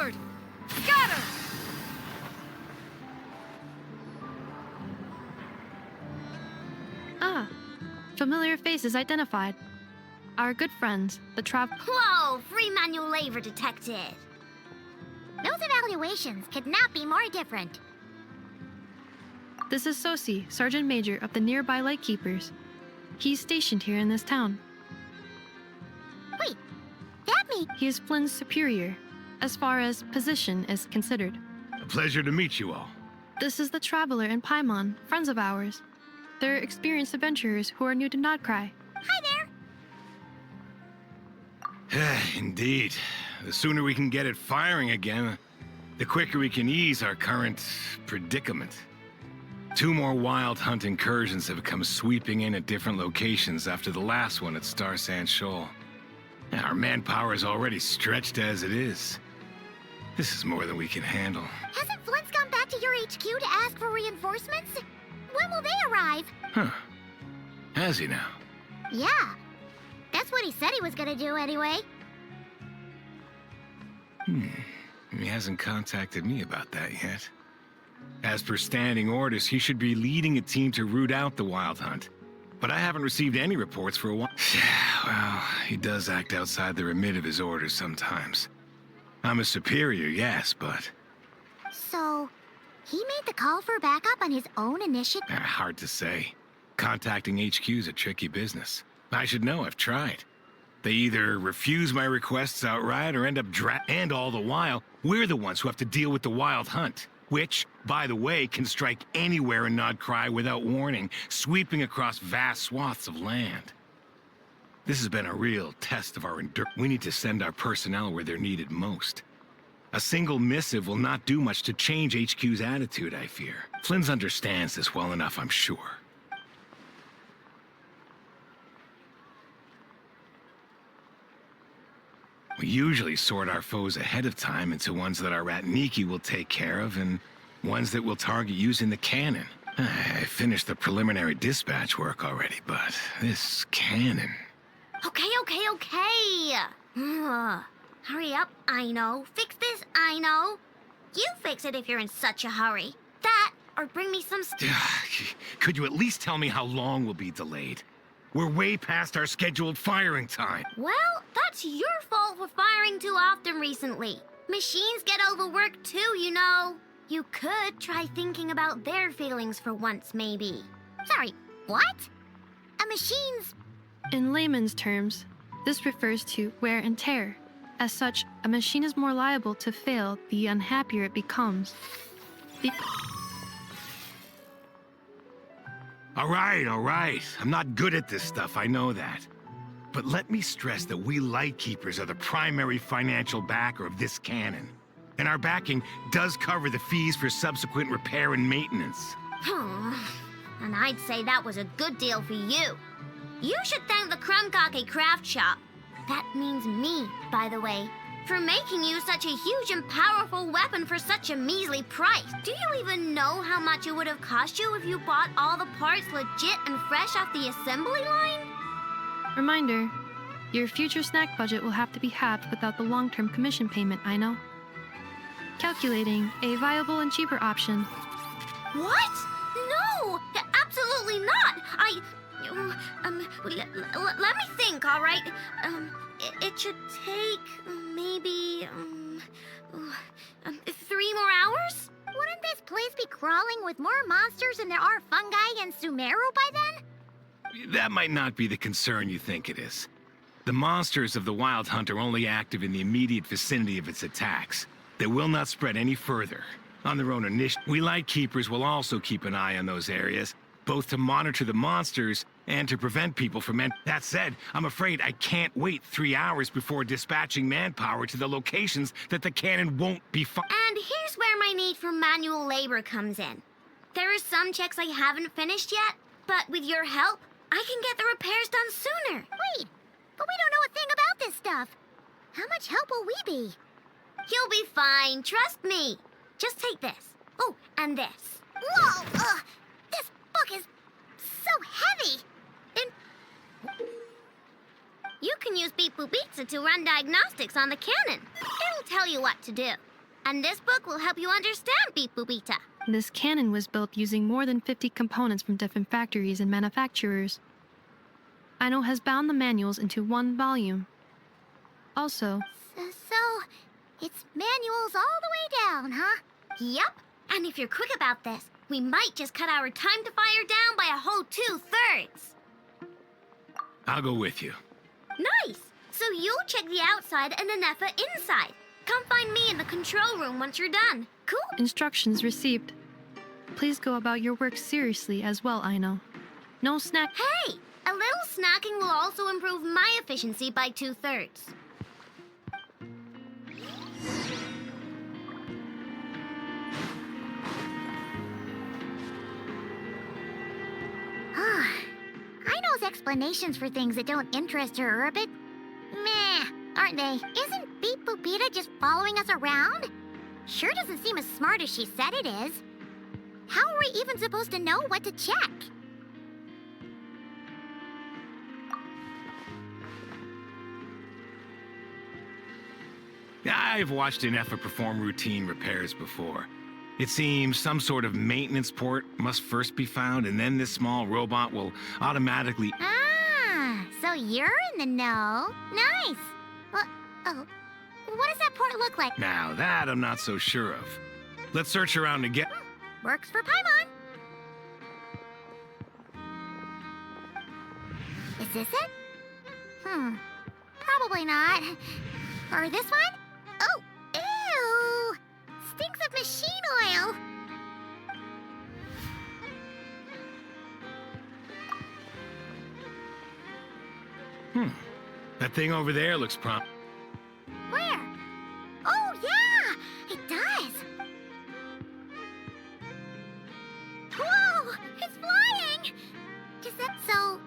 Forward! Scatter! Ah, familiar faces identified. Our good friends, the Whoa! Free manual labor detected! Those evaluations could not be more different. This is Sosi, Sergeant Major of the nearby Lightkeepers. He's stationed here in this town. Wait, that means... He is Flynn's superior, as far as position is considered. A pleasure to meet you all. This is the Traveler and Paimon, friends of ours. They're experienced adventurers who are new to Nod-Krai. Hi there! Indeed. The sooner we can get it firing again, the quicker we can ease our current predicament. 2 more wild hunt incursions have come sweeping in at different locations after the last one at Star Sand Shoal. Our manpower is already stretched as it is. This is more than we can handle. Hasn't Flint's gone back to your HQ to ask for reinforcements? When will they arrive? Huh. Has he now? Yeah. That's what he said he was gonna do anyway. He hasn't contacted me about that yet. As per standing orders, he should be leading a team to root out the wild hunt. But I haven't received any reports for a while. Well, he does act outside the remit of his orders sometimes. I'm a superior, yes, but... So, he made the call for backup on his own initiative? Hard to say. Contacting HQ's a tricky business. I should know, I've tried. They either refuse my requests outright or end up and all the while, we're the ones who have to deal with the wild hunt. Which, by the way, can strike anywhere in Nod-Krai without warning, sweeping across vast swaths of land. This has been a real test of our endurance. We need to send our personnel where they're needed most. A single missive will not do much to change HQ's attitude, I fear. Flins understands this well enough, I'm sure. We usually sort our foes ahead of time into ones that our Ratniki will take care of and ones that we'll target using the cannon. I finished the preliminary dispatch work already, but this cannon... Okay. Hurry up, I know. Fix this, I know. You fix it if you're in such a hurry. That, or bring me some... Could you at least tell me how long we'll be delayed? We're way past our scheduled firing time. Well, that's your fault for firing too often recently. Machines get overworked too, you know. You could try thinking about their feelings for once, maybe. Sorry, what? A machine's... In layman's terms, this refers to wear and tear. As such, a machine is more liable to fail the unhappier it becomes. All right. I'm not good at this stuff, I know that. But let me stress that we Lightkeepers are the primary financial backer of this cannon. And our backing does cover the fees for subsequent repair and maintenance. And I'd say that was a good deal for you. You should thank the Krumkake Craft Shop. That means me, by the way, for making you such a huge and powerful weapon for such a measly price. Do you even know how much it would have cost you if you bought all the parts legit and fresh off the assembly line? Reminder, your future snack budget will have to be halved without the long-term commission payment, I know. Calculating a viable and cheaper option. What? No! Absolutely not! Let me think, all right? It should take maybe 3 more hours? Wouldn't this place be crawling with more monsters than there are fungi and Sumeru by then? That might not be the concern you think it is. The monsters of the Wild Hunt are only active in the immediate vicinity of its attacks. They will not spread any further. On their own initiative, we Lightkeepers will also keep an eye on those areas, both to monitor the monsters and to prevent people from That said, I'm afraid I can't wait 3 hours before dispatching manpower to the locations that the cannon won't be And here's where my need for manual labor comes in. There are some checks I haven't finished yet, but with your help, I can get the repairs done sooner. Wait, but we don't know a thing about this stuff. How much help will we be? You'll be fine, trust me. Just take this. Oh, and this. Whoa! This book is so heavy! You can use Beep Boop Pizza to run diagnostics on the cannon. It'll tell you what to do. And this book will help you understand Beep Boopita. This cannon was built using more than 50 components from different factories and manufacturers. Aino has bound the manuals into one volume. Also, So, it's manuals all the way down, huh? Yup. And if you're quick about this, we might just cut our time to fire down by a whole 2/3. I'll go with you. Nice! So you'll check the outside and the Nefer inside. Come find me in the control room once you're done. Cool? instructions received. Please go about your work seriously as well, Aino. No snack. Hey! A little snacking will also improve my efficiency by 2/3. Aino's explanations for things that don't interest her are a bit meh, aren't they? Isn't Beep Boopita just following us around? Sure doesn't seem as smart as she said it is. How are we even supposed to know what to check? I've watched an Nefer perform routine repairs before. It seems some sort of maintenance port must first be found, and then this small robot will automatically... Ah, so you're in the know. Nice. Oh, what does that port look like? Now that I'm not so sure of. Let's search around and get... Works for Paimon. Is this it? Probably not. Or this one? Oh, ew! Stinks of machine oil. That thing over there looks Where? Oh, yeah! It does! Whoa! It's flying! Is that so,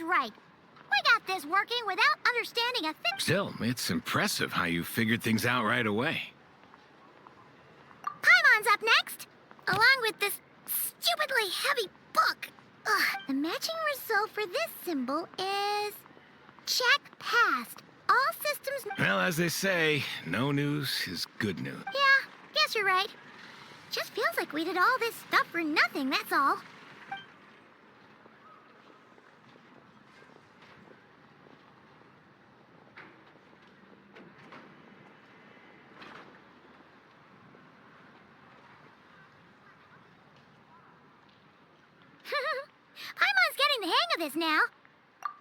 right. We got this working without understanding a thing. Still, it's impressive how you figured things out right away. Paimon's up next, along with this stupidly heavy book. Ugh. The matching result for this symbol is... check passed. All systems... Well, as they say, no news is good news. Yeah, guess you're right. Just feels like we did all this stuff for nothing, that's all. Paimon's getting the hang of this now.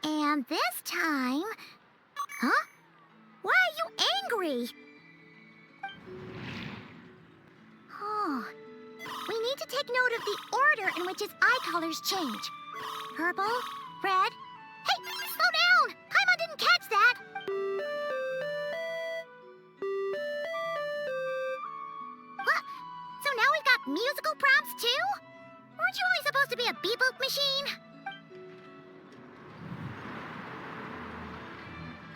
And this time... Huh? Why are you angry? Oh. We need to take note of the order in which his eye colors change. Purple, red... Hey, slow down! Paimon didn't catch that! What? So now we've got musical prompts too? Weren't you only supposed to be a beep-boop machine?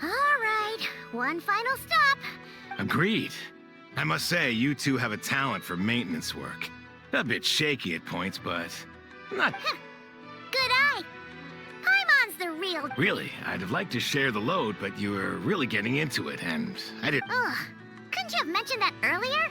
All right, one final stop. Agreed. I must say, you two have a talent for maintenance work. A bit shaky at points, but not... Good eye. Paimon's the real... Really, I'd have liked to share the load, but you were really getting into it, and I didn't... Ugh, couldn't you have mentioned that earlier?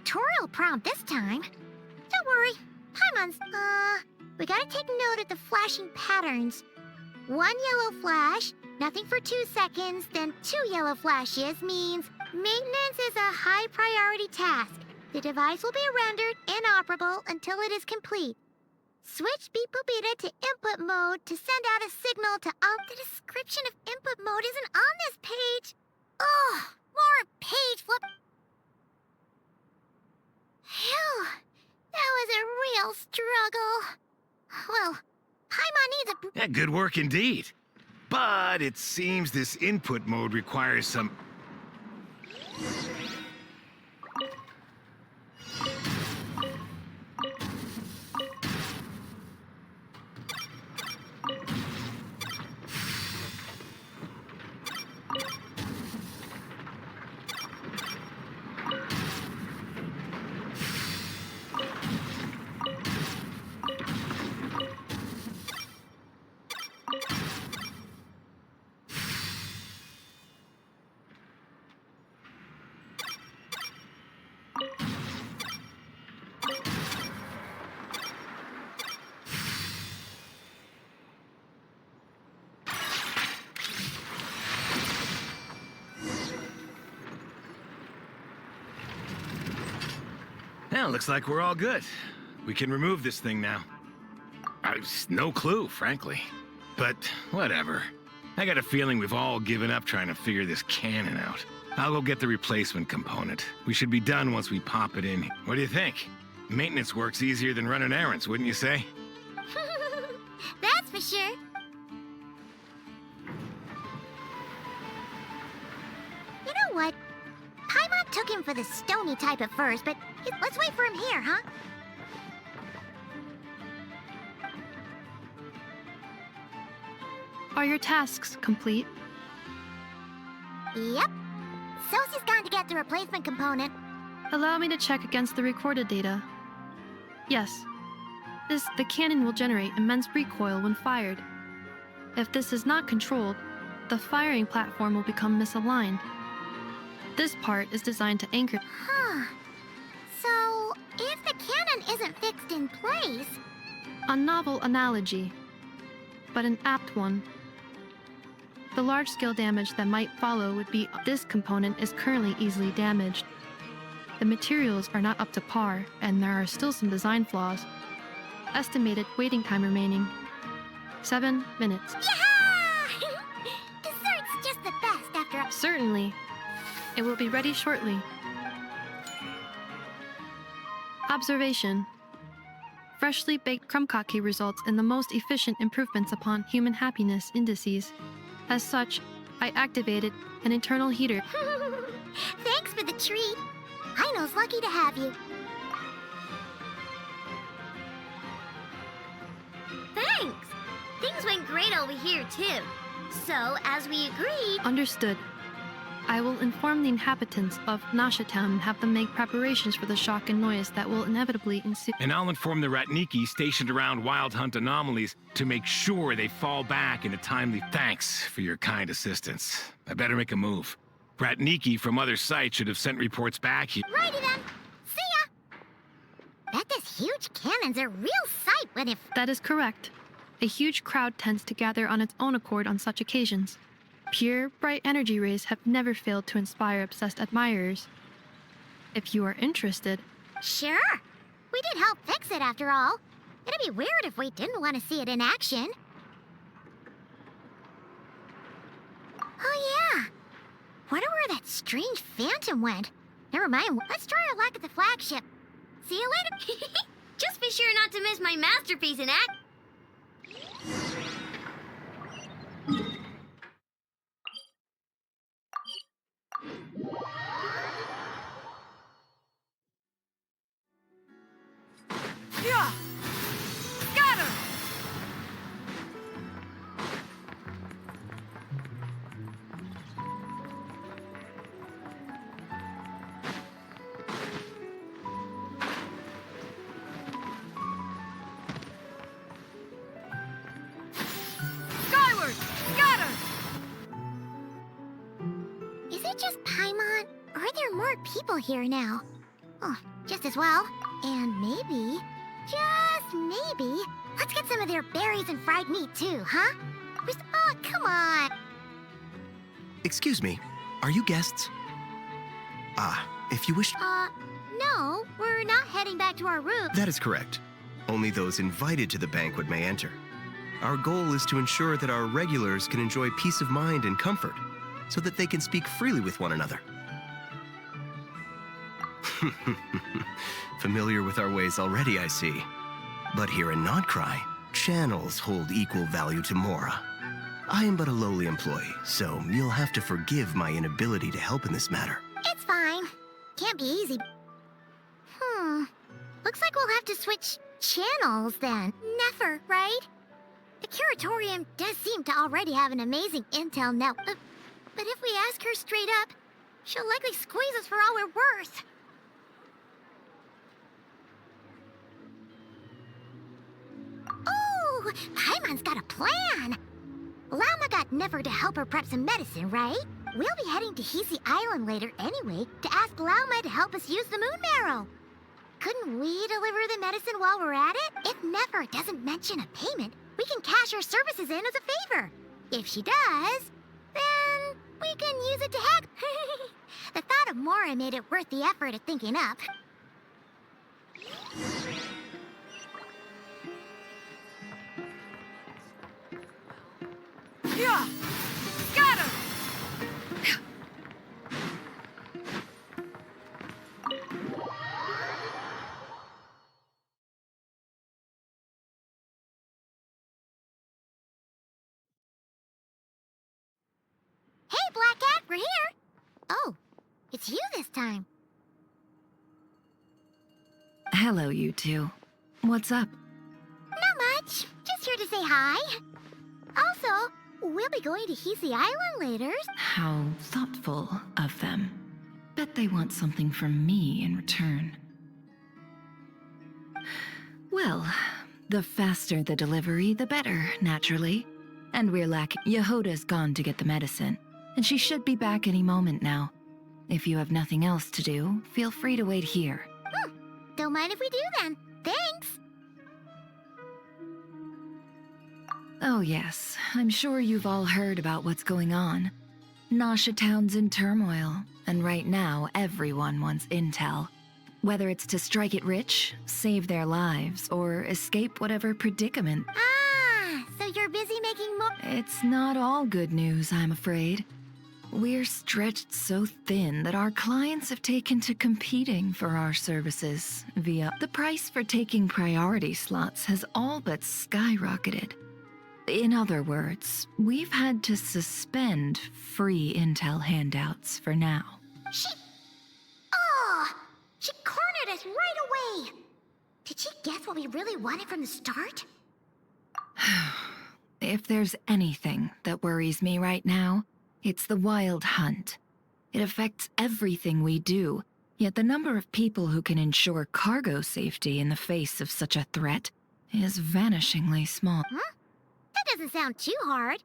tutorial prompt this time. Don't worry. Paimon's, we gotta take note of the flashing patterns. 1 yellow flash, nothing for 2 seconds, then 2 yellow flashes means maintenance is a high priority task. The device will be rendered inoperable until it is complete. Switch Beep Boopita to input mode to send out a signal to The description of input mode isn't on this page. Ugh, more page flip. Phew, that was a real struggle. Well, Paimon needs a... Yeah, good work indeed. But it seems this input mode requires some... Well, looks like we're all good. We can remove this thing now. I've no clue, frankly. But whatever. I got a feeling we've all given up trying to figure this cannon out. I'll go get the replacement component. We should be done once we pop it in. What do you think? Maintenance work's easier than running errands, wouldn't you say? That's for sure. You know what? Paimon took him for the stony type at first, but let's wait for him here, huh? Are your tasks complete? Yep. Sosie's gone to get the replacement component. Allow me to check against the recorded data. Yes. The cannon will generate immense recoil when fired. If this is not controlled, the firing platform will become misaligned. This part is designed to anchor. Huh. So, if the cannon isn't fixed in place... A novel analogy, but an apt one. The large-scale damage that might follow would be this component is currently easily damaged. The materials are not up to par, and there are still some design flaws. Estimated waiting time remaining: 7 minutes. Yeah! Dessert's just the best after a... Certainly. It will be ready shortly. Observation. Freshly baked krumkake results in the most efficient improvements upon human happiness indices. As such, I activated an internal heater. Thanks for the treat. Aino's lucky to have you. Thanks. Things went great over here, too. So, as we agreed... Understood. I will inform the inhabitants of Nasha Town and have them make preparations for the shock and noise that will inevitably ensue. And I'll inform the Ratniki stationed around Wild Hunt anomalies to make sure they fall back in a timely... Thanks for your kind assistance. I better make a move. Ratniki from other sites should have sent reports back here. Righty then. See ya! Bet this huge cannon's a real sight when it... That is correct. A huge crowd tends to gather on its own accord on such occasions. Pure, bright energy rays have never failed to inspire obsessed admirers. If you are interested... Sure. We did help fix it, after all. It'd be weird if we didn't want to see it in action. Oh, yeah. Wonder where that strange phantom went. Never mind, let's try our luck at the flagship. See you later. Just be sure not to miss my masterpiece in act. Yeah! Scatter! Skyward! Scatter! Is it just Paimon, or are there more people here now? Oh, just as well. And maybe, just maybe, let's get some of their berries and fried meat too, huh? Oh, come on. Excuse me, are you guests? If you wish... No, we're not heading back to our room. That is correct. Only those invited to the banquet may enter. Our goal is to ensure that our regulars can enjoy peace of mind and comfort, so that they can speak freely with one another. Familiar with our ways already, I see. But here in Nod-Krai, channels hold equal value to Mora. I am but a lowly employee, so you'll have to forgive my inability to help in this matter. It's fine. Can't be easy. Looks like we'll have to switch channels then. Nefer, right? The Curatorium does seem to already have an amazing intel net, but if we ask her straight up, she'll likely squeeze us for all we're worth. Ooh, Paimon's got a plan! Lauma got Nefer to help her prep some medicine, right? We'll be heading to Hisi Island later anyway to ask Lauma to help us use the moon marrow. Couldn't we deliver the medicine while we're at it? If Nefer doesn't mention a payment, we can cash our services in as a favor. If she does, then we can use it to hack. The thought of Mora made it worth the effort of thinking up. Yeah! Scatter! Hey, Black Cat, we're here! Oh, it's you this time. Hello, you two. What's up? Not much. Just here to say hi. Also, we'll be going to Hisi Island later. How thoughtful of them. Bet they want something from me in return. Well, the faster the delivery, the better, naturally. And we're lacking. Jahoda's gone to get the medicine, and she should be back any moment now. If you have nothing else to do, feel free to wait here. Don't mind if we do then. Thanks. Oh yes, I'm sure you've all heard about what's going on. Nasha Town's in turmoil, and right now everyone wants intel. Whether it's to strike it rich, save their lives, or escape whatever predicament. So you're busy making more... It's not all good news, I'm afraid. We're stretched so thin that our clients have taken to competing for our services via... The price for taking priority slots has all but skyrocketed. In other words, we've had to suspend free intel handouts for now. She cornered us right away! Did she guess what we really wanted from the start? If there's anything that worries me right now, it's the wild hunt. It affects everything we do, yet the number of people who can ensure cargo safety in the face of such a threat is vanishingly small. Huh? That doesn't sound too hard. If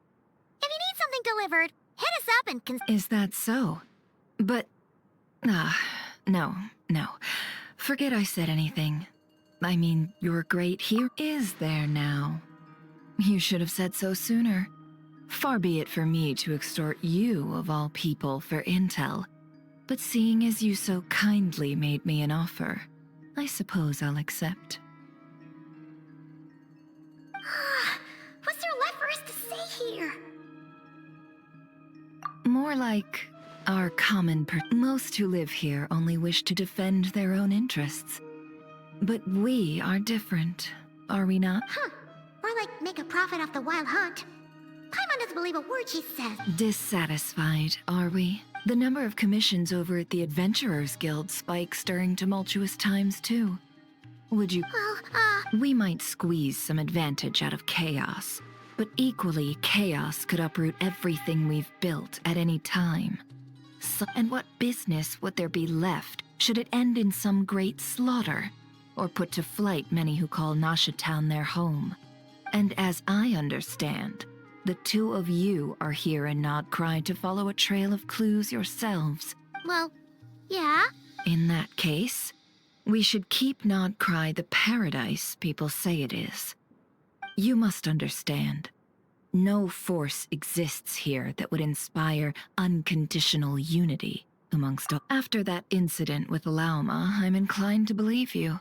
you need something delivered, hit us up and Is that so? But... no. Forget I said anything. I mean, your great hero is there now. You should have said so sooner. Far be it for me to extort you, of all people, for intel. But seeing as you so kindly made me an offer, I suppose I'll accept. What's there left for us to say here? More like our most who live here only wish to defend their own interests. But we are different, are we not? More like make a profit off the wild hunt. Paimon doesn't believe a word she says. Dissatisfied, are we? The number of commissions over at the Adventurers Guild spikes during tumultuous times, too. Would you... Well, We might squeeze some advantage out of chaos, but equally, chaos could uproot everything we've built at any time. And what business would there be left should it end in some great slaughter, or put to flight many who call Nasha Town their home? And as I understand, the two of you are here in Nod-Krai to follow a trail of clues yourselves. well, yeah. In that case, We should keep Nod-Krai the paradise people say it is. You must understand. No force exists here that would inspire unconditional unity amongst all. After that incident with Lauma, I'm inclined to believe you.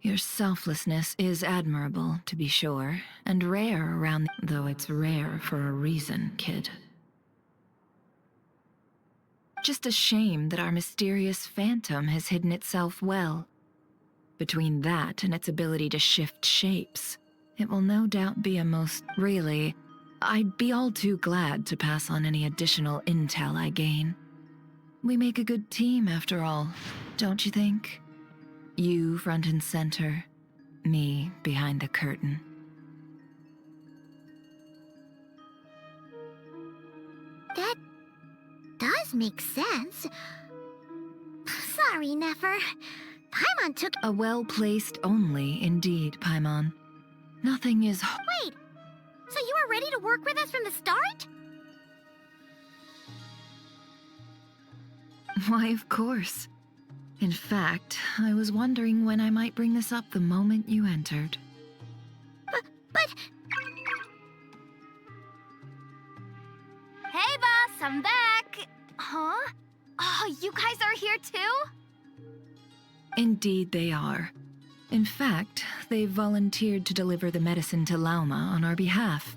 Your selflessness is admirable, to be sure, and rare around, though it's rare for a reason, kid. Just a shame that our mysterious phantom has hidden itself well. Between that and its ability to shift shapes, it will no doubt be a most... Really, I'd be all too glad to pass on any additional intel I gain. We make a good team, after all, don't you think? You front and center, me behind the curtain. That does make sense. Sorry, Nefer. Paimon took... A well-placed only, indeed, Paimon. Nothing is... Wait! So you were ready to work with us from the start? Why, of course. In fact, I was wondering when I might bring this up the moment you entered. But... Hey, boss, I'm back. Huh? Oh, you guys are here too? Indeed they are. In fact, they've volunteered to deliver the medicine to Lauma on our behalf.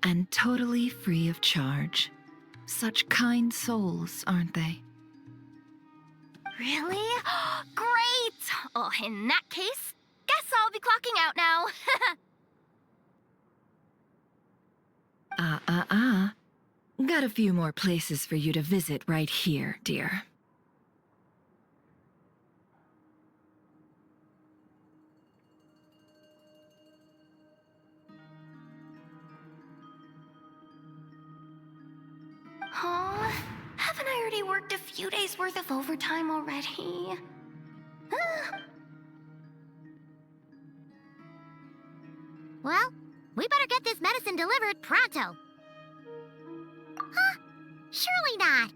And totally free of charge. Such kind souls, aren't they? Really? Great! Oh, in that case, guess I'll be clocking out now. Got a few more places for you to visit right here, dear. Huh? Haven't I already worked a few days worth of overtime already? Well, we better get this medicine delivered pronto. Huh? Surely not.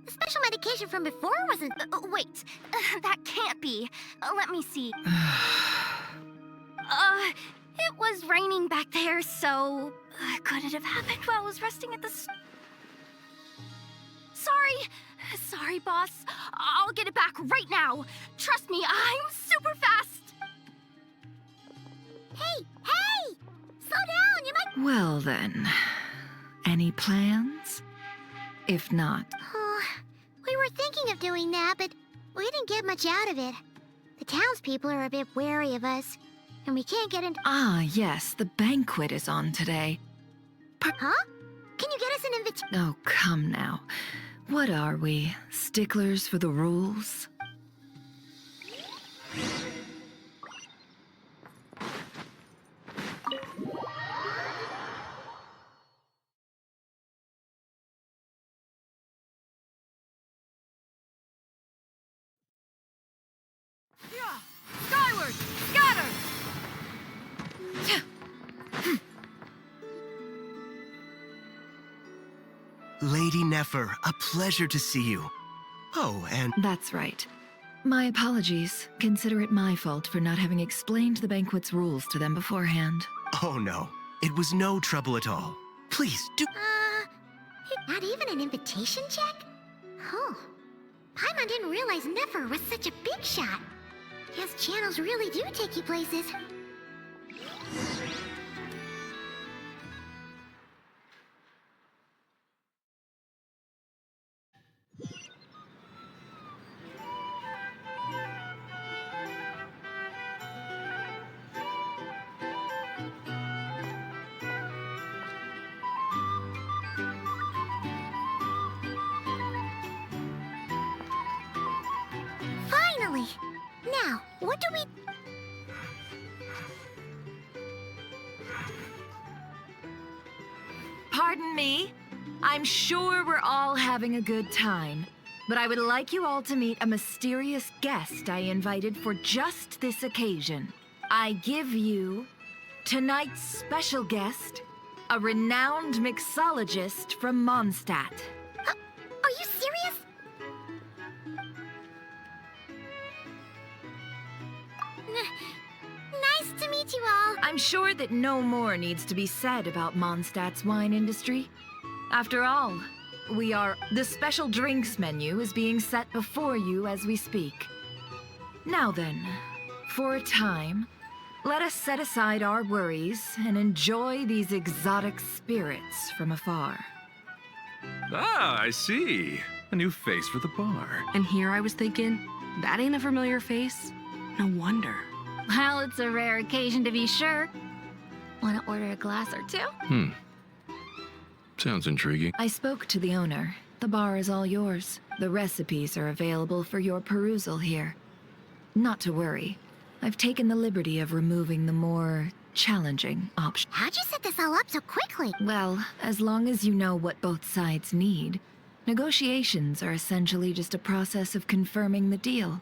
The special medication from before wasn't... Wait, that can't be. Let me see. It was raining back there, so... could it have happened while I was resting at the... Sorry, boss. I'll get it back right now. Trust me, I'm super fast. Hey! Slow down, you might... Well then, any plans? If not... Oh, we were thinking of doing that, but we didn't get much out of it. The townspeople are a bit wary of us, and we can't get into... Ah, yes, the banquet is on today. Huh? Can you get us an invitation? Oh, come now. What are we, sticklers for the rules? Skyward! Scatter! Lady Nefer, a pleasure to see you. Oh, and... That's right. My apologies. Consider it my fault for not having explained the banquet's rules to them beforehand. Oh no, it was no trouble at all. Please, do... Not even an invitation check? Oh. Paimon didn't realize Nefer was such a big shot. His channels really do take you places. Finally! Now, what do we... Pardon me. I'm sure we're all having a good time, but I would like you all to meet a mysterious guest I invited for just this occasion. I give you tonight's special guest, a renowned mixologist from Mondstadt. Are you serious? Nice to meet you all. I'm sure that no more needs to be said about Mondstadt's wine industry. After all, the special drinks menu is being set before you as we speak. Now then, for a time, let us set aside our worries and enjoy these exotic spirits from afar. Ah, I see. A new face for the bar. And here I was thinking, that ain't a familiar face. No wonder. Well, it's a rare occasion to be sure. Want to order a glass or two? Sounds intriguing. I spoke to the owner. The bar is all yours. The recipes are available for your perusal here. Not to worry. I've taken the liberty of removing the more challenging option. How'd you set this all up so quickly? Well, as long as you know what both sides need, negotiations are essentially just a process of confirming the deal.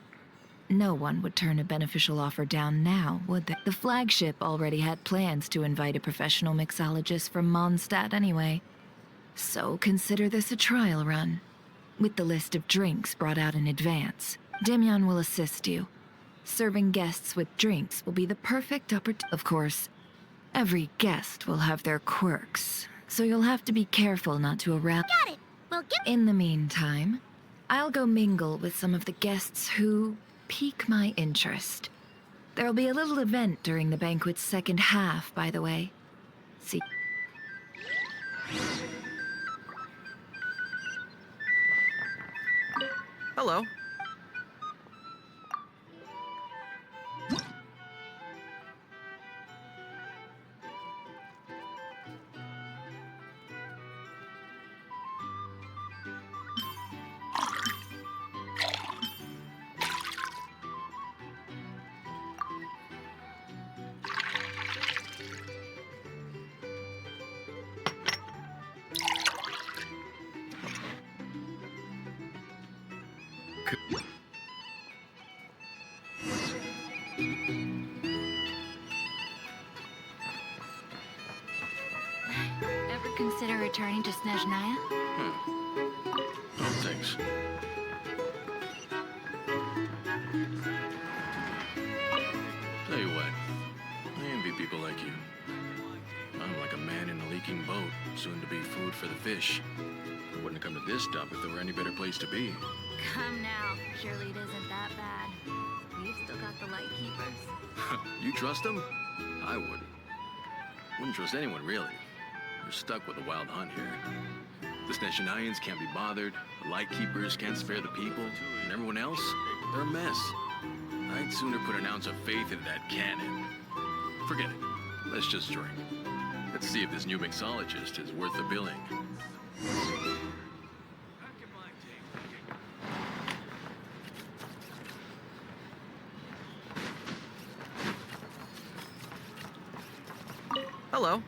No one would turn a beneficial offer down now, would they? The flagship already had plans to invite a professional mixologist from Mondstadt anyway. So consider this a trial run. With the list of drinks brought out in advance, Demyon will assist you. Serving guests with drinks will be the perfect opportunity. Of course, every guest will have their quirks, so you'll have to be careful not to arouse. Got it. Well, get. In the meantime, I'll go mingle with some of the guests who pique my interest. There'll be a little event during the banquet's second half, by the way. See. Hello. Ever consider returning to Snezhnaya? No thanks. Tell you what, I envy people like you. I'm like a man in a leaking boat, soon to be food for the fish. I wouldn't have come to this dump if there were any better place to be. Come now. Surely it isn't that bad. We've still got the light keepers. You trust them? I wouldn't. Wouldn't trust anyone, really. We're stuck with a wild hunt here. The Snezhnayans can't be bothered, the Lightkeepers can't spare the people, and everyone else, they're a mess. I'd sooner put an ounce of faith into that cannon. Forget it. Let's just drink. Let's see if this new mixologist is worth the billing. Hello.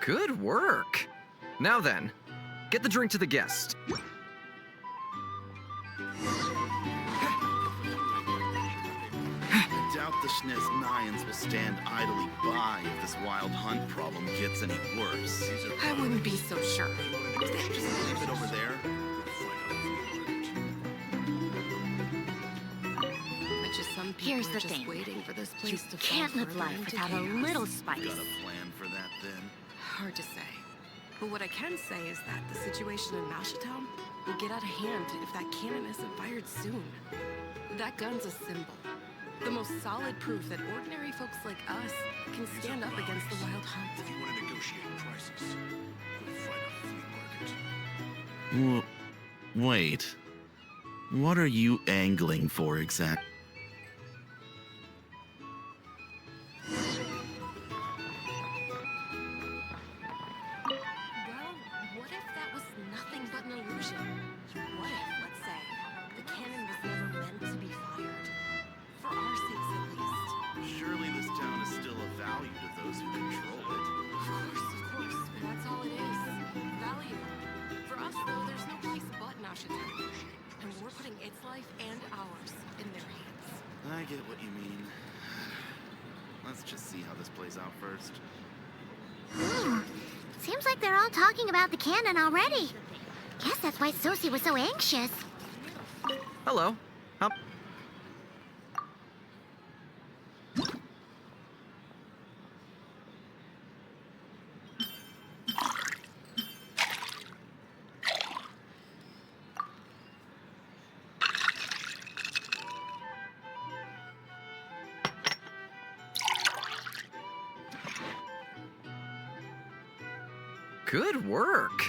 Good work. Now then, get the drink to the guest. I doubt the Snezhnayans will stand idly by if this wild hunt problem gets any worse. I wouldn't be so sure. Just leave it over there. But just some people Here's are the just thing. waiting for this You place to can't fall live further life into without a chaos. little spice. Got a plan for that then? Hard to say. But what I can say is that the situation in Mashatown will get out of hand if that cannon isn't fired soon. That gun's a symbol. The most solid proof that ordinary folks like us can stand up against the wild hunt. If you want to negotiate prices, go find a flea market. Wait. What are you angling for exactly? Well, what if that was nothing but an illusion? What if, let's say, the cannon was never meant to be fired? For our sakes, at least. Surely this town is still of value to those who control it. Of course, but that's all I get what you mean. Let's just see how this plays out first. Seems like they're all talking about the cannon already. Guess that's why Sosie was so anxious. Hello. Good work.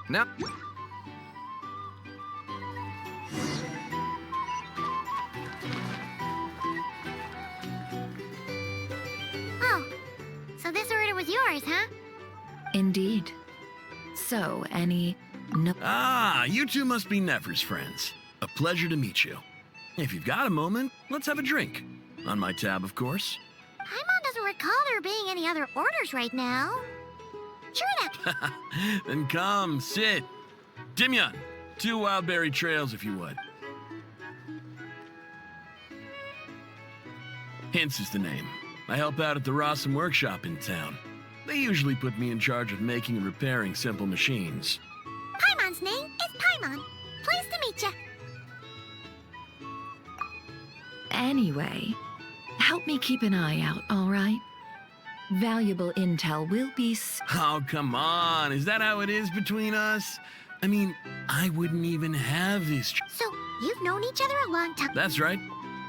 Now... Oh, so this order was yours, huh? Indeed. So, any... No... Ah, you two must be Nefer's friends. A pleasure to meet you. If you've got a moment, let's have a drink. On my tab, of course. Paimon doesn't recall there being any other orders right now. Sure enough. Then come, sit. Dimyon, 2 wildberry trails if you would. Hints is the name. I help out at the Rossum workshop in town. They usually put me in charge of making and repairing simple machines. Paimon's name is Paimon. Pleased to meet ya. Anyway, help me keep an eye out, all right? Valuable intel will be... Oh, come on. Is that how it is between us? I mean, I wouldn't even have this... So, you've known each other a long time. That's right.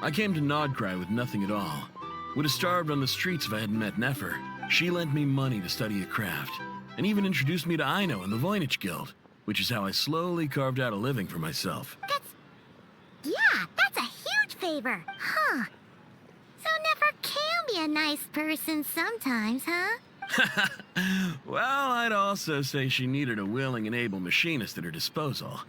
I came to Nod-Krai with nothing at all. Would have starved on the streets if I hadn't met Nefer. She lent me money to study a craft, and even introduced me to Aino and the Voynich Guild, which is how I slowly carved out a living for myself. That's a huge favor. Huh. So Nefer can be a nice person sometimes, huh? Well, I'd also say she needed a willing and able machinist at her disposal.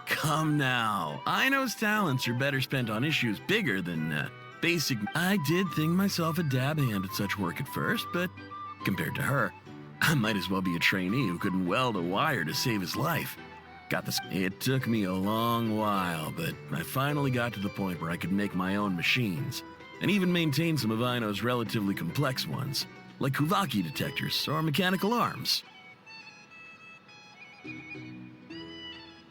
Come now. Aino's talents are better spent on issues bigger than basic. I did think myself a dab hand at such work at first, but compared to her, I might as well be a trainee who couldn't weld a wire to save his life. Got this. It took me a long while, but I finally got to the point where I could make my own machines, and even maintain some of Aino's relatively complex ones, like Kuvaki detectors or mechanical arms.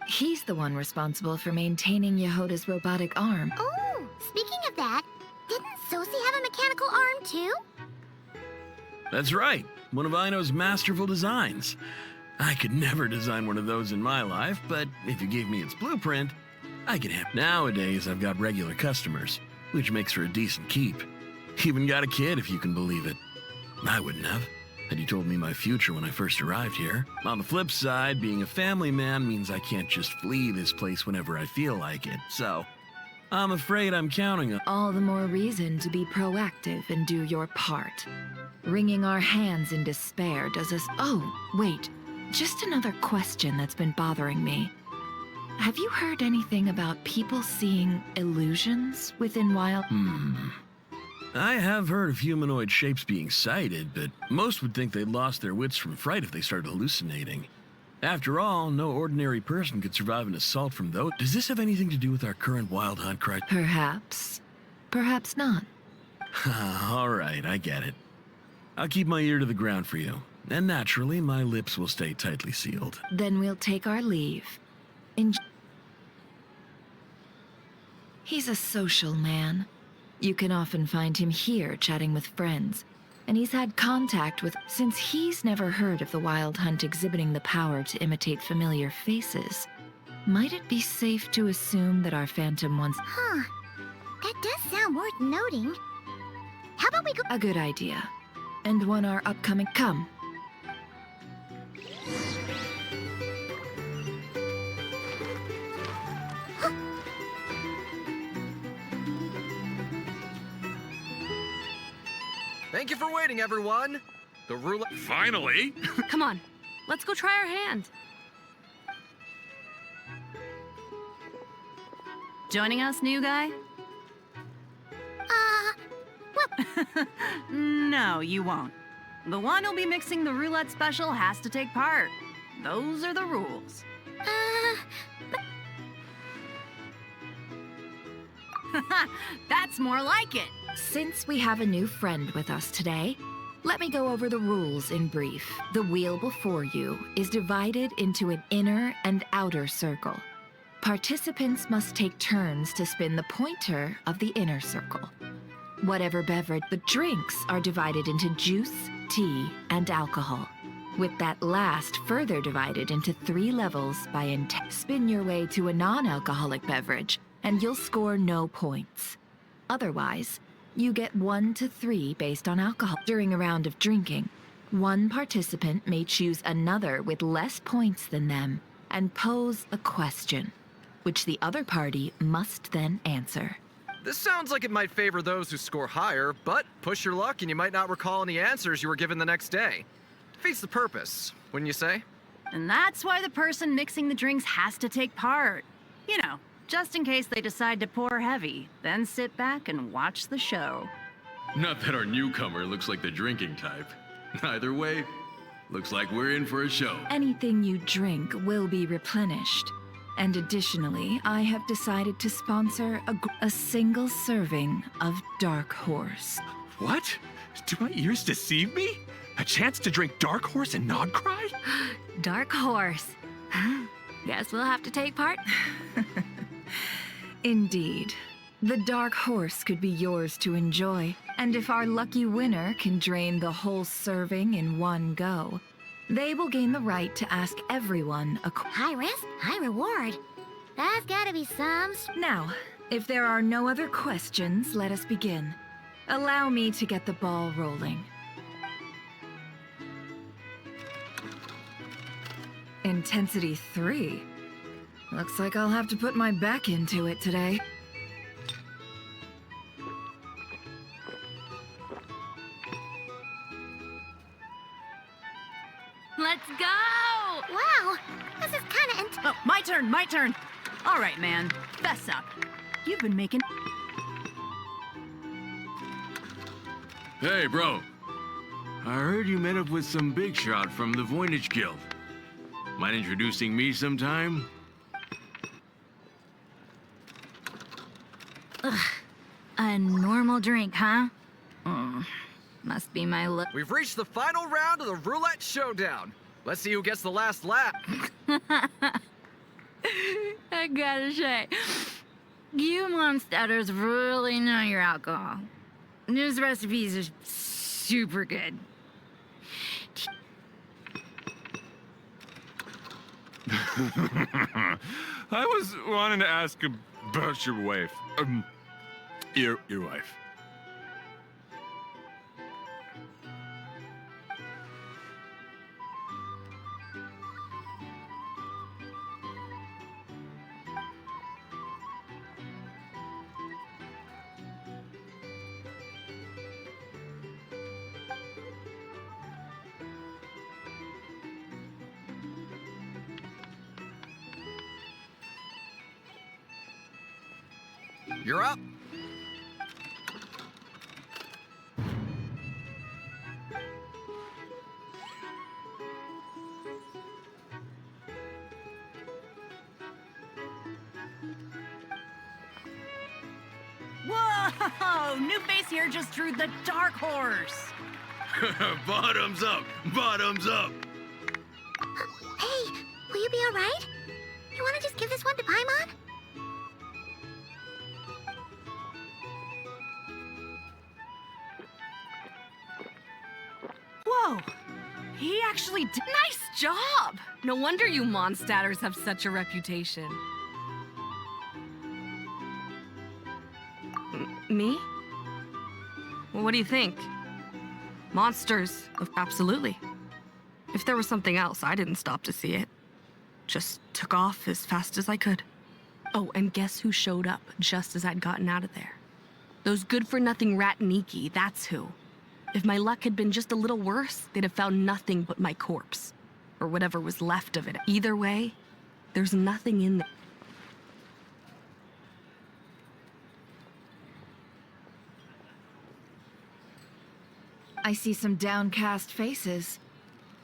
He's the one responsible for maintaining Jahoda's robotic arm. Oh, speaking of that, didn't Sosie have a mechanical arm too? That's right, one of Aino's masterful designs. I could never design one of those in my life, but if you gave me its blueprint, I could have. Nowadays, I've got regular customers, which makes for a decent keep. Even got a kid, if you can believe it. I wouldn't have, had you told me my future when I first arrived here. On the flip side, being a family man means I can't just flee this place whenever I feel like it, so I'm afraid I'm counting on... All the more reason to be proactive and do your part. Wringing our hands in despair does us... Oh, wait. Just another question that's been bothering me. Have you heard anything about people seeing illusions within Wild... I have heard of humanoid shapes being sighted, but most would think they'd lost their wits from fright if they started hallucinating. After all, no ordinary person could survive an assault from those. Does this have anything to do with our current wild hunt criteria? Perhaps. Perhaps not. All right, I get it. I'll keep my ear to the ground for you. And naturally, my lips will stay tightly sealed. Then we'll take our leave. He's a social man. You can often find him here chatting with friends. And he's had contact with... Since he's never heard of the Wild Hunt exhibiting the power to imitate familiar faces, might it be safe to assume that our Phantom wants... Huh. That does sound worth noting. How about we go... A good idea. And one our upcoming... Come. Thank you for waiting, everyone. The roulette... Finally! Come on, let's go try our hand. Joining us, new guy? Well, No, you won't. The one who'll be mixing the roulette special has to take part. Those are the rules. That's more like it. Since we have a new friend with us today, let me go over the rules in brief. The wheel before you is divided into an inner and outer circle. Participants must take turns to spin the pointer of the inner circle. Whatever beverage, the drinks are divided into juice, tea, and alcohol, with that last further divided into 3 levels by intent. Spin your way to a non-alcoholic beverage, and you'll score no points. Otherwise, you get 1 to 3 based on alcohol. During a round of drinking, one participant may choose another with less points than them and pose a question, which the other party must then answer. This sounds like it might favor those who score higher, but push your luck and you might not recall any answers you were given the next day. Defeats the purpose, wouldn't you say? And that's why the person mixing the drinks has to take part. You know, just in case they decide to pour heavy, then sit back and watch the show. Not that our newcomer looks like the drinking type. Either way, looks like we're in for a show. Anything you drink will be replenished. And additionally, I have decided to sponsor a single serving of Dark Horse. What? Do my ears deceive me? A chance to drink Dark Horse and Nod-Krai? Dark Horse. Guess we'll have to take part. Indeed. The Dark Horse could be yours to enjoy. And if our lucky winner can drain the whole serving in one go, they will gain the right to ask everyone a high risk, high reward. That's gotta be some... Now, if there are no other questions, let us begin. Allow me to get the ball rolling. Intensity 3. Looks like I'll have to put my back into it today. Let's go! Wow, this is kinda Oh, my turn. All right, man, fess up. You've been making... Hey, bro. I heard you met up with some big shot from the Voynich Guild. Mind introducing me sometime? Ugh. A normal drink, huh? Must be my look. We've reached the final round of the roulette showdown. Let's see who gets the last lap. I gotta say, you monsters really know your alcohol. These recipes are super good. I was wanting to ask about your wife. Your wife. You're up. Whoa! New face here just drew the Dark Horse. Bottoms up! Bottoms up! Hey, will you be alright? You wanna just give this one to Paimon? Whoa! He actually did. Nice job! No wonder you monsters have such a reputation. Me? Well, what do you think? Monsters, absolutely. If there was something else, I didn't stop to see it. Just took off as fast as I could. Oh, and guess who showed up just as I'd gotten out of there? Those good-for-nothing rat Niki, that's who. If my luck had been just a little worse, they'd have found nothing but my corpse. Or whatever was left of it. Either way, there's nothing in there. I see some downcast faces.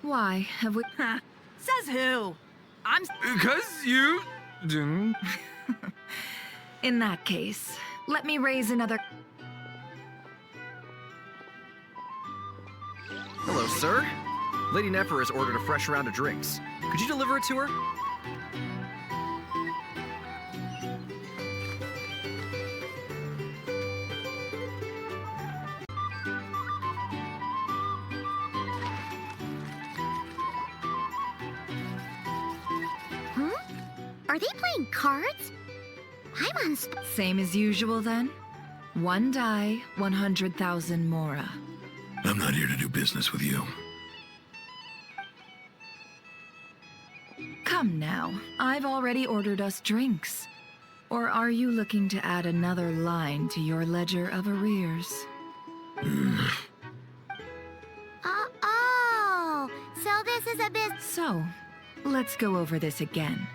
Why, have we... Says who? I'm... Because you didn't. In that case, let me raise another... Hello, sir. Lady Nefer has ordered a fresh round of drinks. Could you deliver it to her? Are they playing cards? I'm on Same as usual, then? 1 die, 100,000 mora. I'm not here to do business with you. Come now, I've already ordered us drinks. Or are you looking to add another line to your ledger of arrears? Oh, so this is a business. So, let's go over this again.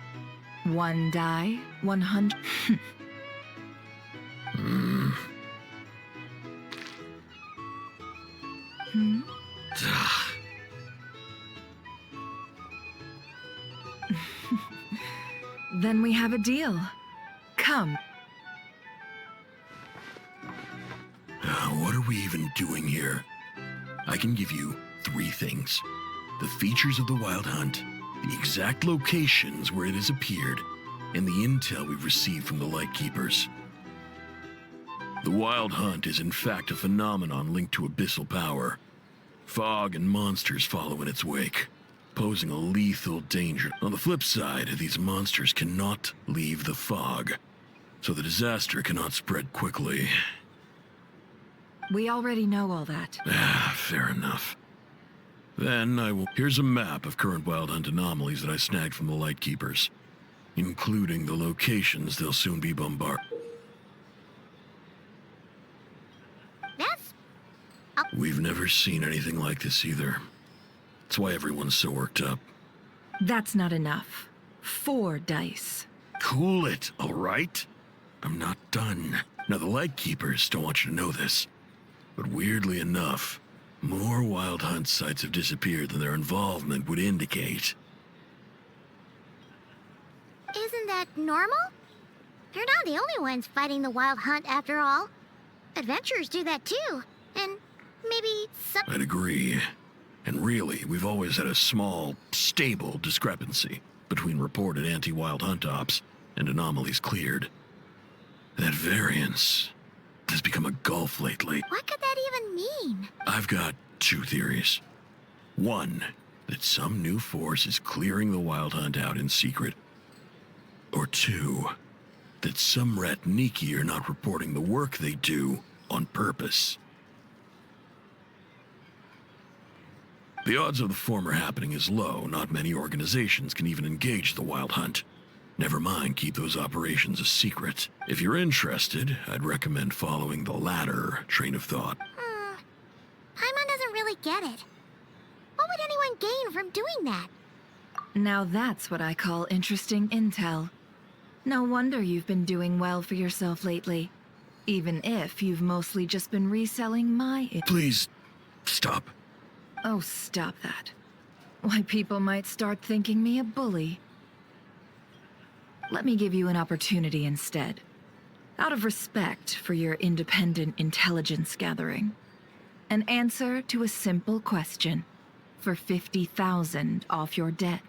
1 die, 100... Then we have a deal. Come. What are we even doing here? I can give you 3 things. The features of the Wild Hunt, the exact locations where it has appeared, and the intel we've received from the Lightkeepers. The Wild Hunt is in fact a phenomenon linked to abyssal power. Fog and monsters follow in its wake, posing a lethal danger. On the flip side, these monsters cannot leave the fog, so the disaster cannot spread quickly. We already know all that. Fair enough. Then Here's a map of current Wild Hunt anomalies that I snagged from the Lightkeepers, including the locations they'll soon be bombarded. We've never seen anything like this either. That's why everyone's so worked up. That's not enough. 4 dice. Cool it, all right? I'm not done. Now, the Lightkeepers don't want you to know this, but weirdly enough, more Wild Hunt sites have disappeared than their involvement would indicate. Isn't that normal? They're not the only ones fighting the Wild Hunt after all. Adventurers do that too. And maybe some... I'd agree. And really, we've always had a small, stable discrepancy between reported anti-Wild Hunt ops and anomalies cleared. That variance has become a gulf lately. What could that even mean? I've got 2 theories. 1, that some new force is clearing the Wild Hunt out in secret. Or 2, that some Ratniki are not reporting the work they do on purpose. The odds of the former happening is low. Not many organizations can even engage the Wild Hunt. Never mind keep those operations a secret. If you're interested, I'd recommend following the latter train of thought. Paimon doesn't really get it. What would anyone gain from doing that? Now that's what I call interesting intel. No wonder you've been doing well for yourself lately. Even if you've mostly just been reselling my... Please, stop. Oh, stop that. Why, people might start thinking me a bully. Let me give you an opportunity instead. Out of respect for your independent intelligence gathering. An answer to a simple question for 50,000 off your debt.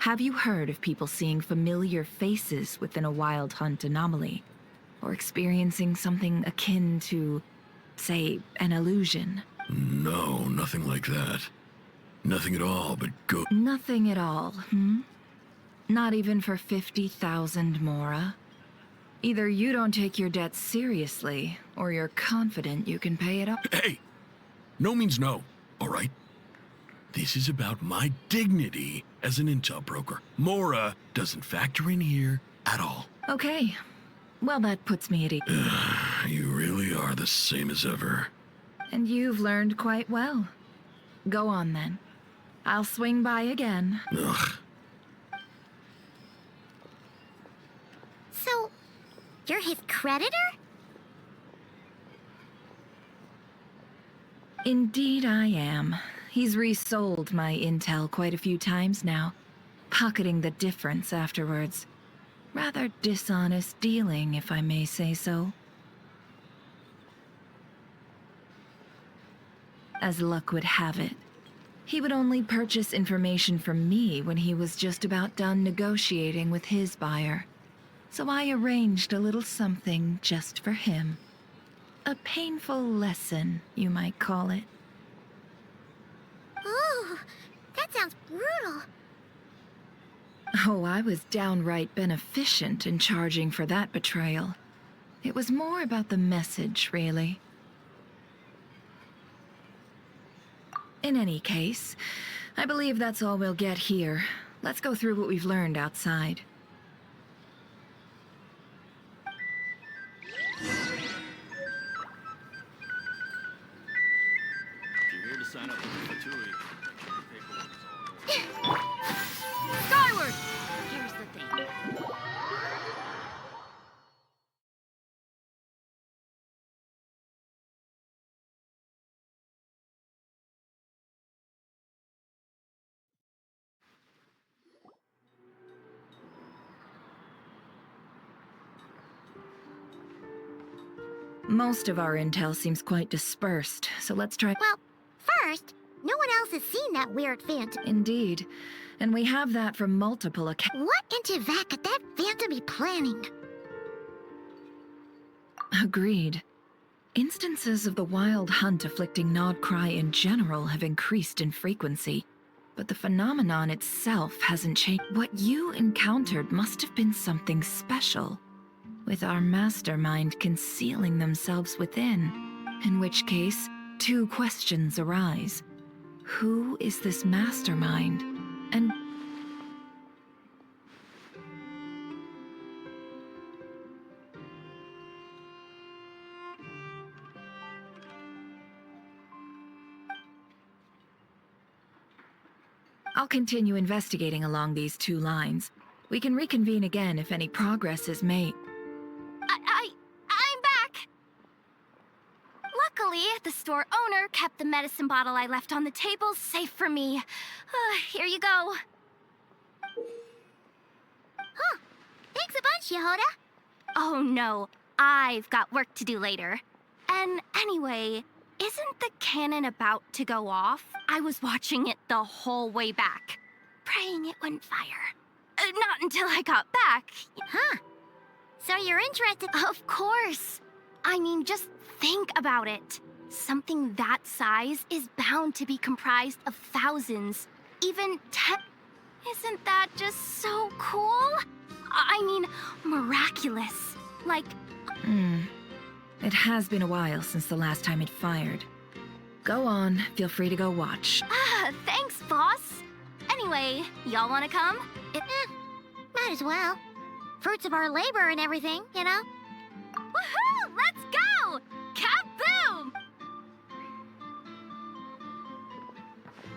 Have you heard of people seeing familiar faces within a Wild Hunt anomaly? Or experiencing something akin to, say, an illusion? No, nothing like that. Nothing at all, but go... Nothing at all, Not even for 50,000 mora? Either you don't take your debts seriously, or you're confident you can pay it up. Hey! No means no, all right? This is about my dignity as an intel broker. Mora doesn't factor in here at all. Okay. Well, that puts me at ease. You really are the same as ever. And you've learned quite well. Go on, then. I'll swing by again. Ugh. So, you're his creditor? Indeed I am. He's resold my intel quite a few times now, pocketing the difference afterwards. Rather dishonest dealing, if I may say so. As luck would have it, he would only purchase information from me when he was just about done negotiating with his buyer. So I arranged a little something just for him. A painful lesson, you might call it. Ooh, that sounds brutal. Oh, I was downright beneficent in charging for that betrayal. It was more about the message, really. In any case, I believe that's all we'll get here. Let's go through what we've learned outside. If you're here to sign up with the Fatui, Skyward! Here's the thing. Most of our intel seems quite dispersed, so let's try— Well, first, no one else has seen that weird phantom. Indeed. And we have that from multiple accounts. What in Tevak could that phantom be planning? Agreed. Instances of the wild hunt afflicting Nod-Krai in general have increased in frequency, but the phenomenon itself hasn't changed. What you encountered must have been something special, with our mastermind concealing themselves within. In which case, two questions arise. Who is this mastermind? And I'll continue investigating along these two lines. We can reconvene again if any progress is made. I'm back! Luckily, the store owner kept the medicine bottle I left on the table safe for me. Here you go. Huh. Thanks a bunch, Jahoda. Oh no, I've got work to do later. And anyway, isn't the cannon about to go off? I was watching it the whole way back, praying it wouldn't fire. Not until I got back. Huh. So you're interested? Of course. I mean, just think about it. Something that size is bound to be comprised of thousands, even 10. Isn't that just so cool? I mean, miraculous. Like... It has been a while since the last time it fired. Go on, feel free to go watch. Thanks, boss. Anyway, y'all wanna come? Might as well. Fruits of our labor and everything, you know? Woohoo! Let's go! Kaboom!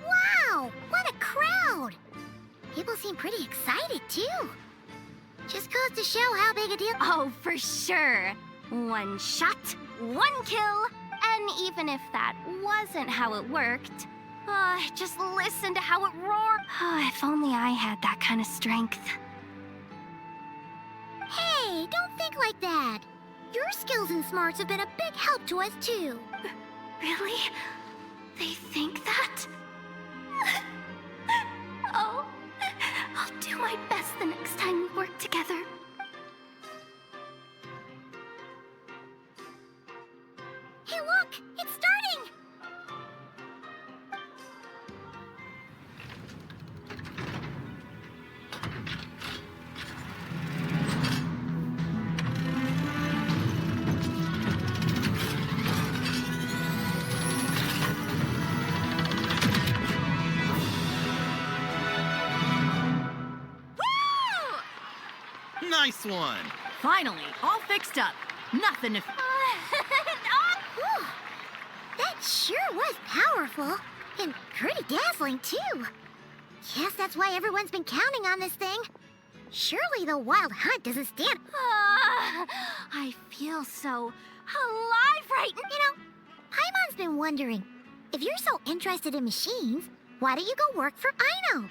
Wow! What a crowd! People seem pretty excited, too. Just goes to show how big a deal— Oh, for sure. One shot, one kill. And even if that wasn't how it worked, just listen to how it roared. If only I had that kind of strength. Hey, don't think like that. Your skills and smarts have been a big help to us, too. Really? They think that? Oh, I'll do my best the next time we work together. Hey, look! It's starting! Nice one! Finally, all fixed up. Nothing if... Whew. That sure was powerful. And pretty dazzling, too. Guess that's why everyone's been counting on this thing. Surely the wild hunt doesn't stand... I feel so alive right now. You know, Paimon's been wondering, If you're so interested in machines, why don't you go work for Aino?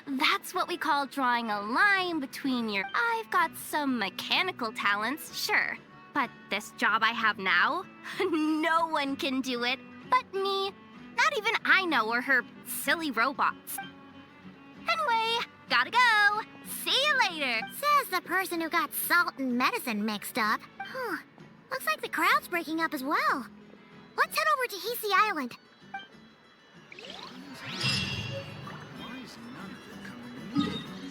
That's what we call drawing a line between your... I've got some mechanical talents, sure. But this job I have now, no one can do it but me. Not even Aino or her silly robots. Anyway, gotta go. See you later. Says the person who got salt and medicine mixed up. Huh. Looks like the crowd's breaking up as well. Let's head over to Hisi Island. Why is none of it coming to me?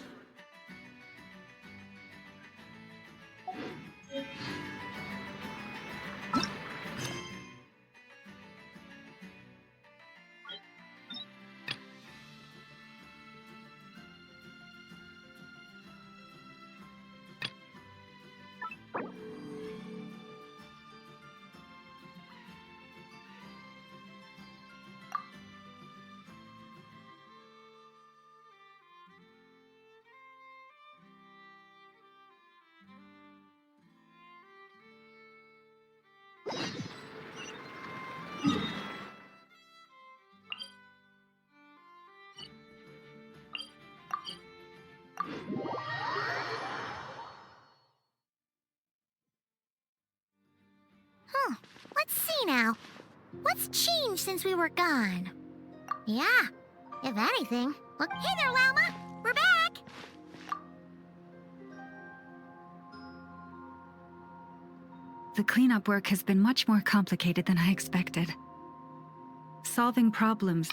Let's see now. What's changed since we were gone? Yeah, if anything. Look, hey there, Lauma! We're back! The cleanup work has been much more complicated than I expected. Solving problems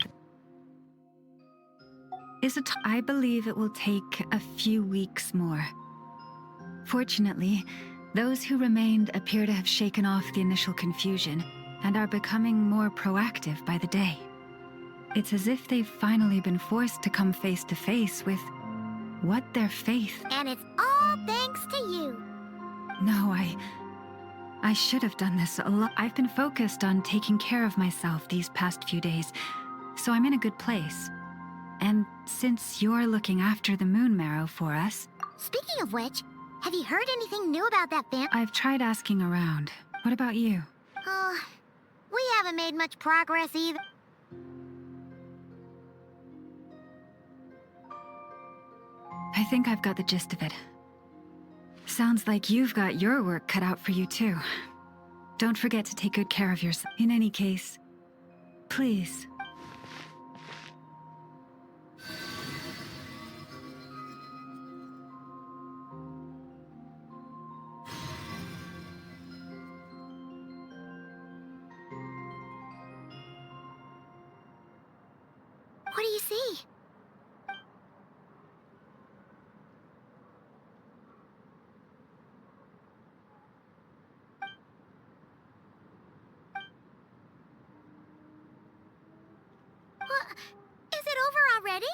I believe it will take a few weeks more. Fortunately, those who remained appear to have shaken off the initial confusion and are becoming more proactive by the day. It's as if they've finally been forced to come face to face with what their faith... And it's all thanks to you. No, I should have done this a lot. I've been focused on taking care of myself these past few days, so I'm in a good place. And since you're looking after the moon marrow for us... Speaking of which, have you heard anything new about that fan? I've tried asking around. What about you? Oh, we haven't made much progress either. I think I've got the gist of it. Sounds like you've got your work cut out for you too. Don't forget to take good care of yourself. In any case, please. What do you see? Is it over already?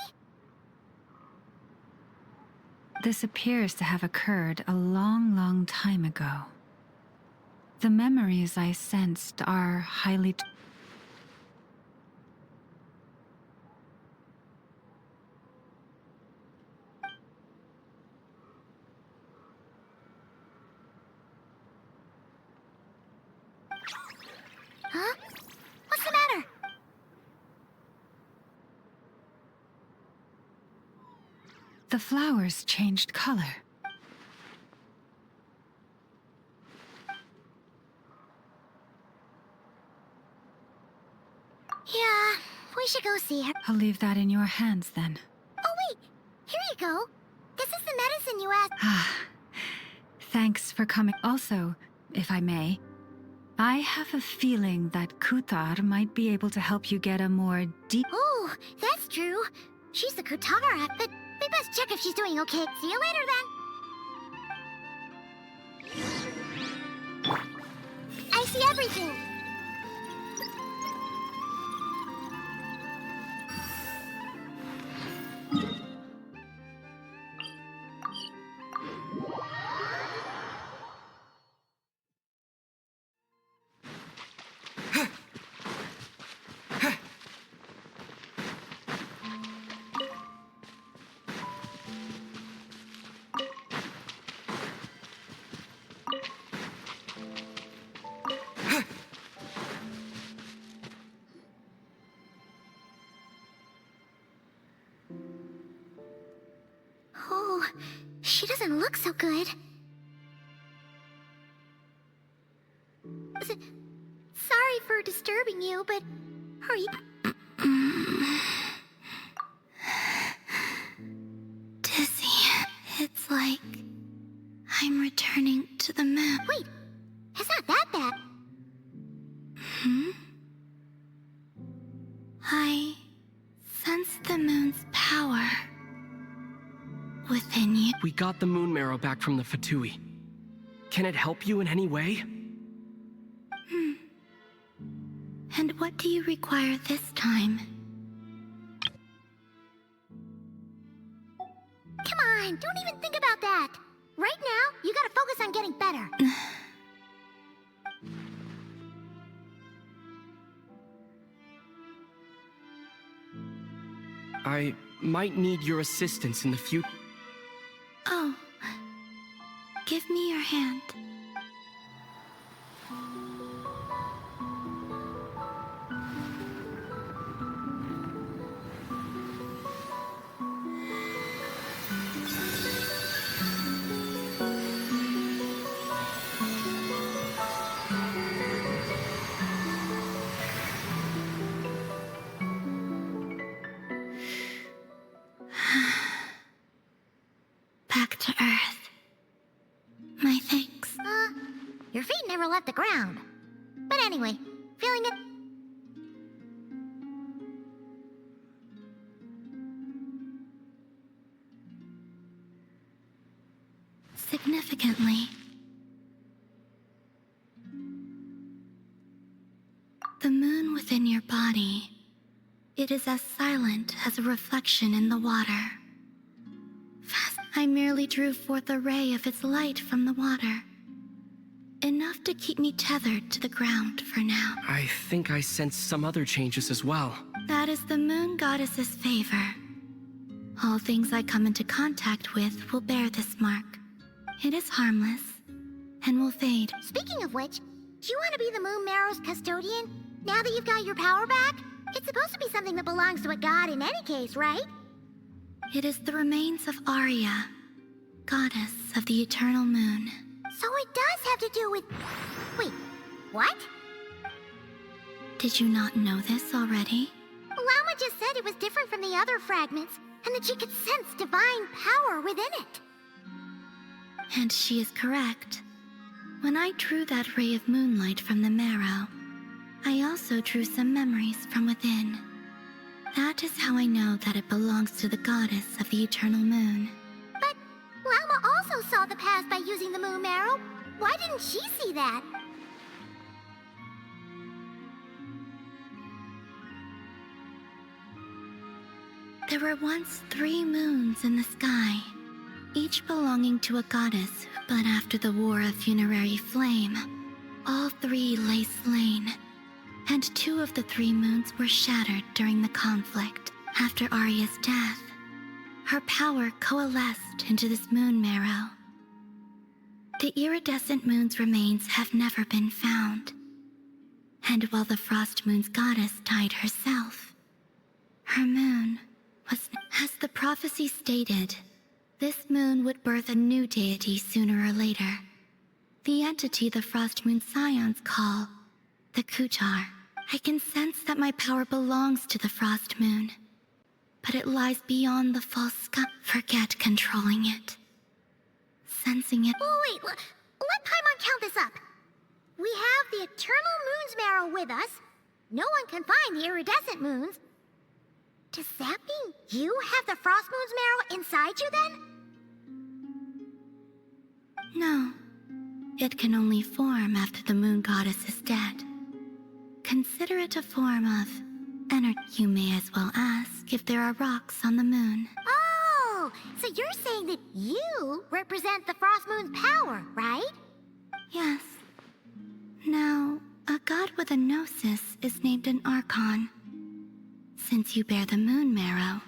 This appears to have occurred a long, long time ago. The memories I sensed are highly... Huh? What's the matter? The flowers changed color. Yeah, we should go see her. I'll leave that in your hands then. Oh wait, here you go. This is the medicine you asked. Ah, thanks for coming. Also, if I may, I have a feeling that Kutar might be able to help you get a more deep... Oh, that's true. She's the Kutara, but we best check if she's doing okay. See you later then. I see everything. She doesn't look so good. Sorry for disturbing you, but are you... Dizzy. It's like I'm returning to the moon. Wait, it's not that bad. I sense the moon's power within you. We got the moon marrow back from the Fatui. Can it help you in any way? And what do you require this time? Come on, don't even think about that. Right now, you gotta focus on getting better. I might need your assistance in the future. Oh. Give me your hand. Back to Earth. My thanks. Your feet never left the ground. But anyway, feeling it? Significantly, the moon within your body, it is as silent as a reflection in the water. I merely drew forth a ray of its light from the water. Enough to keep me tethered to the ground for now. I think I sense some other changes as well. That is the moon goddess's favor. All things I come into contact with will bear this mark. It is harmless, and will fade. Speaking of which, do you want to be the moon marrow's custodian, now that you've got your power back? It's supposed to be something that belongs to a god in any case, right? It is the remains of Arya, goddess of the eternal moon. So it does have to do with... Wait, what? Did you not know this already? Lauma just said it was different from the other fragments, and that she could sense divine power within it. And she is correct. When I drew that ray of moonlight from the marrow, I also drew some memories from within. That is how I know that it belongs to the goddess of the eternal moon. But Lauma also saw the past by using the moon marrow. Why didn't she see that? There were once 3 moons in the sky, each belonging to a goddess, but after the war of funerary flame, all 3 lay slain, and 2 of the 3 moons were shattered during the conflict. After Arya's death, her power coalesced into this moon marrow. The iridescent moon's remains have never been found, and while the frost moon's goddess died herself, her moon was... As the prophecy stated, this moon would birth a new deity sooner or later. The entity the Frost Moon Scions call the Kutar. I can sense that my power belongs to the Frost Moon, but it lies beyond the false sky. Forget controlling it. Sensing it... Oh, wait, let Paimon count this up. We have the Eternal Moon's marrow with us. No one can find the iridescent moons. Does that mean you have the Frost Moon's marrow inside you, then? No. It can only form after the moon goddess is dead. Consider it a form of energy. You may as well ask if there are rocks on the moon. Oh, so you're saying that you represent the Frost Moon's power, right? Yes. Now, a god with a gnosis is named an Archon. Since you bear the moon marrow,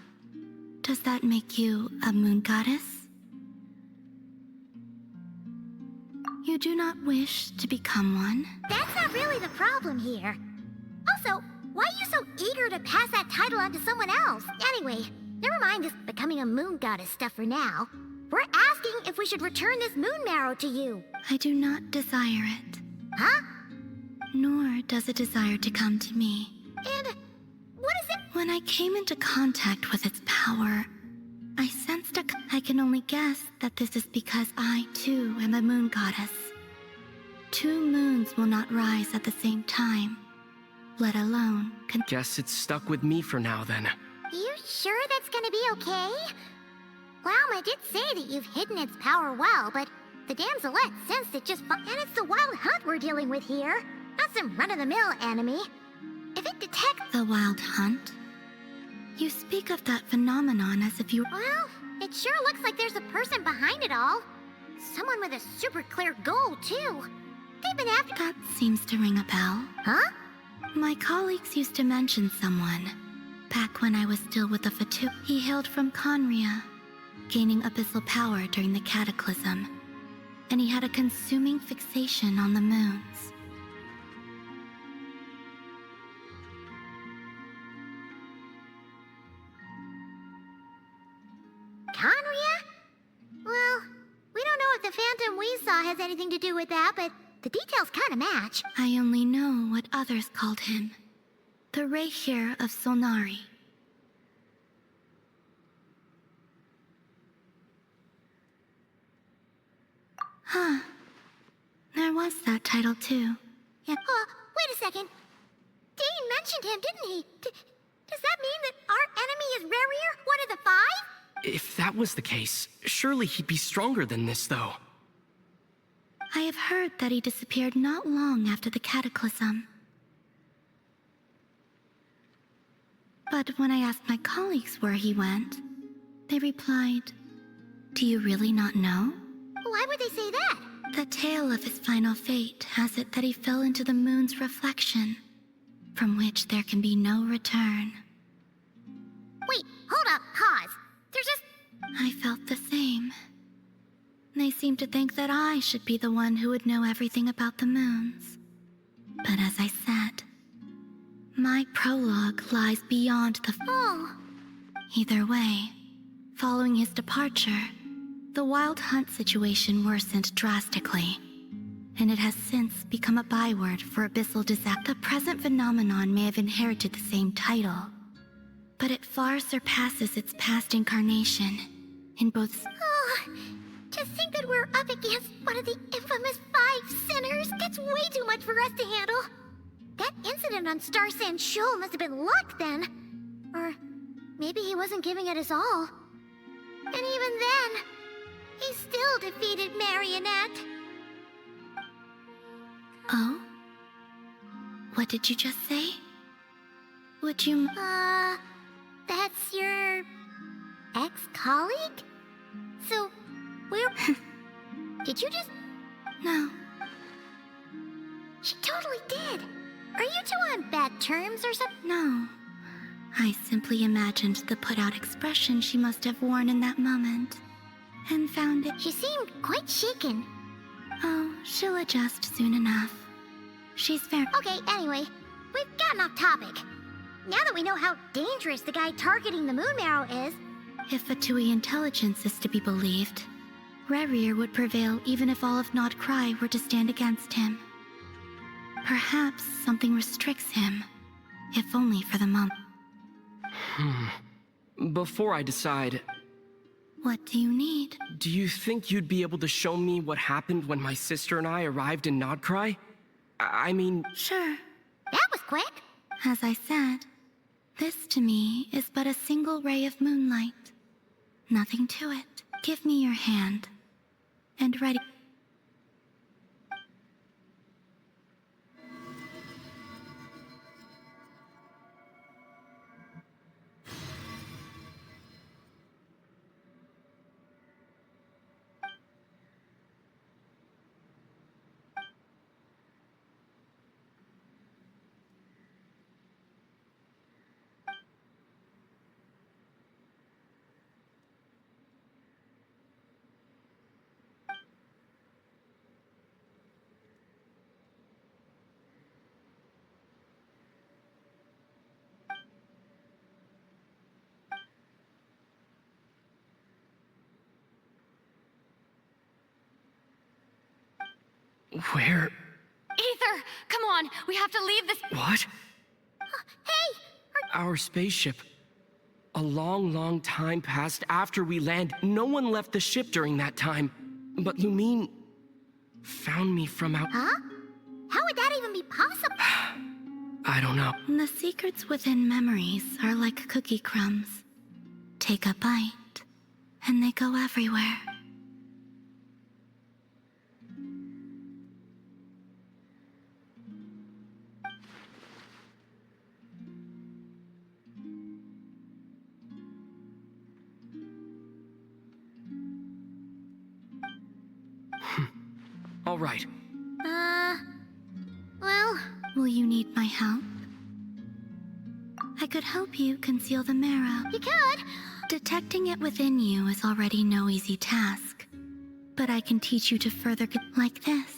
does that make you a moon goddess? You do not wish to become one? That's not really the problem here. Also, why are you so eager to pass that title on to someone else? Anyway, never mind this becoming a moon goddess stuff for now. We're asking if we should return this moon marrow to you. I do not desire it. Huh? Nor does it desire to come to me. And what is it? When I came into contact with its power, I sensed I can only guess that this is because I, too, am a moon goddess. 2 moons will not rise at the same time, let alone Guess it's stuck with me for now, then. You sure that's gonna be okay? Lauma did say that you've hidden its power well, but the damselette sensed it just and it's the wild hunt we're dealing with here, not some run-of-the-mill enemy. If it detects... The wild hunt? You speak of that phenomenon as if you... Well, it sure looks like there's a person behind it all. Someone with a super clear goal, too. They've been after... That seems to ring a bell. Huh? My colleagues used to mention someone. Back when I was still with the Fatui, he hailed from Conria, gaining abyssal power during the Cataclysm. And he had a consuming fixation on the moons. Conria? Well, we don't know if the phantom we saw has anything to do with that, but the details kind of match. I only know what others called him. The Reikir of Solnari. Huh. There was that title too. Yeah. Wait a second. Dane mentioned him, didn't he? Does that mean that our enemy is Rerir, one of the 5? If that was the case, surely he'd be stronger than this, though. I have heard that he disappeared not long after the Cataclysm. But when I asked my colleagues where he went, they replied, "Do you really not know?" Why would they say that? The tale of his final fate has it that he fell into the moon's reflection, from which there can be no return. Wait, hold up, pause. There's just... I felt the same. They seemed to think that I should be the one who would know everything about the moons. But as I said, my prologue lies beyond the... Oh. Either way, following his departure, the wild hunt situation worsened drastically, and it has since become a byword for abyssal disaster. The present phenomenon may have inherited the same title, but it far surpasses its past incarnation in both... Oh, to think that we're up against one of the infamous 5 sinners, that's way too much for us to handle. That incident on Star Sand Shoal must have been luck then. Or maybe he wasn't giving it his all. And even then, he still defeated Marionette. Oh? What did you just say? Would you... That's your... ex-colleague? So, we're... Did you just... No. She totally did. Are you two on bad terms or something? No. I simply imagined the put-out expression she must have worn in that moment, and found it... She seemed quite shaken. Oh, she'll adjust soon enough. She's very... Okay, anyway, we've gotten off topic. Now that we know how dangerous the guy targeting the moon marrow is... If Fatui intelligence is to be believed, Rerir would prevail even if all of Nod-Krai were to stand against him. Perhaps something restricts him, if only for the moment. Before I decide... What do you need? Do you think you'd be able to show me what happened when my sister and I arrived in Nod-Krai? I mean... Sure. That was quick. As I said, this to me is but a single ray of moonlight. Nothing to it. Give me your hand. And ready... Where? Aether, come on, we have to leave this. What? Hey! Our spaceship. A long, long time passed after we land. No one left the ship during that time. But Lumine found me from out. Huh? How would that even be possible? I don't know. The secrets within memories are like cookie crumbs. Take a bite, and they go everywhere. All right. Well... Will you need my help? I could help you conceal the marrow. You could! Detecting it within you is already no easy task. But I can teach you to further like this.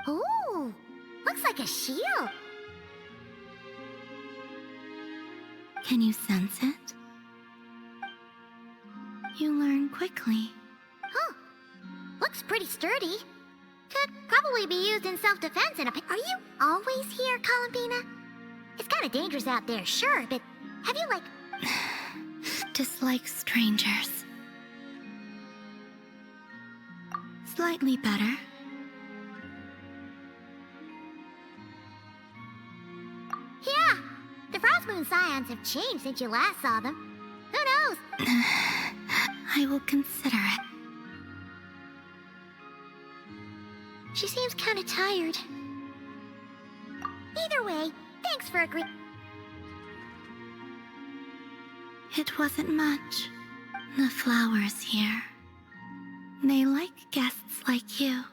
Ooh! Looks like a shield! Can you sense it? You learn quickly. Huh. Looks pretty sturdy. Could probably be used in self-defense in a... Are you always here, Columbina? It's kind of dangerous out there, sure, but have you, like... Dislike strangers. Slightly better. Yeah! The Frostmoon Scions have changed since you last saw them. Who knows? I will consider it. She seems kind of tired. Either way, thanks for agreeing. It wasn't much. The flowers here. They like guests like you.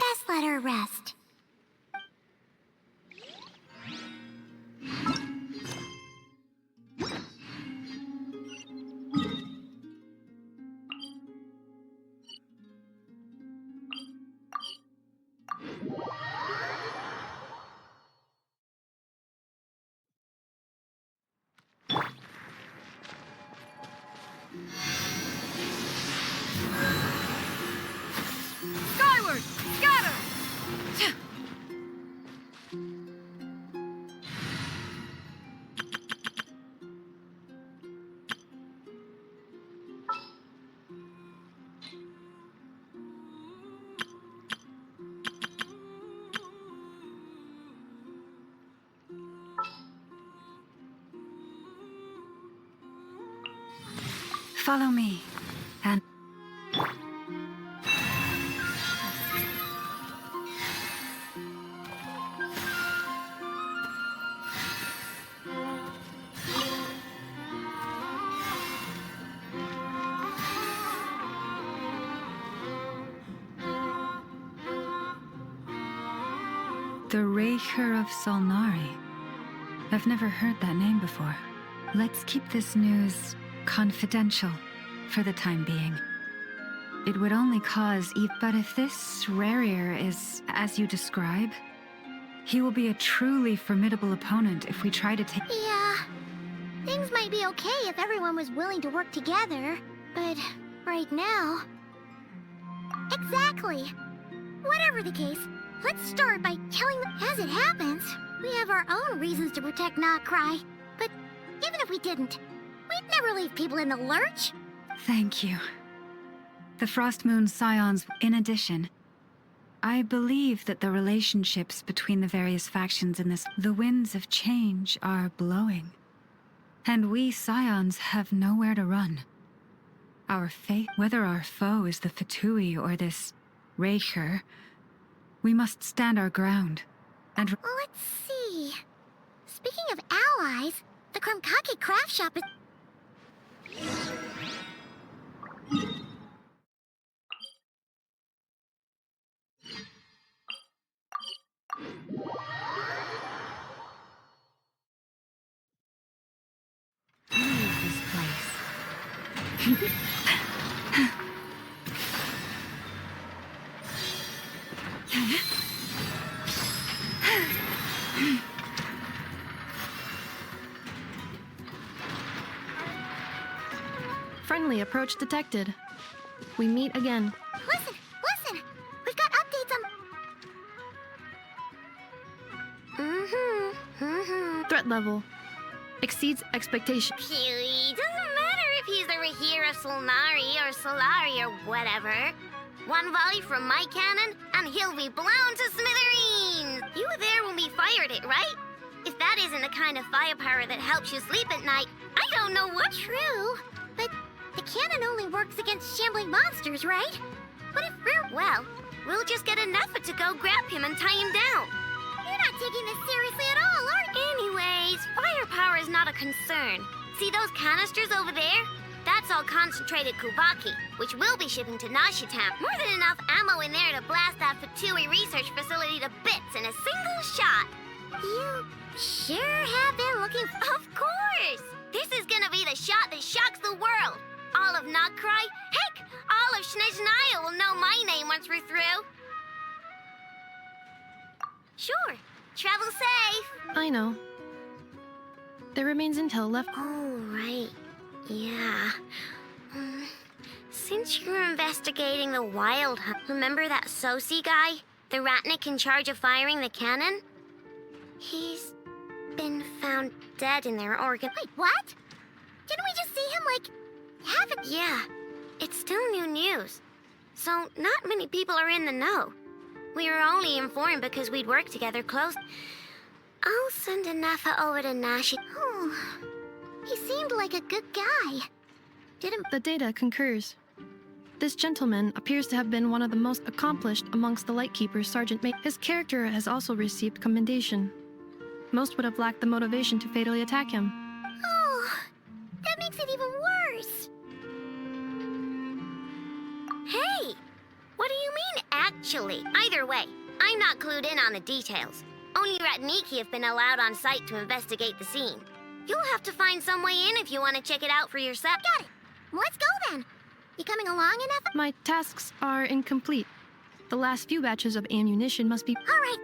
Best let her rest. Skyward! Scatter! Follow me, and... The Raker of Solnari. I've never heard that name before. Let's keep this news confidential for the time being. It would only cause but if this Rarier is as you describe, he will be a truly formidable opponent if we try to take... Yeah, things might be okay if everyone was willing to work together, but right now... Exactly! Whatever the case, let's start by killing them. As it happens, we have our own reasons to protect Nod-Krai, but even if we didn't, we'd never leave people in the lurch. Thank you. The Frostmoon Scions, in addition, I believe that the relationships between the various factions in this... The winds of change are blowing. And we Scions have nowhere to run. our fate, whether our foe is the Fatui or this Raker, we must stand our ground. And Let's see. Speaking of allies, the Krumkake craft shop is... leave this place. Friendly approach detected. We meet again. Listen! We've got updates on... Threat level exceeds expectation. Phew, doesn't matter if he's the Rahira Solnari or Solari or whatever. One volley from my cannon, and he'll be blown to smithereens! You were there when we fired it, right? If that isn't the kind of firepower that helps you sleep at night, I don't know what... True, but the cannon only works against shambling monsters, right? What if we're... Well, we'll just get a Nefer to go grab him and tie him down. You're not taking this seriously at all, are you? Anyways, firepower is not a concern. See those canisters over there? That's all concentrated Kubaki, which we'll be shipping to Nashitown. More than enough ammo in there to blast that Fatui research facility to bits in a single shot. You sure have been looking... Of course! This is gonna be the shot that shocks the world. All of Nod-Krai, heck, all of Snezhnaya will know my name once we're through. Sure, travel safe. I know. There remains intel left. Oh, right. Yeah. Since you're investigating the Wild Hunt, remember that Sosi guy? The Ratnik in charge of firing the cannon? He's been found dead in their organ. Wait, what? Didn't we just see him, have it? Yeah, it's still new news. So not many people are in the know. We were only informed because we'd worked together close. I'll send a Nefer over to Nashi. Oh, he seemed like a good guy. The data concurs. This gentleman appears to have been one of the most accomplished amongst the Lightkeepers, Sergeant May. His character has also received commendation. Most would have lacked the motivation to fatally attack him. Oh, that makes it even worse. Hey, what do you mean, actually? Either way, I'm not clued in on the details. Only Ratniki have been allowed on site to investigate the scene. You'll have to find some way in if you want to check it out for yourself. Got it. Let's go then. You coming along enough? My tasks are incomplete. The last few batches of ammunition must be... All right.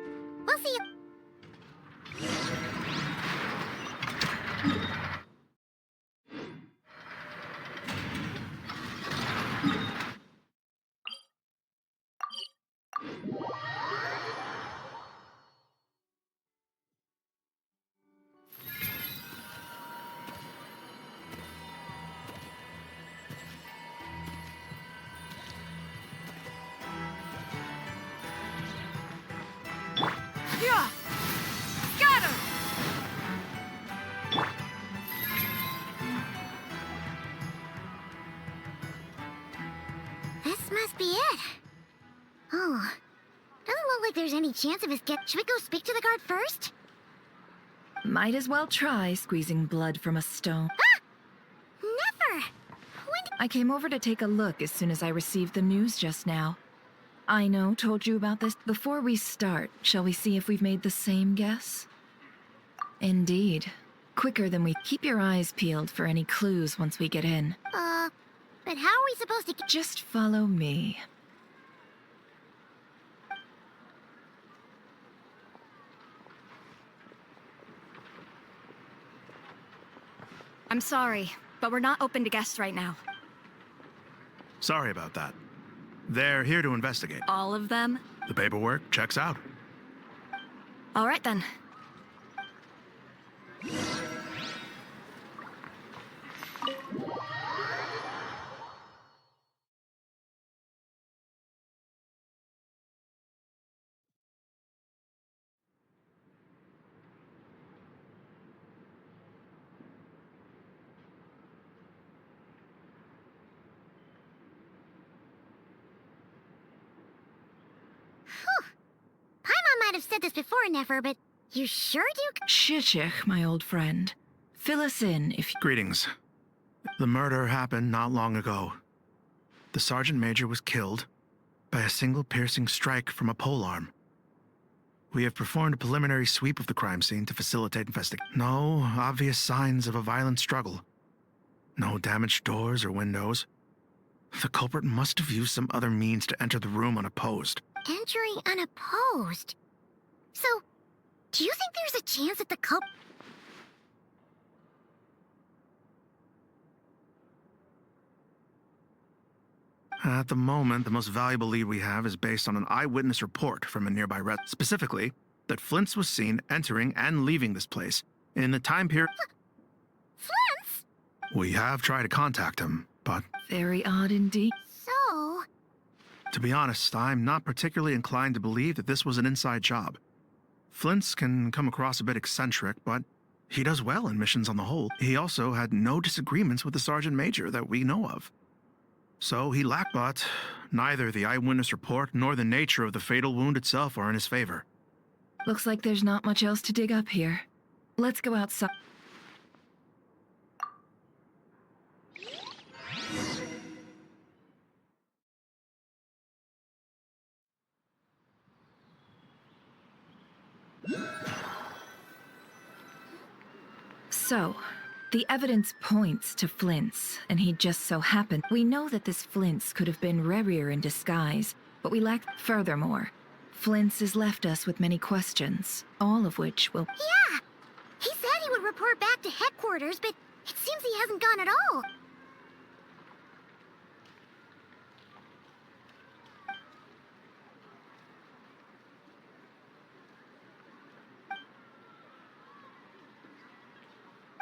We'll see you. Yeah! Got him! This must be it. Oh, doesn't look like there's any chance of us Should we go speak to the guard first? Might as well try squeezing blood from a stone. Ah! Never! I came over to take a look as soon as I received the news just now. Aino told you about this. Before we start, shall we see if we've made the same guess? Indeed. Quicker than we... Keep your eyes peeled for any clues once we get in. But how are we supposed to... Just follow me. I'm sorry, but we're not open to guests right now. Sorry about that. They're here to investigate. All of them? The paperwork checks out. All right then. might have said this before, Nefer, but you sure do? Shishich, my old friend. Fill us in if you... Greetings. The murder happened not long ago. The Sergeant Major was killed by a single piercing strike from a polearm. We have performed a preliminary sweep of the crime scene to facilitate investigation. No obvious signs of a violent struggle. No damaged doors or windows. The culprit must have used some other means to enter the room unopposed. Entering unopposed? So, do you think there's a chance that the culprit... At the moment, the most valuable lead we have is based on an eyewitness report from a nearby resident. Specifically, that Flins was seen entering and leaving this place in the time period... Flins? We have tried to contact him, but... Very odd indeed. So... To be honest, I'm not particularly inclined to believe that this was an inside job. Flint's can come across a bit eccentric, but he does well in missions on the whole. He also had no disagreements with the Sergeant Major that we know of. So he lacked, but neither the eyewitness report nor the nature of the fatal wound itself are in his favor. Looks like there's not much else to dig up here. Let's go outside. So, the evidence points to Flins, and he just so happened. We know that this Flins could have been Rerir in disguise, but we lack. Furthermore, Flins has left us with many questions, all of which will... Yeah! He said he would report back to headquarters, but it seems he hasn't gone at all.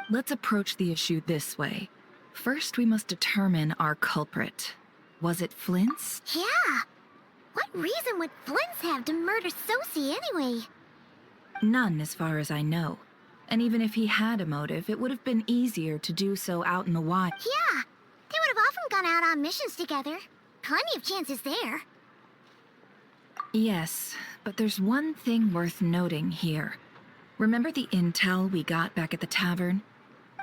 Let's approach the issue this way. First, we must determine our culprit. Was it Flins? Yeah! What reason would Flins have to murder Sosie anyway? None, as far as I know. And even if he had a motive, it would have been easier to do so out in the wild. Yeah! They would have often gone out on missions together. Plenty of chances there. Yes, but there's one thing worth noting here. Remember the intel we got back at the tavern?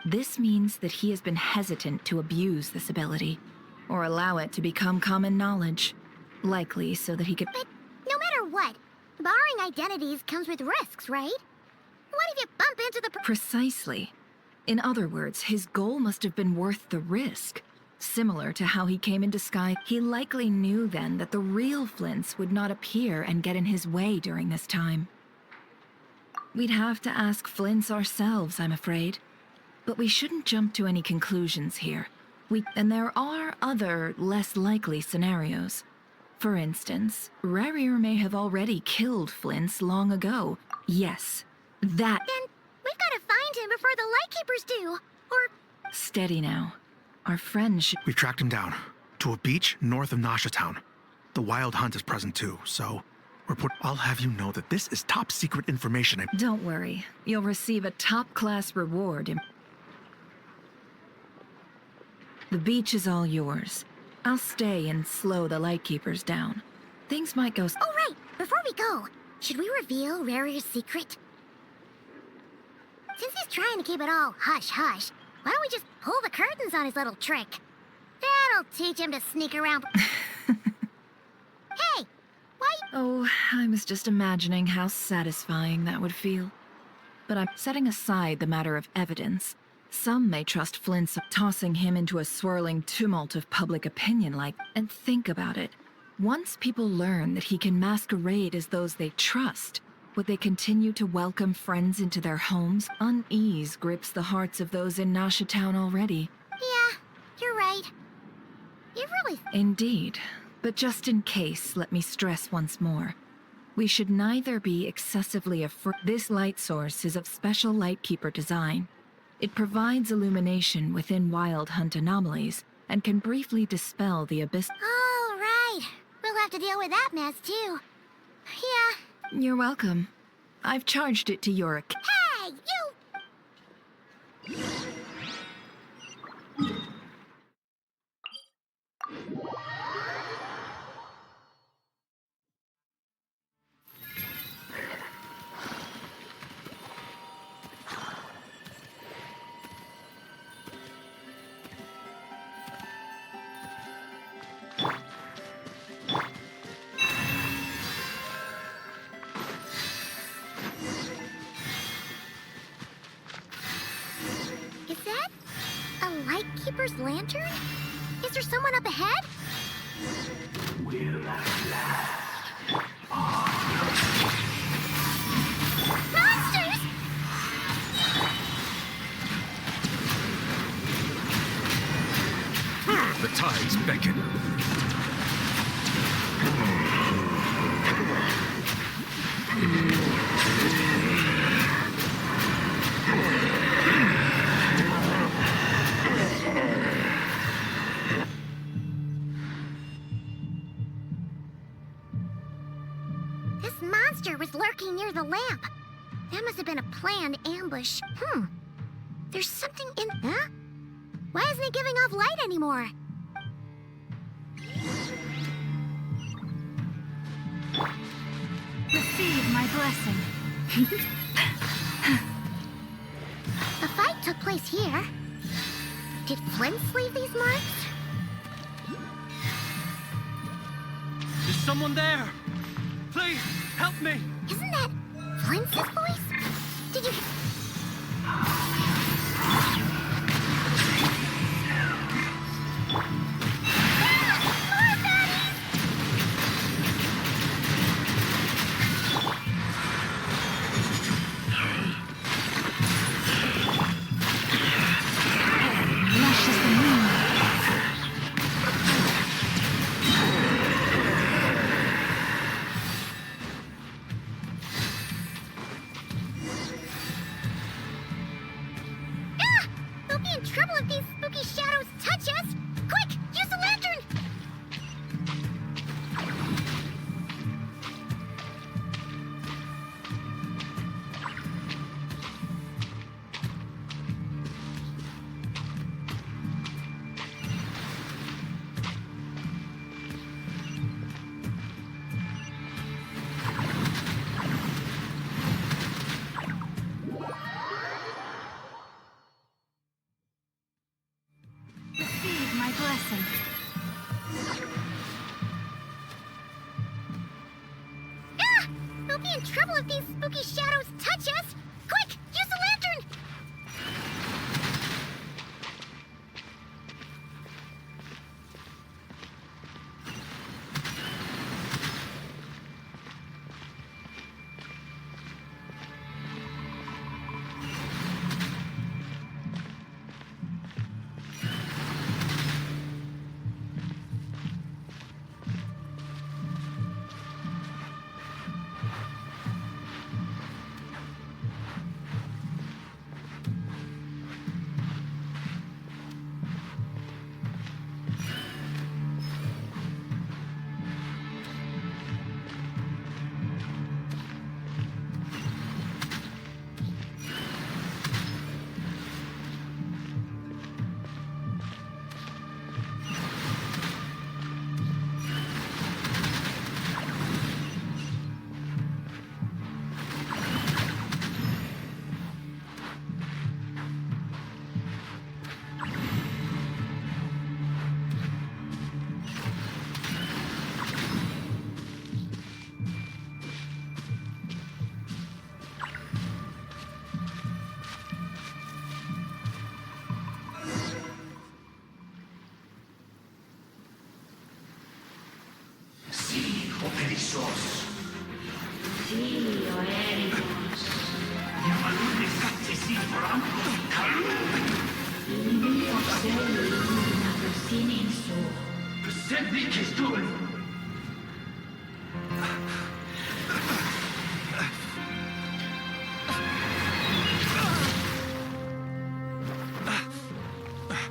This means that he has been hesitant to abuse this ability, or allow it to become common knowledge. Likely so that he could... But no matter what, borrowing identities comes with risks, right? What if you bump into the... Precisely. In other words, his goal must have been worth the risk. Similar to how he came in disguise, he likely knew then that the real Flins would not appear and get in his way during this time. We'd have to ask Flins ourselves, I'm afraid. But we shouldn't jump to any conclusions here. And there are other, less likely scenarios. For instance, Rerir may have already killed Flins long ago. Yes, that... Then we've got to find him before the Lightkeepers do, or... Steady now. Our friend should... We've tracked him down to a beach north of Nasha Town. The Wild Hunt is present too, so... I'll have you know that this is top secret information. Don't worry. You'll receive a top-class reward. The beach is all yours. I'll stay and slow the Lightkeepers down. Things might go... Oh, right! Before we go, should we reveal Rarir's secret? Since he's trying to keep it all hush-hush, why don't we just pull the curtains on his little trick? That'll teach him to sneak around... Hey! Why? Oh, I was just imagining how satisfying that would feel. But I'm setting aside the matter of evidence. Some may trust Flint's tossing him into a swirling tumult of public opinion like... And think about it. Once people learn that he can masquerade as those they trust, would they continue to welcome friends into their homes? Unease grips the hearts of those in Nasha Town already. Yeah, you're right. You really... Indeed. But just in case, let me stress once more. We should neither be excessively afraid. This light source is of special Lightkeeper design. It provides illumination within Wild Hunt anomalies and can briefly dispel the abyss. Oh, right. We'll have to deal with that mess, too. Yeah. You're welcome. I've charged it to your account. Hey, you... Lightkeeper's lantern? Is there someone up ahead? Monsters! The tides beckon. This monster was lurking near the lamp. That must have been a planned ambush. There's something in... Huh? Why isn't it giving off light anymore? Receive my blessing. The fight took place here. Did Flins leave these marks? Is someone there? Please, help me! Isn't that Flins' voice? Did you...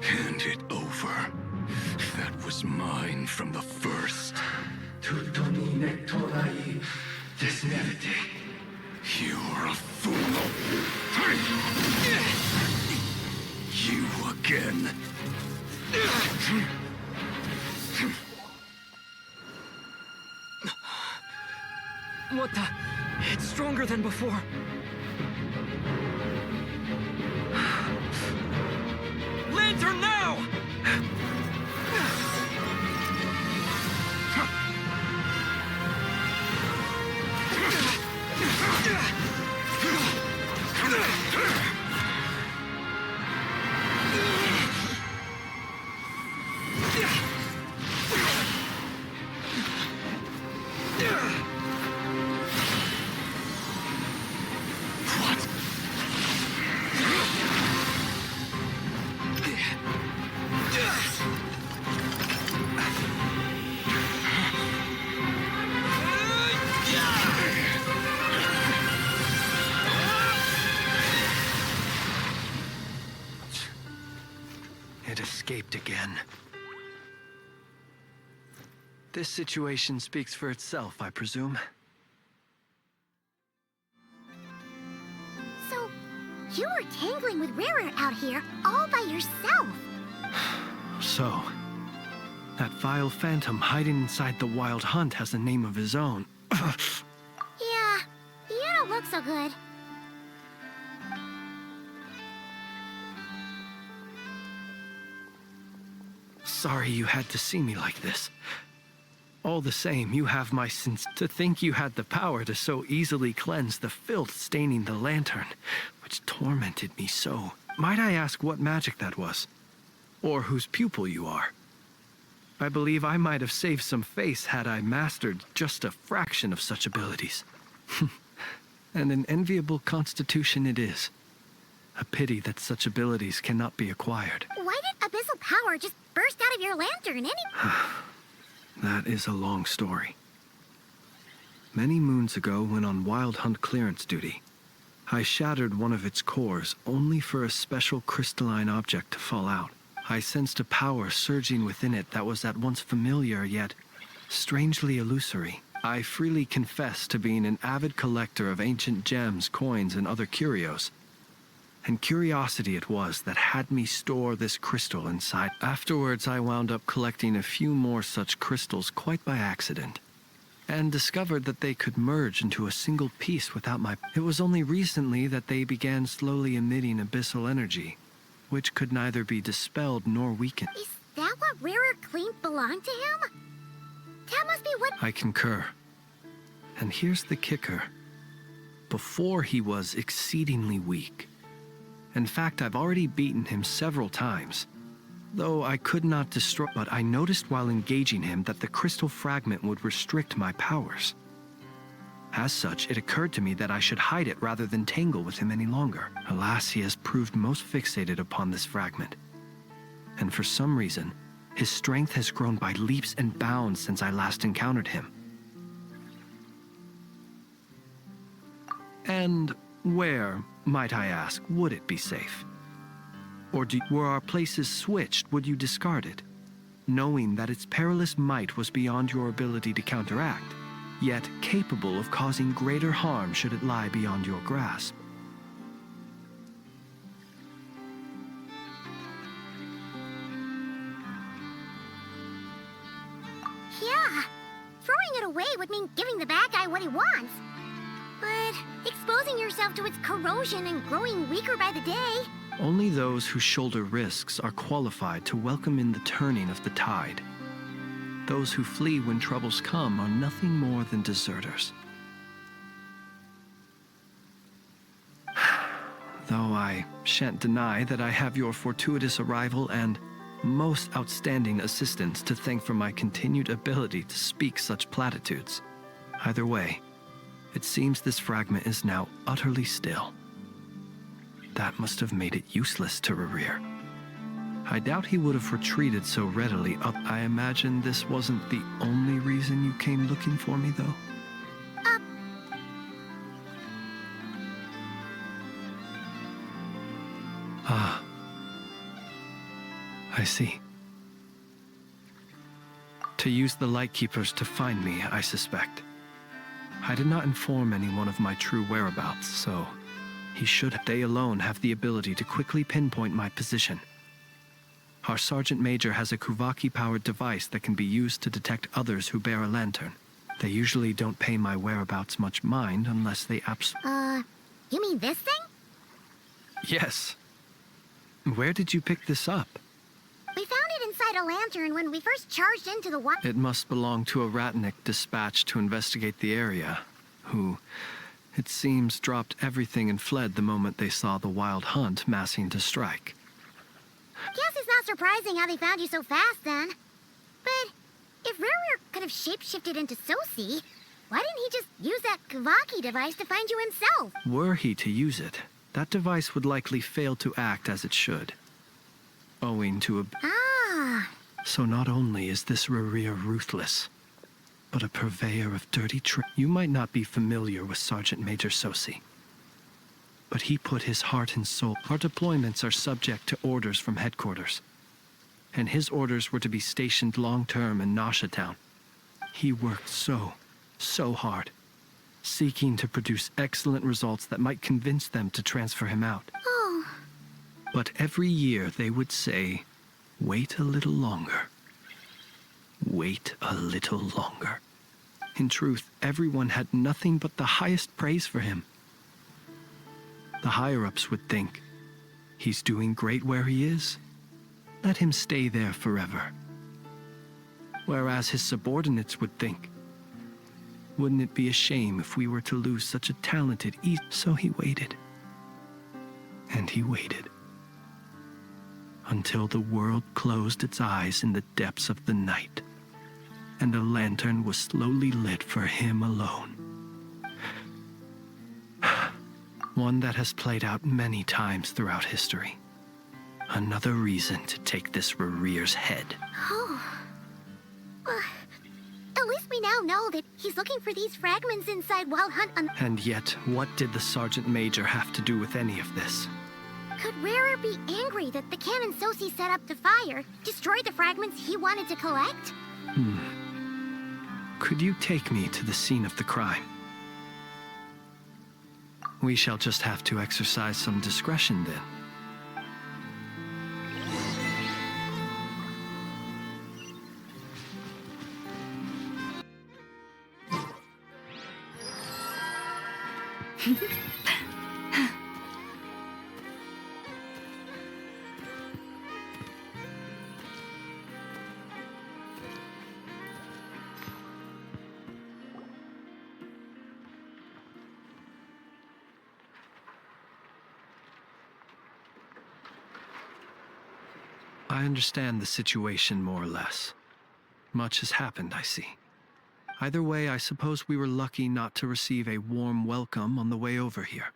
Hand it over. That was mine from the first. You're a fool. You again. What the? It's stronger than before. Lantern now! escaped again. This situation speaks for itself, I presume. So, you were tangling with Rarer out here all by yourself. So, that vile phantom hiding inside the Wild Hunt has a name of his own. Yeah, you don't look so good. Sorry you had to see me like this. All the same, you have my sins. To think you had the power to so easily cleanse the filth staining the lantern, which tormented me so. Might I ask what magic that was? Or whose pupil you are? I believe I might have saved some face had I mastered just a fraction of such abilities. And an enviable constitution it is. A pity that such abilities cannot be acquired. Why did abyssal power just burst out of your lantern That is a long story. Many moons ago, when on Wild Hunt clearance duty, I shattered one of its cores only for a special crystalline object to fall out. I sensed a power surging within it that was at once familiar yet strangely illusory. I freely confess to being an avid collector of ancient gems, coins, and other curios. And curiosity it was that had me store this crystal inside. Afterwards, I wound up collecting a few more such crystals quite by accident, and discovered that they could merge into a single piece without my... It was only recently that they began slowly emitting abyssal energy, which could neither be dispelled nor weakened. Is that what Rarer claimed belonged to him? That must be what... I concur. And here's the kicker. Before he was exceedingly weak. In fact, I've already beaten him several times, though I could not destroy. But I noticed while engaging him that the crystal fragment would restrict my powers. As such, it occurred to me that I should hide it rather than tangle with him any longer. Alas, he has proved most fixated upon this fragment. And for some reason, his strength has grown by leaps and bounds since I last encountered him. And where, might I ask, would it be safe? Or were our places switched, would you discard it, knowing that its perilous might was beyond your ability to counteract, yet capable of causing greater harm should it lie beyond your grasp? Yeah, throwing it away would mean giving the bad guy what he wants. But exposing yourself to its corrosion and growing weaker by the day... Only those who shoulder risks are qualified to welcome in the turning of the tide. Those who flee when troubles come are nothing more than deserters. Though I shan't deny that I have your fortuitous arrival and most outstanding assistance to thank for my continued ability to speak such platitudes. Either way, it seems this fragment is now utterly still. That must have made it useless to Rarer. I doubt he would have retreated so readily up. I imagine this wasn't the only reason you came looking for me, though? Ah. I see. To use the Lightkeepers to find me, I suspect. I did not inform anyone of my true whereabouts, so he should. They alone have the ability to quickly pinpoint my position. Our Sergeant Major has a Kuvaki-powered device that can be used to detect others who bear a lantern. They usually don't pay my whereabouts much mind unless they you mean this thing? Yes. Where did you pick this up? We found it inside a lantern when we first charged into the It must belong to a Ratnik dispatched to investigate the area, who, it seems, dropped everything and fled the moment they saw the Wild Hunt massing to strike. Guess it's not surprising how they found you so fast, then. But if Rarer could have shapeshifted into Sosi, why didn't he just use that Kavaki device to find you himself? Were he to use it, that device would likely fail to act as it should, owing to a... So not only is this Rarer ruthless, but a purveyor of dirty You might not be familiar with Sergeant Major Sosi, but he put his heart and soul. Our deployments are subject to orders from headquarters. and his orders were to be stationed long-term in Nasha Town. He worked so hard, seeking to produce excellent results that might convince them to transfer him out. Oh. But every year they would say, wait a little longer. Wait a little longer. In truth, everyone had nothing but the highest praise for him. The higher-ups would think, he's doing great where he is. Let him stay there forever. Whereas his subordinates would think, wouldn't it be a shame if we were to lose such a talented So he waited. And he waited. Until the world closed its eyes in the depths of the night, and a lantern was slowly lit for him alone. One that has played out many times throughout history. Another reason to take this Rerere's head. Oh. At least we now know that he's looking for these fragments inside Wild Hunt on... And yet, what did the Sergeant Major have to do with any of this? Could Rarer be angry that the cannon Sosi set up to fire destroyed the fragments he wanted to collect? Could you take me to the scene of the crime? We shall just have to exercise some discretion then. I understand the situation more or less. Much has happened, I see. Either way, I suppose we were lucky not to receive a warm welcome on the way over here.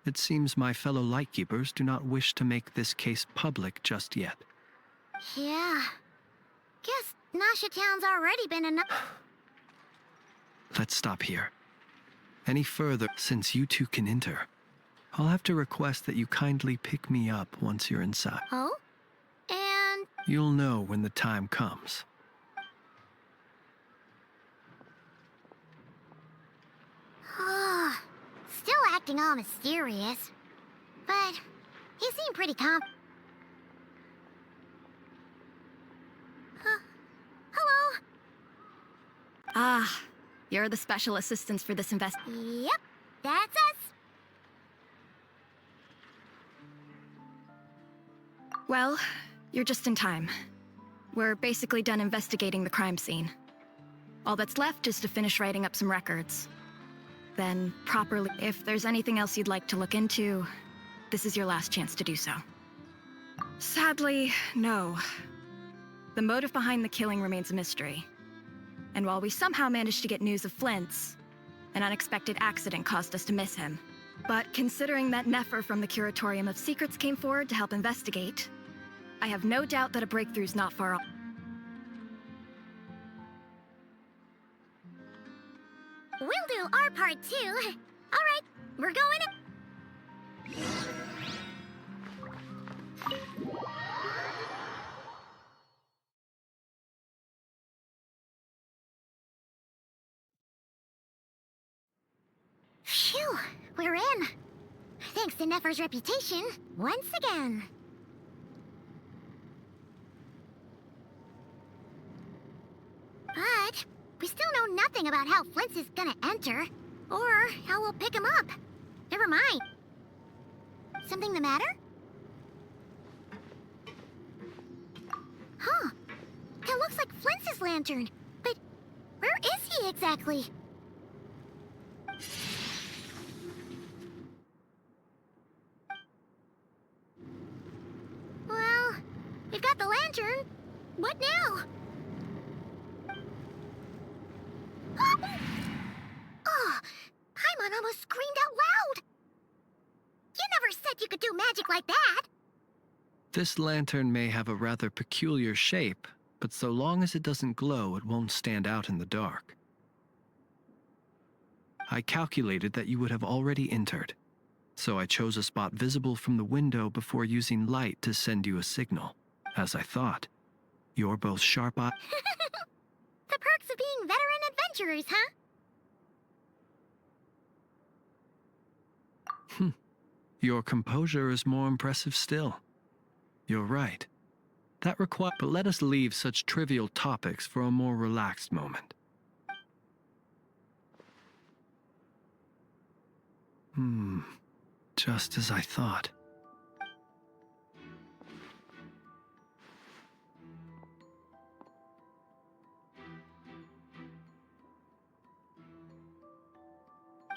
It seems my fellow Lightkeepers do not wish to make this case public just yet. Yeah. Guess Nasha Town's already been enough. Let's stop here. Any further, since you two can enter, I'll have to request that you kindly pick me up once you're inside. Oh? And... You'll know when the time comes. Still acting all mysterious. But he seemed pretty hello? Ah, you're the special assistants for this invest- Yep, that's us. Well, you're just in time. We're basically done investigating the crime scene. All that's left is to finish writing up some records. Then, properly, if there's anything else you'd like to look into, this is your last chance to do so. Sadly, no. The motive behind the killing remains a mystery. And while we somehow managed to get news of Flins, an unexpected accident caused us to miss him. But considering that Nefer from the Curatorium of Secrets came forward to help investigate, I have no doubt that a breakthrough's not far off. We'll do our part too. All right, we're going in. Phew, we're in. Thanks to Nefer's reputation, once again. But we still know nothing about how Flins is gonna enter, or how we'll pick him up. Never mind. Something the matter? Huh. That looks like Flins' lantern. But where is he exactly? Well, we've got the lantern. What now? Oh, Paimon almost screamed out loud. You never said you could do magic like that. This lantern may have a rather peculiar shape, but so long as it doesn't glow, it won't stand out in the dark. I calculated that you would have already entered, so I chose a spot visible from the window before using light to send you a signal. as I thought. You're both sharp-eyed. The perks of being veteran adventurers, huh? Your composure is more impressive still. You're right. That requires. But let us leave such trivial topics for a more relaxed moment. Just as I thought.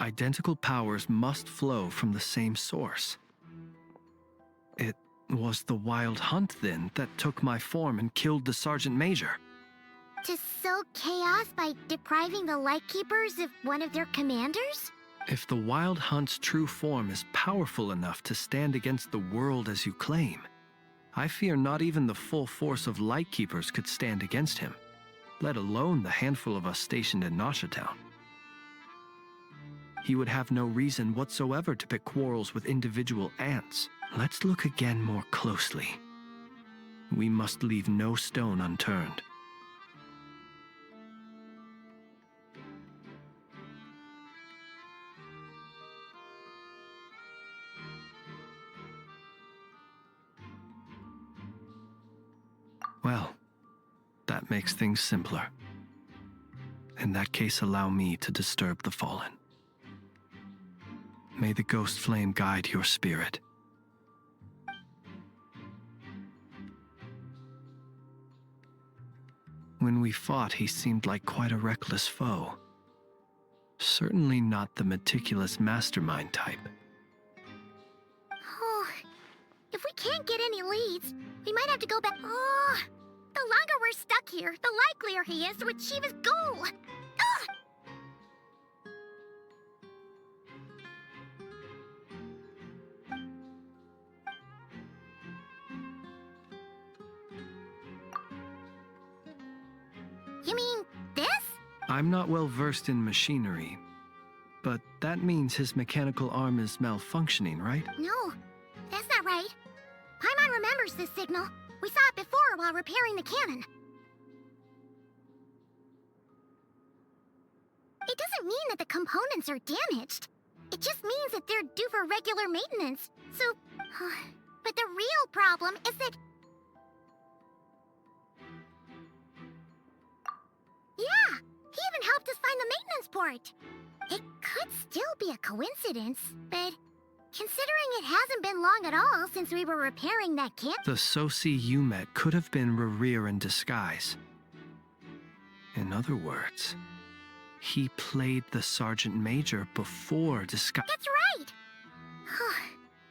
Identical powers must flow from the same source. It was the Wild Hunt, then, that took my form and killed the Sergeant Major. To sow chaos by depriving the Lightkeepers of one of their commanders? If the Wild Hunt's true form is powerful enough to stand against the world as you claim, I fear not even the full force of Lightkeepers could stand against him, let alone the handful of us stationed in Nashatown. He would have no reason whatsoever to pick quarrels with individual ants. Let's look again more closely. We must leave no stone unturned. Well, that makes things simpler. In that case, allow me to disturb the fallen. May the ghost flame guide your spirit. When we fought, he seemed like quite a reckless foe. Certainly not the meticulous mastermind type. Oh, if we can't get any leads, we might have to go back. Oh, the longer we're stuck here, the likelier he is to achieve his goal. Ugh! You mean this? I'm not well versed in machinery, but that means his mechanical arm is malfunctioning, right? No, that's not right. Paimon remembers this signal. We saw it before while repairing the cannon. It doesn't mean that the components are damaged. It just means that they're due for regular maintenance. So, but the real problem is that... Yeah, he even helped us find the maintenance port. It could still be a coincidence, but considering it hasn't been long at all since we were repairing that cannon... The Sosi you met could have been Rerir in disguise. In other words, he played the Sergeant Major before disguise. That's right!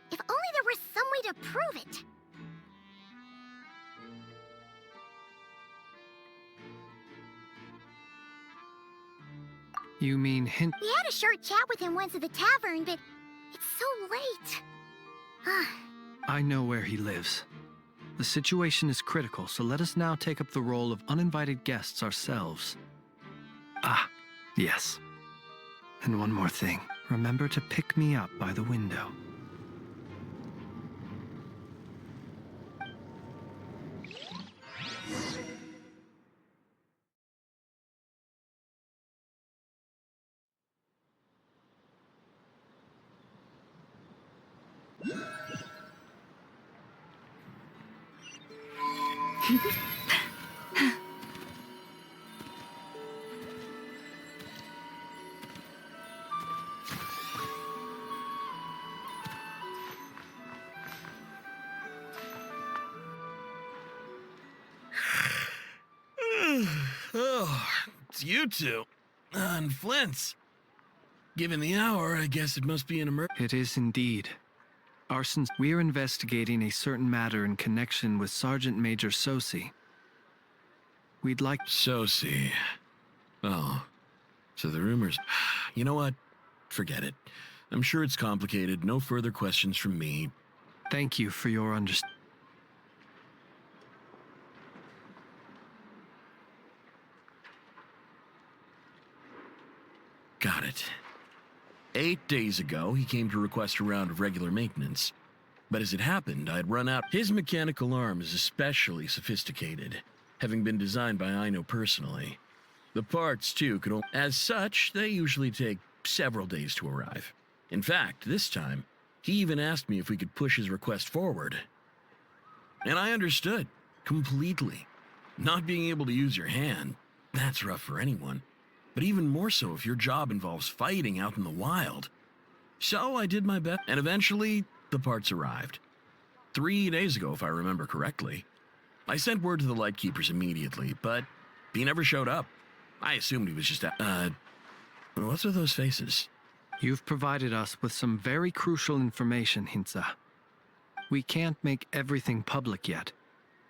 If only there were some way to prove it. You mean hint? We had a short chat with him once at the tavern, but it's so late. I know where he lives. The situation is critical, so let us now take up the role of uninvited guests ourselves. Ah, yes. And one more thing. Remember to pick me up by the window. Oh, it's you two. And Flins. Given the hour, I guess it must be an emergency. It is indeed. Arsons, we're investigating a certain matter in connection with Sergeant Major Sosi. We'd like... Sosi. Oh. So the rumors... You know what? Forget it. I'm sure it's complicated. No further questions from me. Thank you for your understanding. Got it. 8 days ago, he came to request a round of regular maintenance. But as it happened, I'd run out. His mechanical arm is especially sophisticated, having been designed by Aino personally. The parts, too, could only... As such, they usually take several days to arrive. In fact, this time, he even asked me if we could push his request forward. And I understood, completely. Not being able to use your hand, that's rough for anyone. But even more so if your job involves fighting out in the wild. So I did my best, and eventually, the parts arrived. 3 days ago, if I remember correctly. I sent word to the Lightkeepers immediately, but he never showed up. I assumed he was just what's with those faces? You've provided us with some very crucial information, Hintsa. We can't make everything public yet,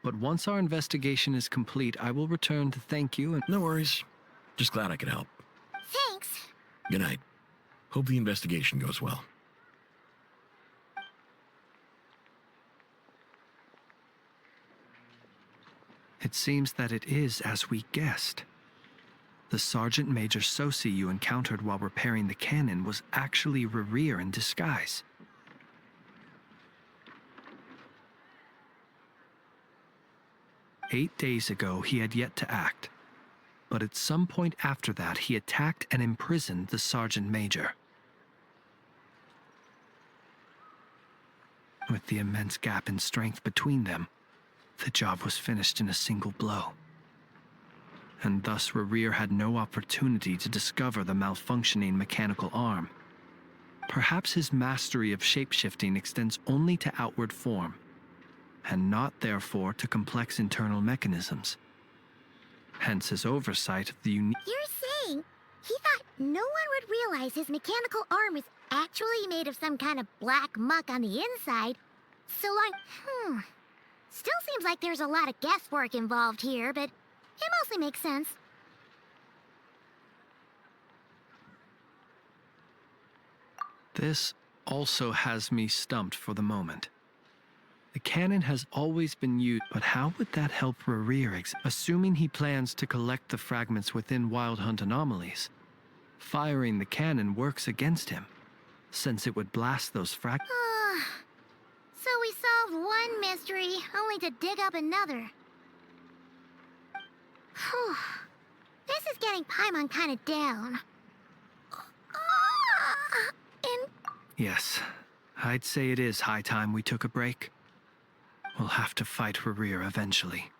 but once our investigation is complete, I will return to thank you and... No worries. Just glad I could help. Thanks. Good night. Hope the investigation goes well. It seems that it is as we guessed. The Sergeant Major Sosi you encountered while repairing the cannon was actually Rerir in disguise. "8 days ago, he had yet to act, but at some point after that, he attacked and imprisoned the Sergeant Major. With the immense gap in strength between them, the job was finished in a single blow. And thus Rerir had no opportunity to discover the malfunctioning mechanical arm. Perhaps his mastery of shapeshifting extends only to outward form, and not therefore to complex internal mechanisms. Hence his oversight of the unique... You're saying he thought no one would realize his mechanical arm is actually made of some kind of black muck on the inside, so long... Still seems like there's a lot of guesswork involved here, but it mostly makes sense. This also has me stumped for the moment. The cannon has always been used, but how would that help Rerir, assuming he plans to collect the fragments within Wild Hunt anomalies? Firing the cannon works against him, since it would blast those fragments. So we solved one mystery, only to dig up another. Whew. This is getting Paimon kind of down. Yes, I'd say it is high time we took a break. We'll have to fight Rerir eventually.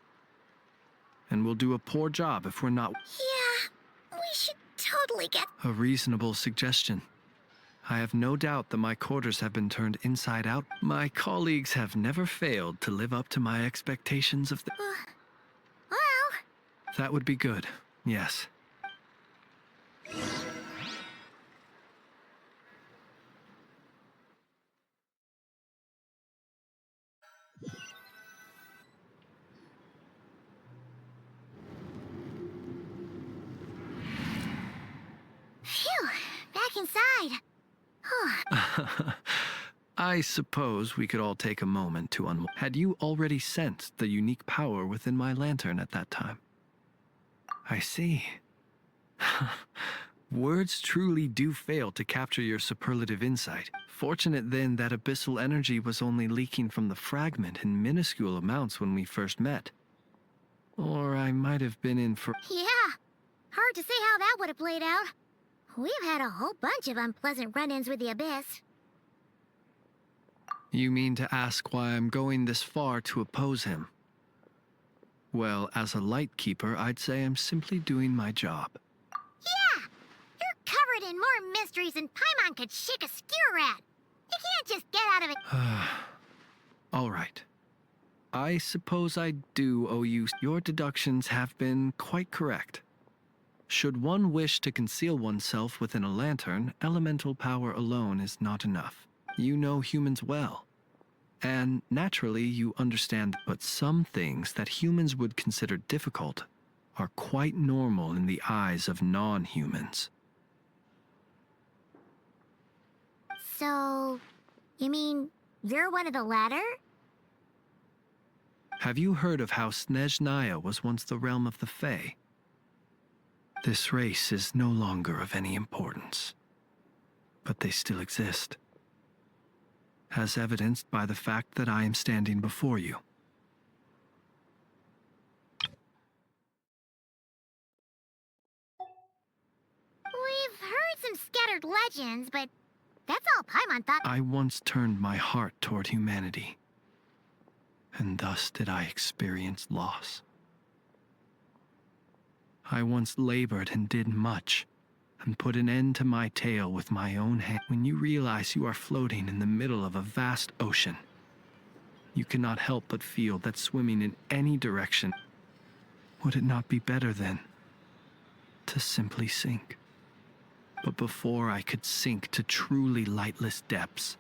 And we'll do a poor job if we're not... Yeah, we should totally get... A reasonable suggestion. I have no doubt that my quarters have been turned inside out. My colleagues have never failed to live up to my expectations of the... Well... That would be good, yes. Phew, back inside. I suppose we could all take a moment to unwind. Had you already sensed the unique power within my lantern at that time? I see. Words truly do fail to capture your superlative insight. Fortunate then that abyssal energy was only leaking from the fragment in minuscule amounts when we first met. Or I might have been in for... Yeah, hard to say how that would have played out. We've had a whole bunch of unpleasant run-ins with the Abyss. You mean to ask why I'm going this far to oppose him? Well, as a Lightkeeper, I'd say I'm simply doing my job. Yeah! You're covered in more mysteries than Paimon could shake a skewer at. You can't just get out of it. All right. I suppose I do owe you... Your deductions have been quite correct. Should one wish to conceal oneself within a lantern, elemental power alone is not enough. You know humans well. And naturally, you understand, but some things that humans would consider difficult are quite normal in the eyes of non-humans. So, you mean you're one of the latter? Have you heard of how Snezhnaya was once the realm of the Fae? This race is no longer of any importance, but they still exist. as evidenced by the fact that I am standing before you. We've heard some scattered legends, but that's all Paimon thought. I once turned my heart toward humanity, and thus did I experience loss. I once labored and did much, and put an end to my tale with my own hand. When you realize you are floating in the middle of a vast ocean, you cannot help but feel that swimming in any direction, would it not be better then to simply sink? But before I could sink to truly lightless depths,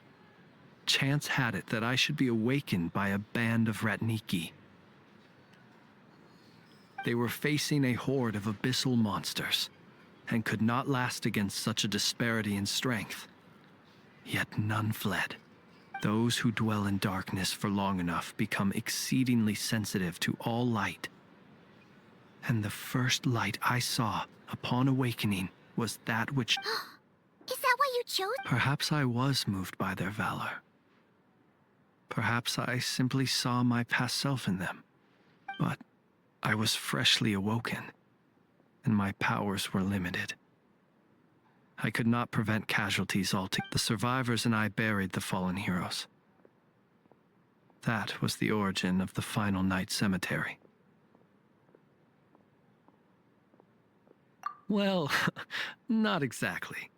chance had it that I should be awakened by a band of Ratniki. They were facing a horde of abyssal monsters, and could not last against such a disparity in strength. Yet none fled. Those who dwell in darkness for long enough become exceedingly sensitive to all light. And the first light I saw upon awakening was that which... Is that why you chose? Perhaps I was moved by their valor. Perhaps I simply saw my past self in them. But I was freshly awoken, and my powers were limited. I could not prevent casualties altogether. The survivors and I buried the fallen heroes. That was the origin of the Final Night Cemetery. Well, not exactly.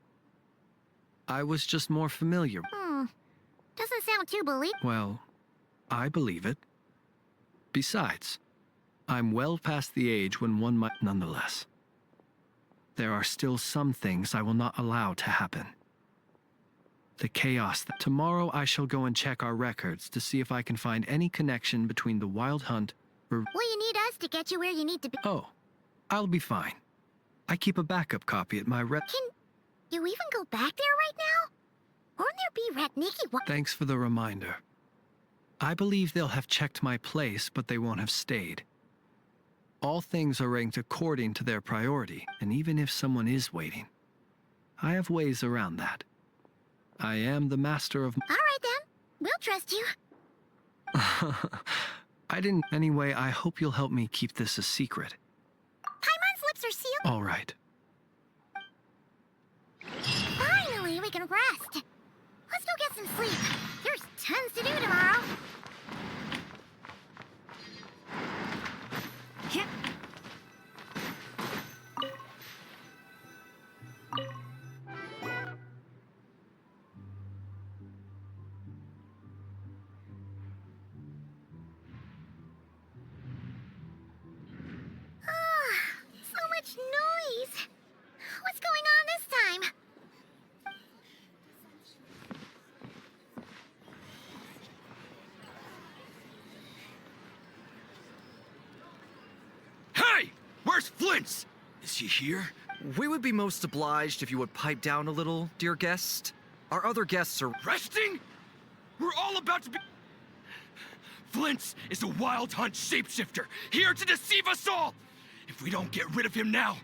I was just more familiar. Doesn't sound too believable. Well, I believe it. Besides, I'm well past the age when one might nonetheless. There are still some things I will not allow to happen. The chaos that... Tomorrow I shall go and check our records to see if I can find any connection between the Wild Hunt... Well, you need us to get you where you need to be. Oh, I'll be fine. I keep a backup copy at my Can you even go back there right now? Won't there be Ratniki? Thanks for the reminder. I believe they'll have checked my place, but they won't have stayed. All things are ranked according to their priority, and even if someone is waiting, I have ways around that. I am the master of... All right then, we'll trust you. I didn't... Anyway, I hope you'll help me keep this a secret. Paimon's lips are sealed. All right. Finally, we can rest. Let's go get some sleep. There's tons to do tomorrow. Yep. So much noise. What's going on this time? Hey! Where's Flins? Is he here? We would be most obliged if you would pipe down a little, dear guest. Our other guests are... Resting? We're all about to be... Flins is a Wild Hunt shapeshifter, here to deceive us all! If we don't get rid of him now,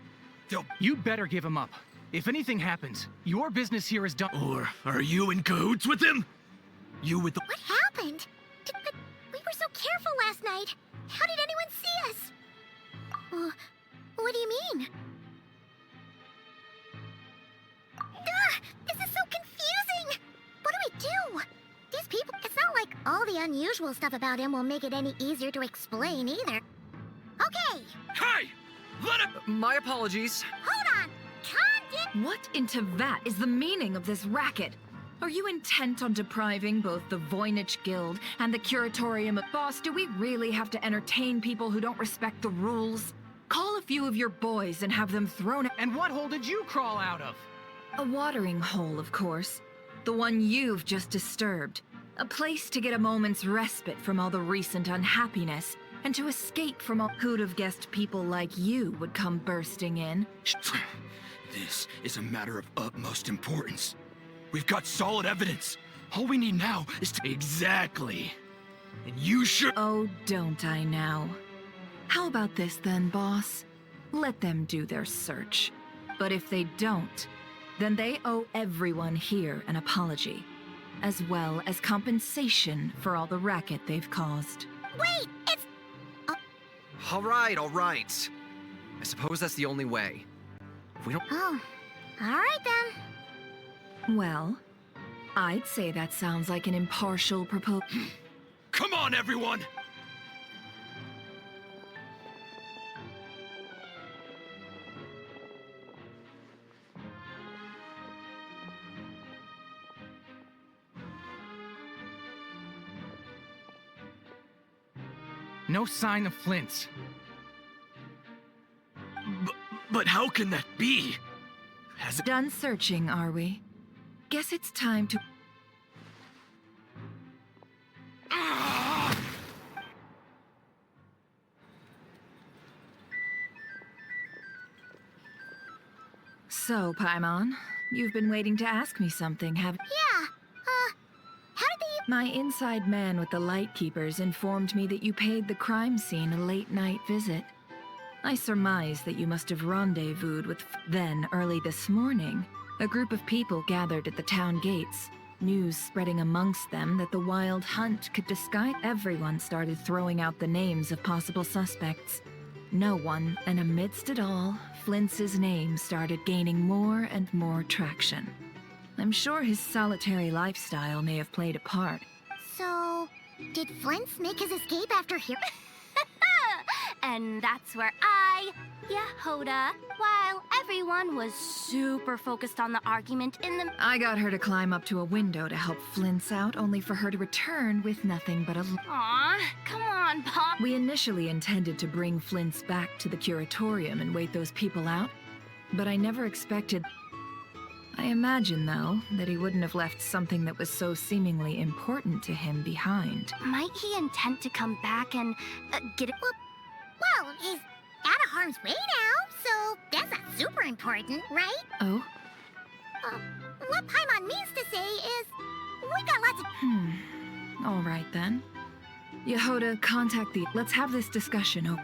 they'll... You'd better give him up. If anything happens, your business here is done. Or are you in cahoots with him? You with the... What happened? But we were so careful last night. How did anyone see us? What do you mean? This is so confusing! What do we do? These people... It's not like all the unusual stuff about him will make it any easier to explain either. Okay! Hey! Let him... My apologies. Hold on! What in Tevat is the meaning of this racket? Are you intent on depriving both the Voynich Guild and the Curatorium of... Boss, do we really have to entertain people who don't respect the rules? Call a few of your boys and have them thrown... And what hole did you crawl out of? A watering hole, of course. The one you've just disturbed. A place to get a moment's respite from all the recent unhappiness, and to escape from all... Who'd have guessed people like you would come bursting in? This is a matter of utmost importance. We've got solid evidence. All we need now is to... Exactly. And you should... Oh, don't I now? How about this then, boss? Let them do their search. But if they don't, then they owe everyone here an apology. as well as compensation for all the racket they've caused. Wait, it's... All right, all right. I suppose that's the only way. If we don't... Oh, all right then. Well, I'd say that sounds like an impartial proposal. Come on, everyone! No sign of Flins. But how can that be? Done searching, are we? Guess it's time to... So, Paimon, you've been waiting to ask me something, have... Yeah, how did they... My inside man with the Lightkeepers informed me that you paid the crime scene a late-night visit. I surmise that you must have rendezvoused with... Then, early this morning, a group of people gathered at the town gates. News spreading amongst them that the Wild Hunt could disguise... Everyone started throwing out the names of possible suspects. No one, and amidst it all, Flints's name started gaining more and more traction. I'm sure his solitary lifestyle may have played a part. So, did Flins make his escape after here? And that's where I, Jahoda, while everyone was super focused on the argument in the... I got her to climb up to a window to help Flint's out, only for her to return with nothing but a... Aw, come on, Pop. We initially intended to bring Flint's back to the curatorium and wait those people out, but I never expected... I imagine, though, that he wouldn't have left something that was so seemingly important to him behind. Might he intend to come back and get it? Well, he's out of harm's way now, so that's not super important, right? Oh? What Paimon means to say is, we got lots of... All right, then. Jahoda, contact the... Let's have this discussion,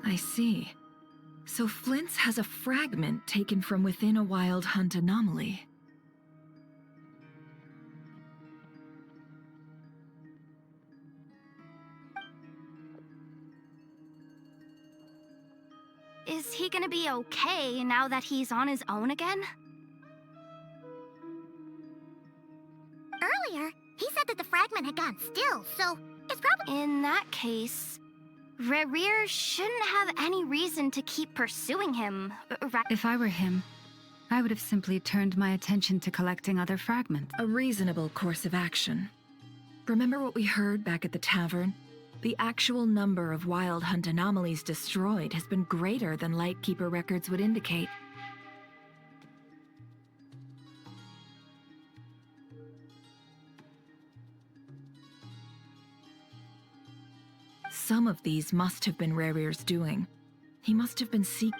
I see. So Flint's has a fragment taken from within a Wild Hunt anomaly. Is he gonna be okay now that he's on his own again? Earlier, he said that the fragment had gone still, so it's probably... In that case, Rerir shouldn't have any reason to keep pursuing him, right? If I were him, I would have simply turned my attention to collecting other fragments. A reasonable course of action. Remember what we heard back at the tavern? The actual number of Wild Hunt anomalies destroyed has been greater than Lightkeeper records would indicate. Some of these must have been Rerir's doing. He must have been This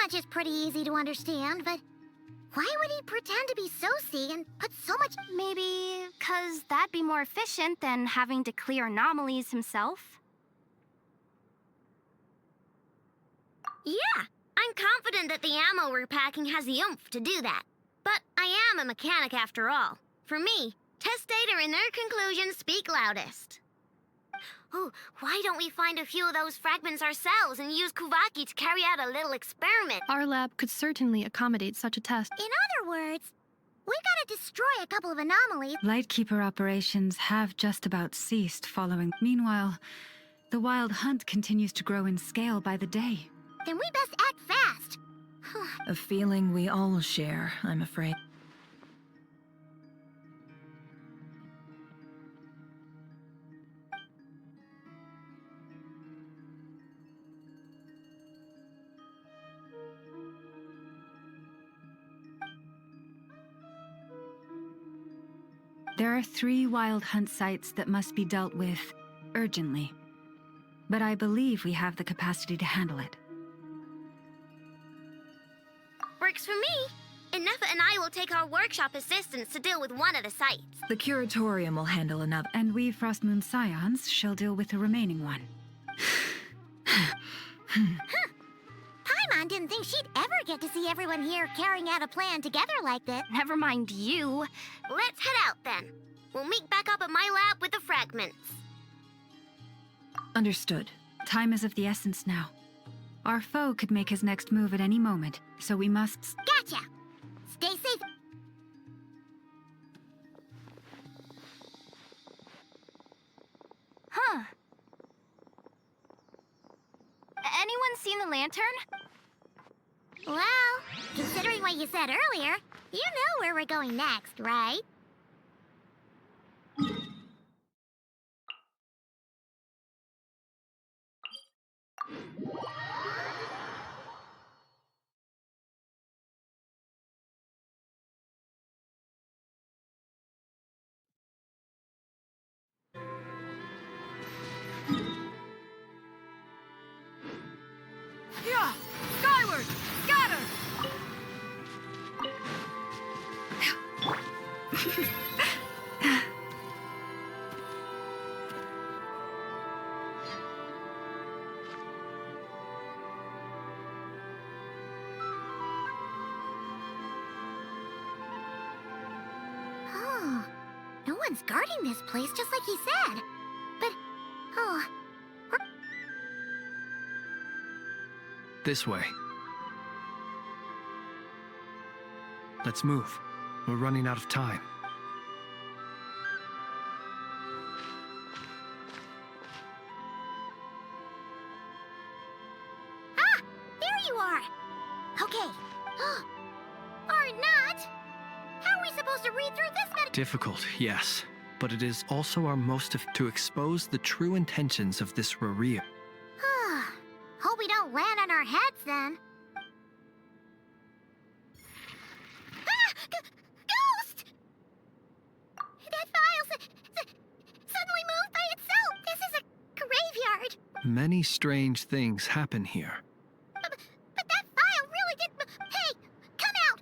much is pretty easy to understand, but why would he pretend to be Soci and put so much... Maybe 'cause that'd be more efficient than having to clear anomalies himself? Yeah, I'm confident that the ammo we're packing has the oomph to do that. But I am a mechanic after all. For me, test data and their conclusions speak loudest. Oh, why don't we find a few of those fragments ourselves and use Kuvaki to carry out a little experiment? Our lab could certainly accommodate such a test. In other words, we gotta destroy a couple of anomalies. Lightkeeper operations have just about ceased following. Meanwhile, the Wild Hunt continues to grow in scale by the day. Then we best act fast. a feeling we all share, I'm afraid. There are 3 wild hunt sites that must be dealt with urgently. But I believe we have the capacity to handle it. Works for me. And Nefer and I will take our workshop assistants to deal with one of the sites. The curatorium will handle another. And we Frostmoon Scions shall deal with the remaining one. Paimon didn't think she'd ever get to see everyone here carrying out a plan together like this. Never mind you. Let's head out then. We'll meet back up at my lab with the fragments. Understood. Time is of the essence now. Our foe could make his next move at any moment, so we must... Gotcha! Stay safe. Huh. Anyone seen the lantern? Well, considering what you said earlier, you know where we're going next, right? Yeah! Skyward! Scatter! Oh, no one's guarding this place just like he said. But, oh... This way. Let's move. We're running out of time. Ah! There you are! Okay. Or not! How are we supposed to read through this Difficult, yes. But it is also our most to expose the true intentions of this Raria. Hope we don't land on our heads then. Ghost! That file suddenly moved by itself. This is a graveyard. Many strange things happen here. But that file really did... Hey, come out!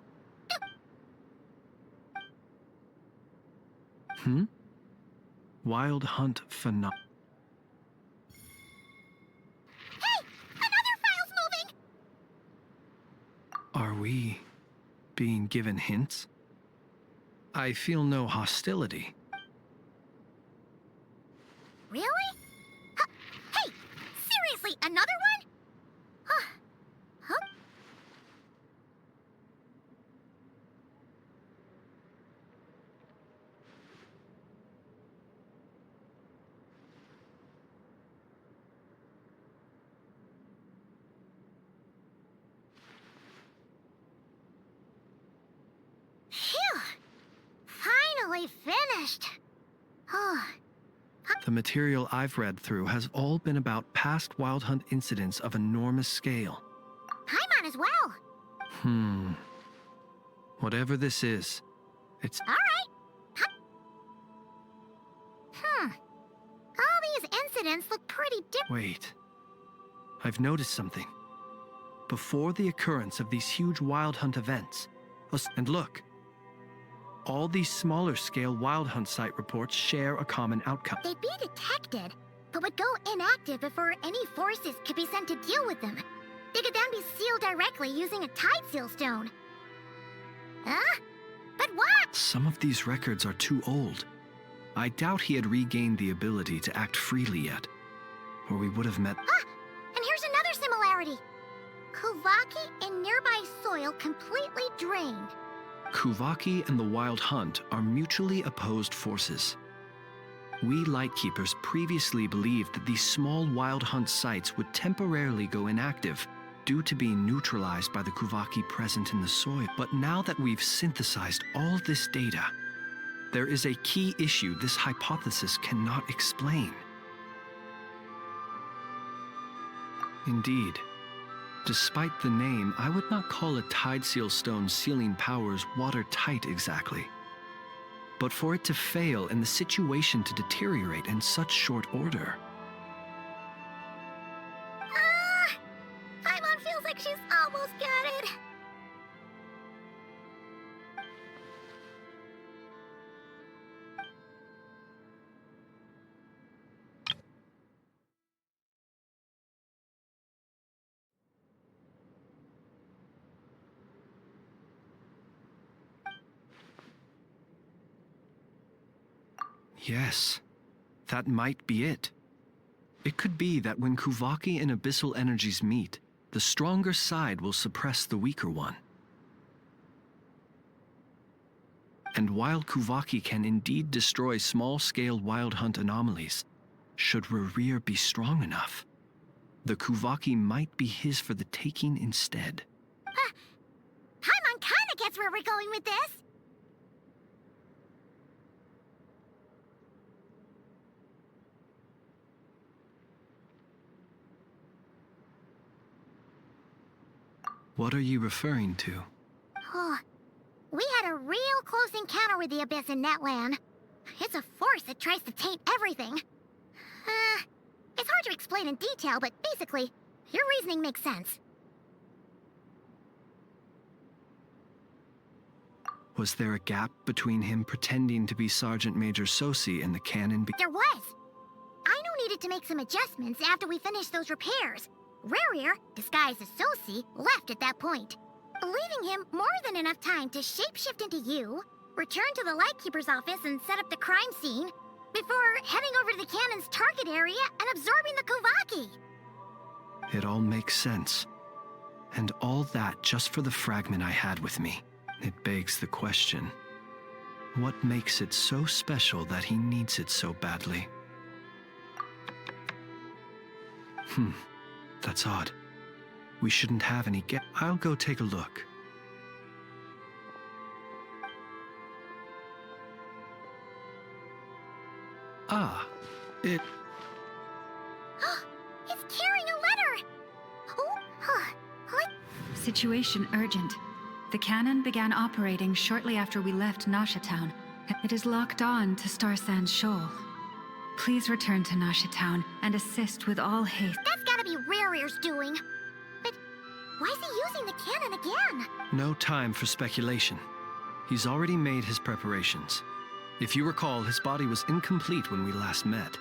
Wild Hunt Phenom... Are we being given hints? I feel no hostility. Really? Hey, seriously, another one? Huh? Phew! Finally finished. Oh. The material I've read through has all been about past Wild Hunt incidents of enormous scale. Paimon as well. Whatever this is, it's... All right. All these incidents look pretty different. Wait. I've noticed something. Before the occurrence of these huge Wild Hunt events, and look, all these smaller scale Wild Hunt site reports share a common outcome. They'd be detected, but would go inactive before any forces could be sent to deal with them. They could then be sealed directly using a tide seal stone. Huh? But what? Some of these records are too old. I doubt he had regained the ability to act freely yet, or we would have met... And here's another similarity. Kuvaki and nearby soil completely drained. Kuvaki and the Wild Hunt are mutually opposed forces. We Lightkeepers previously believed that these small Wild Hunt sites would temporarily go inactive due to being neutralized by the Kuvaki present in the soil. But now that we've synthesized all this data, there is a key issue this hypothesis cannot explain. Indeed. Despite the name, I would not call a Tide Seal Stone sealing powers watertight exactly. but for it to fail and the situation to deteriorate in such short order. Paimon feels like she's almost got it. Yes, that might be it. It could be that when Kuvaki and abyssal energies meet, the stronger side will suppress the weaker one. And while Kuvaki can indeed destroy small-scale wild hunt anomalies, should Rerir be strong enough, the Kuvaki might be his for the taking instead. Paimon kinda gets where we're going with this. What are you referring to? Oh, we had a real close encounter with the Abyss in Netland. It's a force that tries to taint everything. It's hard to explain in detail, but basically, your reasoning makes sense. Was there a gap between him pretending to be Sergeant Major Sosi and the canon? There was. Aino needed to make some adjustments after we finished those repairs. Rerir, disguised as Sosi, left at that point, leaving him more than enough time to shapeshift into you, return to the Lightkeeper's office and set up the crime scene, before heading over to the cannon's target area and absorbing the Kuvaki. It all makes sense. And all that just for the fragment I had with me. It begs the question, what makes it so special that he needs it so badly? That's odd. We shouldn't have any I'll go take a look. Ah, it... It's carrying a letter! Situation urgent. The cannon began operating shortly after we left Nasha Town. It is locked on to Star Sand Shoal. Please return to Nasha Town and assist with all haste. That's gotta be Rerir's doing. But why is he using the cannon again? No time for speculation. He's already made his preparations. If you recall, his body was incomplete when we last met.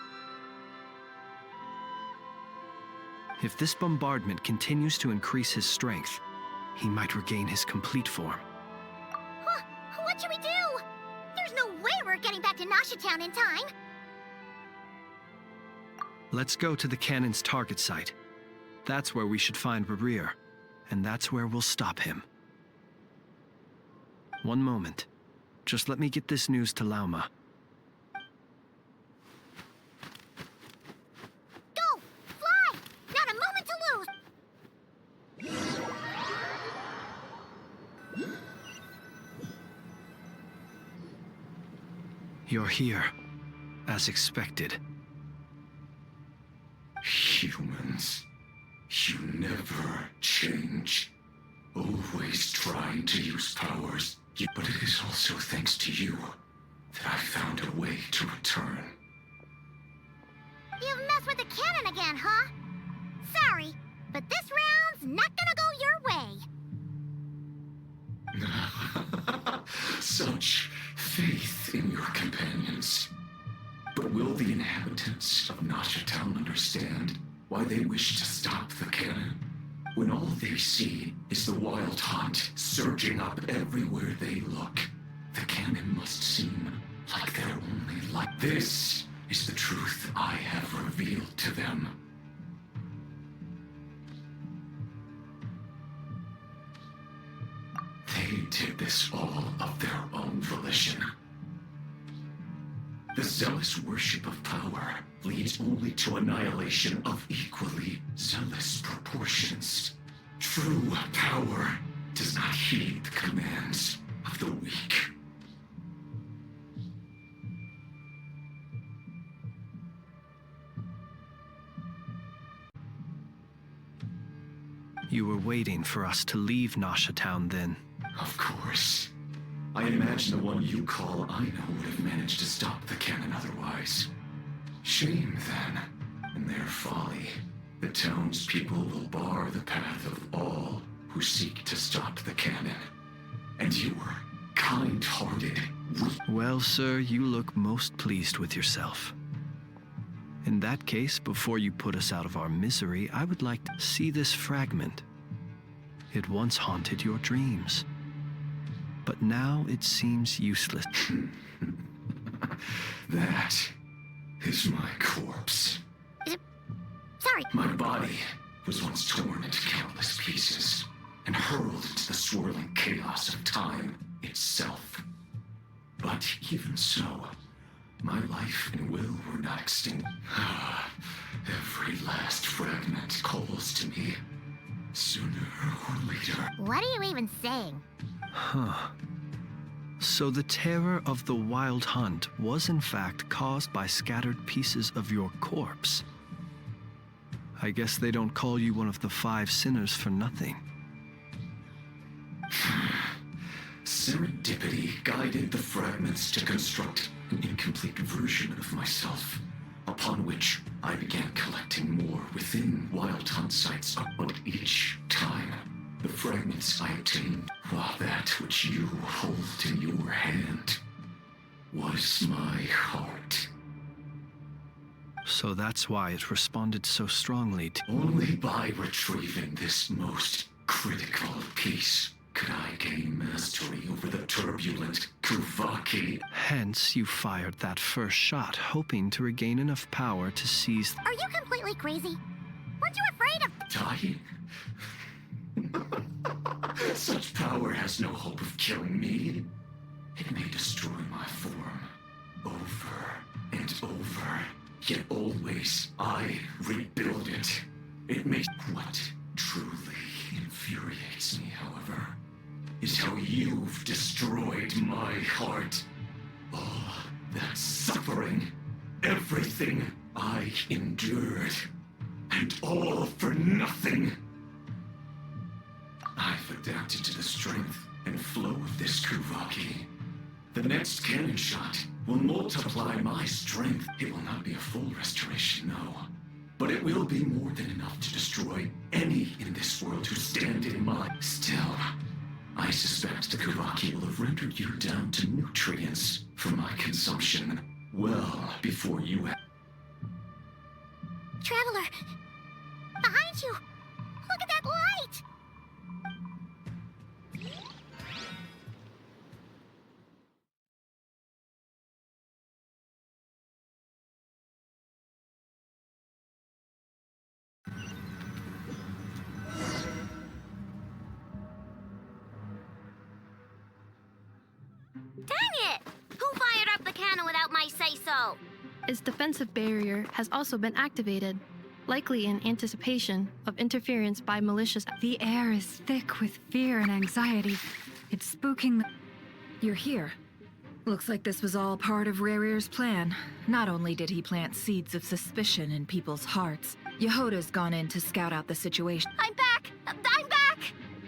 If this bombardment continues to increase his strength, he might regain his complete form. What should we do? There's no way we're getting back to Nasha Town in time. Let's go to the cannon's target site. That's where we should find Rerir, and that's where we'll stop him. One moment. Just let me get this news to Lauma. Go! Fly! Not a moment to lose! You're here, as expected. Humans, you never change. Always trying to use powers, but it is also thanks to you that I found a way to return. You've messed with the cannon again, huh? Sorry, but this round's not gonna go your way. Such faith in your companions. But will the inhabitants of Nasha Town understand why they wish to stop the cannon? When all they see is the wild hunt surging up everywhere they look, the cannon must seem like their only light. This is the truth I have revealed to them. They did this all of their own volition. The zealous worship of power leads only to annihilation of equally zealous proportions. True power does not heed the commands of the weak. You were waiting for us to leave Nasha Town then. Of course. I imagine the one you call Aino would have managed to stop the cannon otherwise. Shame, then, in their folly. The townspeople will bar the path of all who seek to stop the cannon. And you were kind-hearted. Well, sir, you look most pleased with yourself. In that case, before you put us out of our misery, I would like to see this fragment. It once haunted your dreams, but now it seems useless. That is my corpse. Sorry. My body was once torn into countless pieces and hurled into the swirling chaos of time itself. But even so, my life and will were not extinct. Every last fragment calls to me, sooner or later. What are you even saying? Huh. So the terror of the Wild Hunt was in fact caused by scattered pieces of your corpse. I guess they don't call you one of the 5 sinners for nothing. Serendipity guided the fragments to construct an incomplete version of myself, upon which I began collecting more within Wild Hunt sites. But each time, the fragments I obtained, while that which you hold in your hand was my heart. So that's why it responded so strongly to... Only by retrieving this most critical piece could I gain mastery over the turbulent Kuvaki. Hence, you fired that first shot, hoping to regain enough power to seize... Are you completely crazy? Weren't you afraid of... Dying? Such power has no hope of killing me. It may destroy my form over and over, yet always I rebuild it. It may... What truly infuriates me, however, is how you've destroyed my heart. All that suffering, everything I endured, and all for nothing. I've adapted to the strength and flow of this Kuvaki. The next cannon shot will multiply my strength. It will not be a full restoration, no. But it will be more than enough to destroy any in this world who stand in my... Still, I suspect the Kuvaki will have rendered you down to nutrients for my consumption well before you have... Traveler! Behind you! Look at that light! Dang it! Who fired up the cannon without my say-so? Its defensive barrier has also been activated, likely in anticipation of interference by malicious... The air is thick with fear and anxiety. It's spooking the... You're here. Looks like this was all part of Rarir's plan. Not only did he plant seeds of suspicion in people's hearts, Jahoda's gone in to scout out the situation. I'm back! I'm back!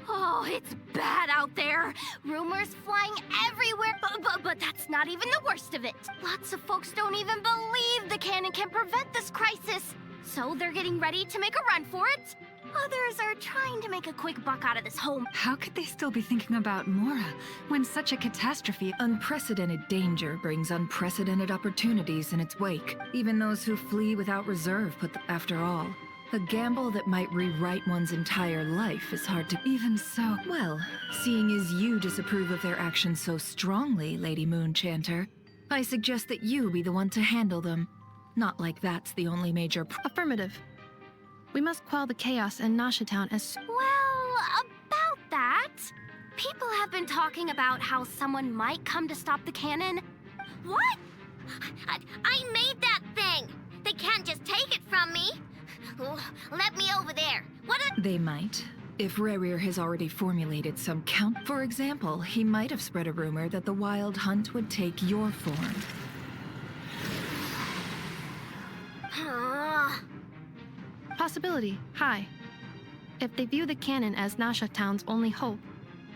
Oh, it's bad out there. Rumors flying everywhere. But that's not even the worst of it. Lots of folks don't even believe the cannon can prevent this crisis. So they're getting ready to make a run for it. Others are trying to make a quick buck out of this home. How could they still be thinking about Mora when such a catastrophe... Unprecedented danger brings unprecedented opportunities in its wake. Even those who flee without reserve put after all. A gamble that might rewrite one's entire life is hard to... Even so... Well, seeing as you disapprove of their actions so strongly, Lady Moonchanter, I suggest that you be the one to handle them. Not like that's the only major... Affirmative. We must quell the chaos in Nasha Town as... Well, about that... People have been talking about how someone might come to stop the cannon. What? I made that thing! They can't just take it from me! Let me over there. What a... They might. If Rarir has already formulated some count... For example, he might have spread a rumor that the Wild Hunt would take your form. Possibility high. If they view the cannon as Nasha Town's only hope,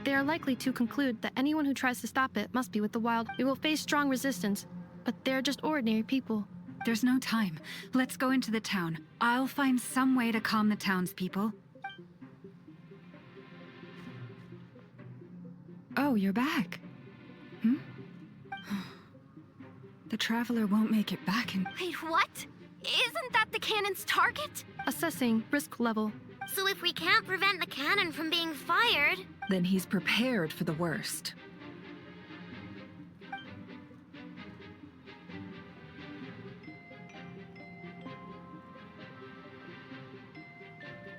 They are likely to conclude that anyone who tries to stop it must be with the wild. We will face strong resistance, but they're just ordinary people. There's no time. Let's go into the town. I'll find some way to calm the townspeople. Oh, you're back. The Traveler won't make it back in... Wait, what? Isn't that the cannon's target? Assessing risk level. So if we can't prevent the cannon from being fired... Then he's prepared for the worst.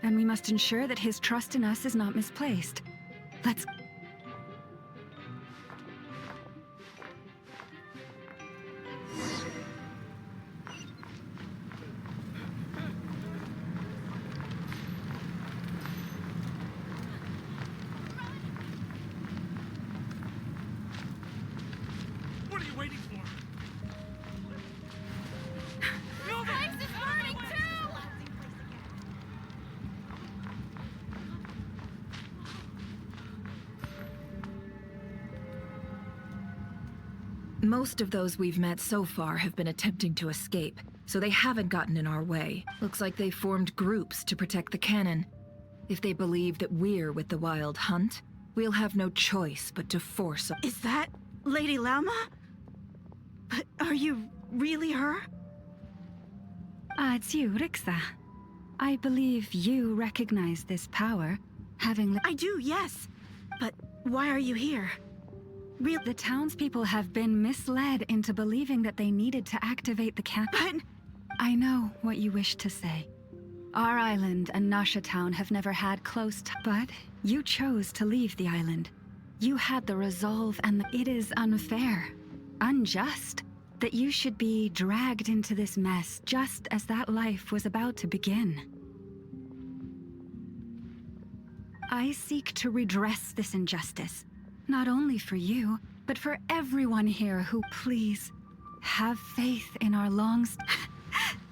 And we must ensure that his trust in us is not misplaced. Let's... What are you waiting for? This place is burning too! Most of those we've met so far have been attempting to escape, so they haven't gotten in our way. Looks like they formed groups to protect the cannon. If they believe that we're with the Wild Hunt, we'll have no choice but to force... Is that Lady Lauma? But are you really her? It's you, Rixa. I believe you recognize this power, having... I do, yes. But why are you here? The townspeople have been misled into believing that they needed to activate the cannon. But... I know what you wish to say. Our island and Nasha Town have never had but you chose to leave the island. You had the resolve, and it is unfair, unjust, that you should be dragged into this mess just as that life was about to begin. I seek to redress this injustice, not only for you, but for everyone here who, please, have faith in our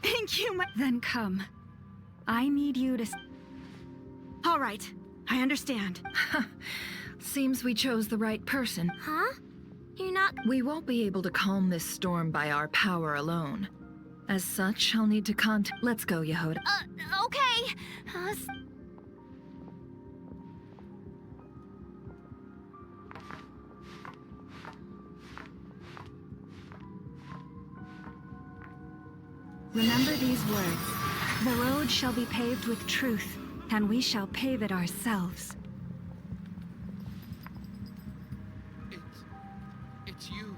Thank you, Then come. I need you to... All right, I understand. Seems we chose the right person. Huh? You're not... We won't be able to calm this storm by our power alone. As such, I'll need to Let's go, Jahoda. Okay. Remember these words. The road shall be paved with truth, and we shall pave it ourselves. It's you,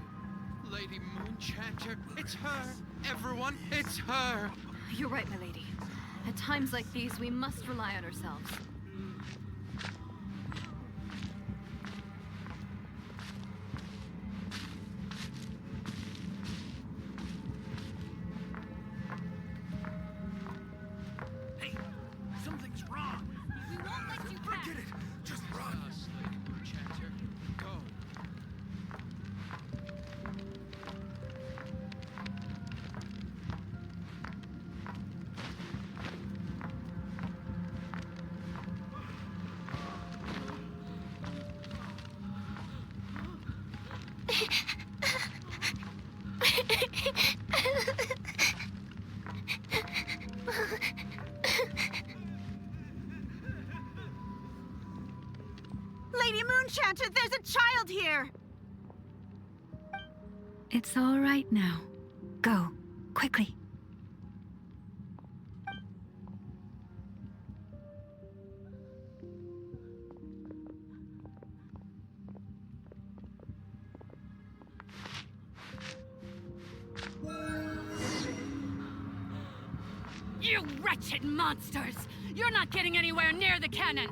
Lady Moonchanter. It's her. Everyone, it's her. You're right, my lady. At times like these, we must rely on ourselves. Hey, something's wrong. We won't let you forget it. Just run. Lady Moonchanter, go. Lady Moonchanter, there's a child here! It's all right now. Go, quickly. You wretched monsters! You're not getting anywhere near the cannon!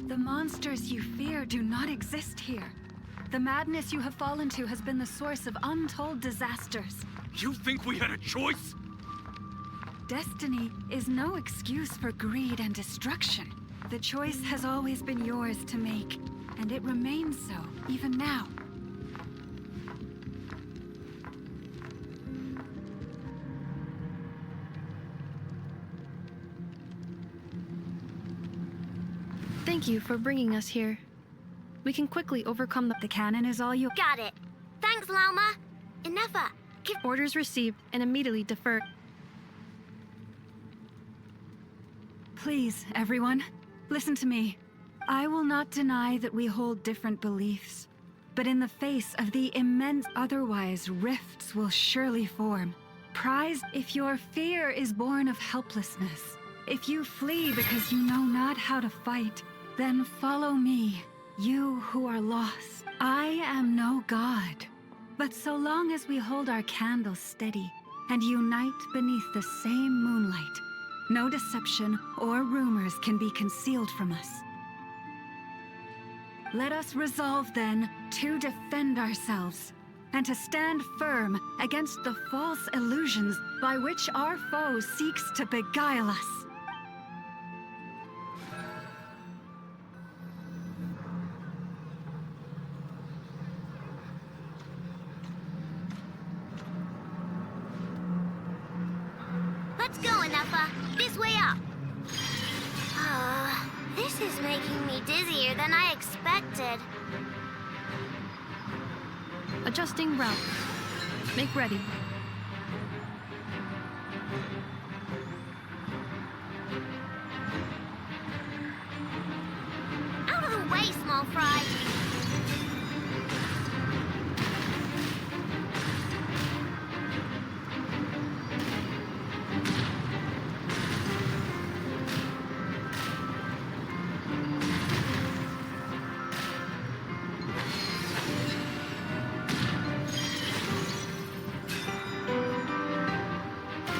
The monsters you fear do not exist here. The madness you have fallen to has been the source of untold disasters. You think we had a choice? Destiny is no excuse for greed and destruction. The choice has always been yours to make, and it remains so, even now. Thank you for bringing us here. We can quickly overcome The cannon is all you... Got it. Thanks, Lauma. Nefer, give orders received and immediately deferred. Please, everyone, listen to me. I will not deny that we hold different beliefs, but in the face of the immense otherwise, rifts will surely form. Prize if your fear is born of helplessness. If you flee because you know not how to fight, then follow me, you who are lost. I am no god, but so long as we hold our candles steady and unite beneath the same moonlight, no deception or rumors can be concealed from us. Let us resolve then to defend ourselves and to stand firm against the false illusions by which our foe seeks to beguile us. Let's go, Nefer. This way up. This is making me dizzier than I expected. Adjusting route. Make ready. Out of the way, small fry.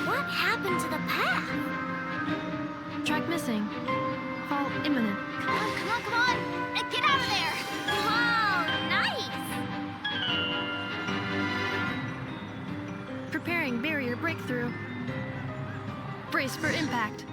What happened to the path? Track missing. Fall imminent. Come on, come on, come on! Get out of there! Whoa, nice! Preparing barrier breakthrough. Brace for impact.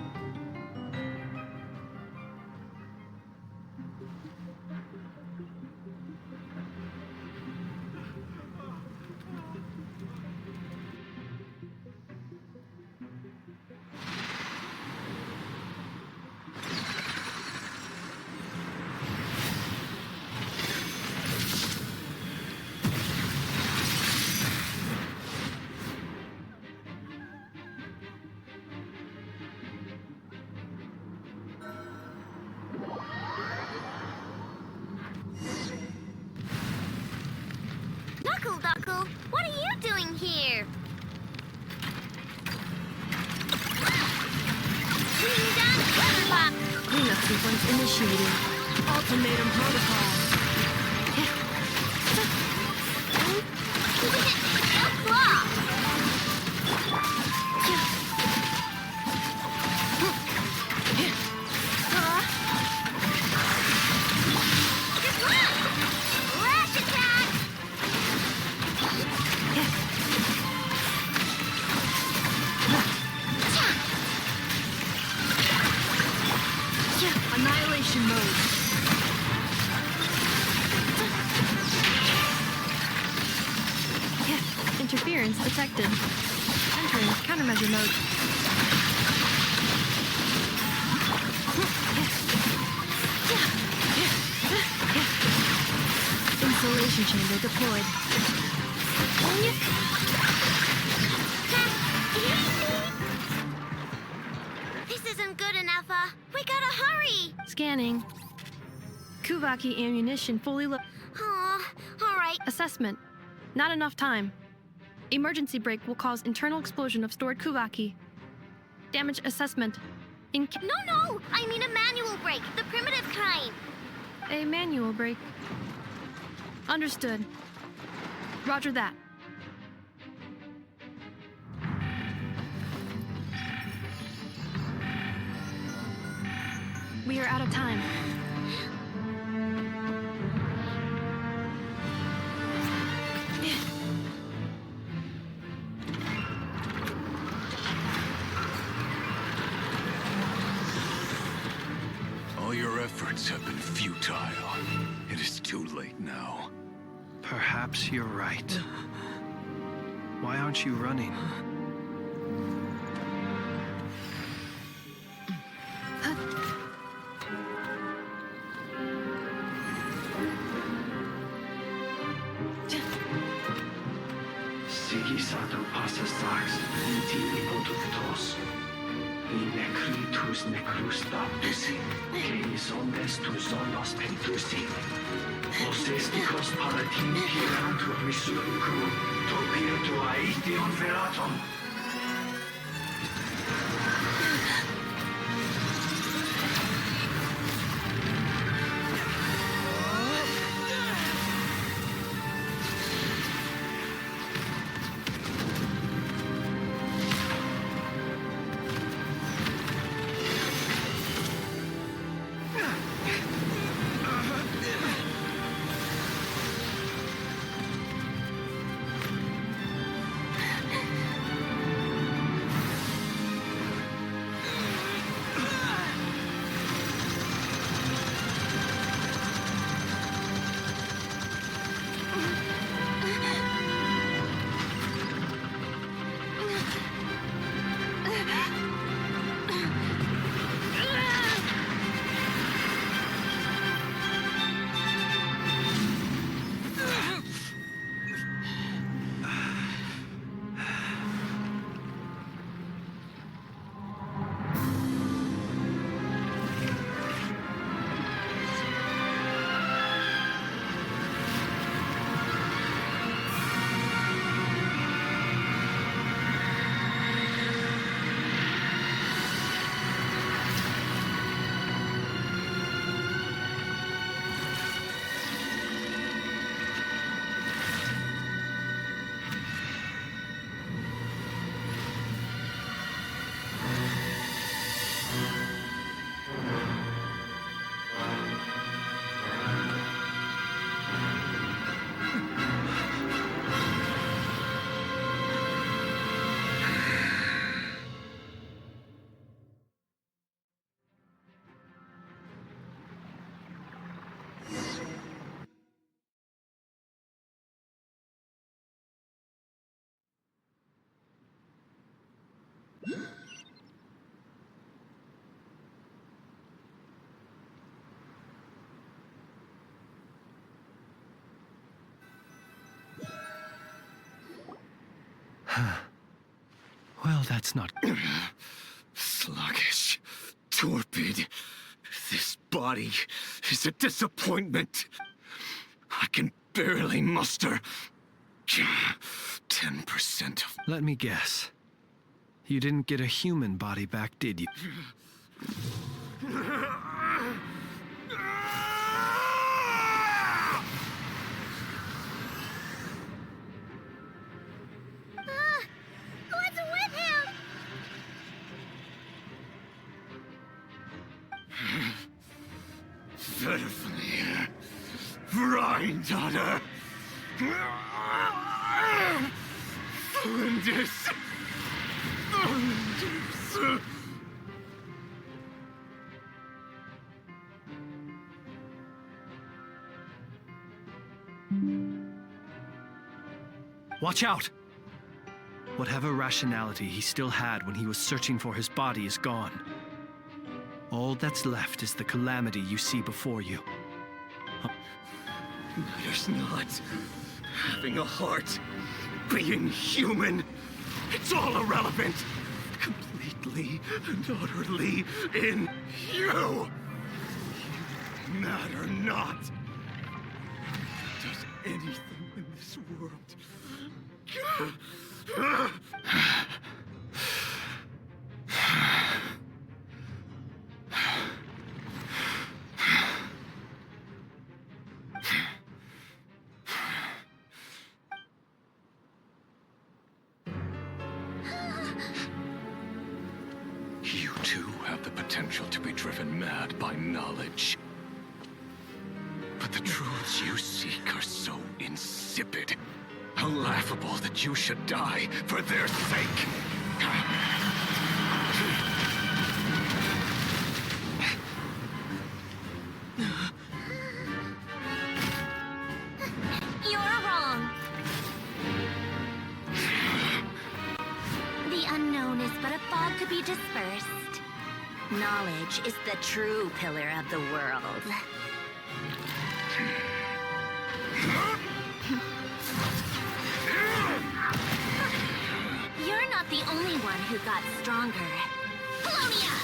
Duckle, what are you doing here? Bring down Weatherlock! Cleanup sequence initiated. Ultimatum protocol. Annihilation mode. Interference detected. Entering countermeasure mode. Insulation chamber deployed. This isn't good enough, we gotta hurry! Scanning. Kuvaki ammunition fully loaded. Aw, alright. Assessment. Not enough time. Emergency brake will cause internal explosion of stored Kuvaki. Damage assessment. No! I mean a manual brake, the primitive kind. A manual brake. Understood. Roger that. We are out of time. All your efforts have been futile. It is too late now. Perhaps you're right. Why aren't you running? tus necrus baptisi, que ondes tus onos pentusi. Os esticos palatin pirantur misuricum, topirtu aetion veratum. Well, that's not... Sluggish. Torpid. This body is a disappointment. I can barely muster 10% of... Let me guess. You didn't get a human body back, did you? What's with him? Verfnir. Rheindatter. Flindis. Watch out! Whatever rationality he still had when he was searching for his body is gone. All that's left is the calamity you see before you. Matters not. Having a heart. Being human. It's all irrelevant. Completely and utterly in you. You matter not. Does anything in this world... You too have the potential to be driven mad by knowledge. But the truths you seek are so insipid. How laughable that you should die for their sake. You're wrong. The unknown is but a fog to be dispersed. Knowledge is the true pillar of the world. You're not the only one who got stronger. Colonia!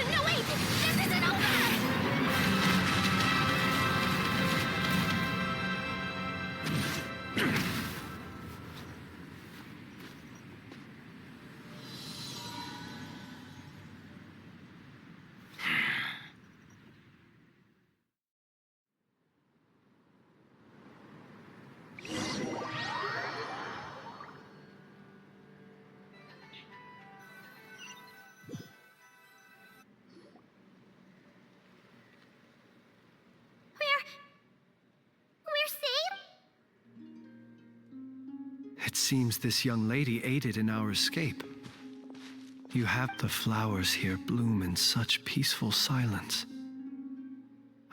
No, wait! This isn't over! We're safe? It seems this young lady aided in our escape. You have the flowers here bloom in such peaceful silence.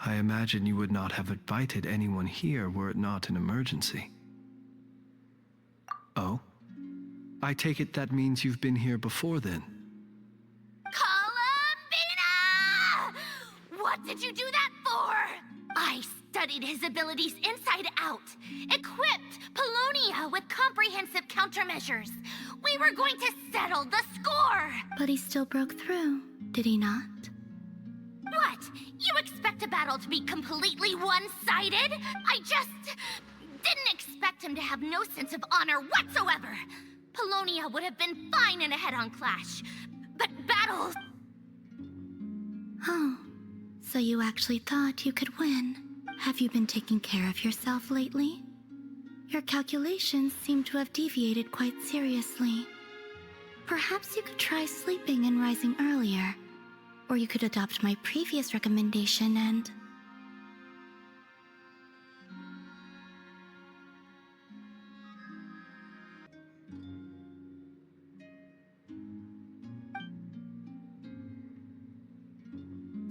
I imagine you would not have invited anyone here were it not an emergency. Oh? I take it that means you've been here before then. Columbina! What did you do that for? I studied his abilities inside out, equipped Paulownia with comprehensive countermeasures. We were going to settle the score! But he still broke through, did he not? What? You expect a battle to be completely one-sided? I just didn't expect him to have no sense of honor whatsoever. Paulownia would have been fine in a head-on clash, but battles... Oh, so you actually thought you could win. Have you been taking care of yourself lately? Your calculations seem to have deviated quite seriously. Perhaps you could try sleeping and rising earlier. Or you could adopt my previous recommendation and...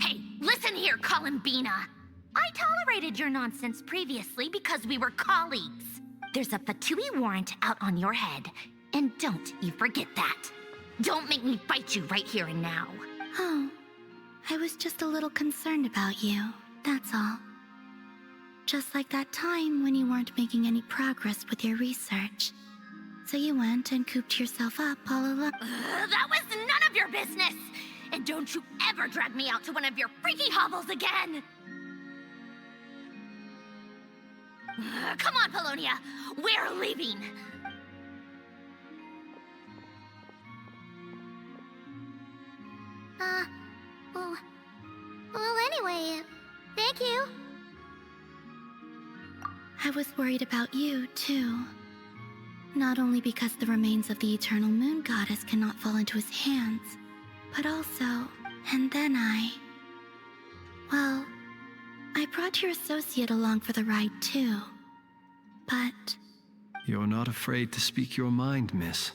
Hey, listen here, Columbina. I tolerated your nonsense previously because we were colleagues. There's a Fatui warrant out on your head, and don't you forget that. Don't make me fight you right here and now. Oh, I was just a little concerned about you, that's all. Just like that time when you weren't making any progress with your research. So you went and cooped yourself up all alone. That was none of your business! And don't you ever drag me out to one of your freaky hovels again! Come on, Paulownia! We're leaving! Well, anyway, thank you. I was worried about you, too. Not only because the remains of the Eternal Moon Goddess cannot fall into his hands, but also, and then well, I brought your associate along for the ride, too. But... You're not afraid to speak your mind, miss.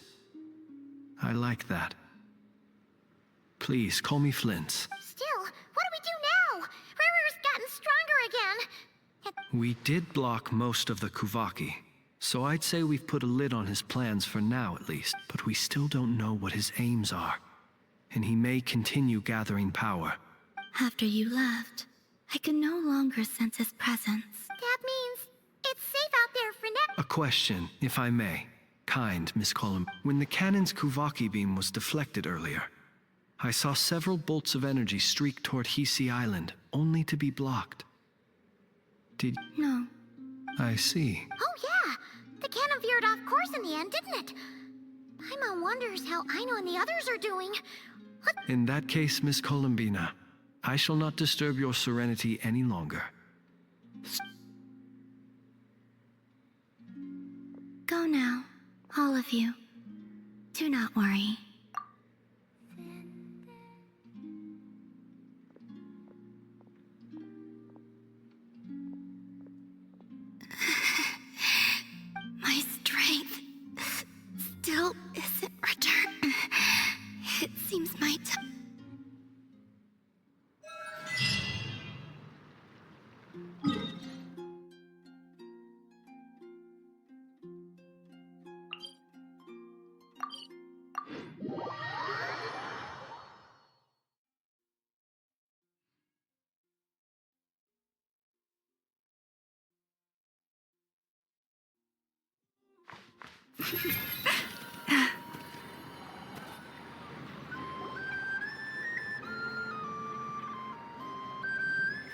I like that. Please, call me Flins. Still, what do we do now? River's gotten stronger again. We did block most of the Kuvaki, so I'd say we've put a lid on his plans for now at least, but we still don't know what his aims are. And he may continue gathering power. After you left, I can no longer sense his presence. That means it's safe out there for now. A question, if I may. Kind, Miss Colum. When the cannon's Kuvaki beam was deflected earlier, I saw several bolts of energy streak toward Hisi Island, only to be blocked. Did... No. I see. Oh yeah, the cannon veered off course in the end, didn't it? Paimon wonders how Aino and the others are doing. What? In that case, Miss Columbina, I shall not disturb your serenity any longer. Go now, all of you. Do not worry.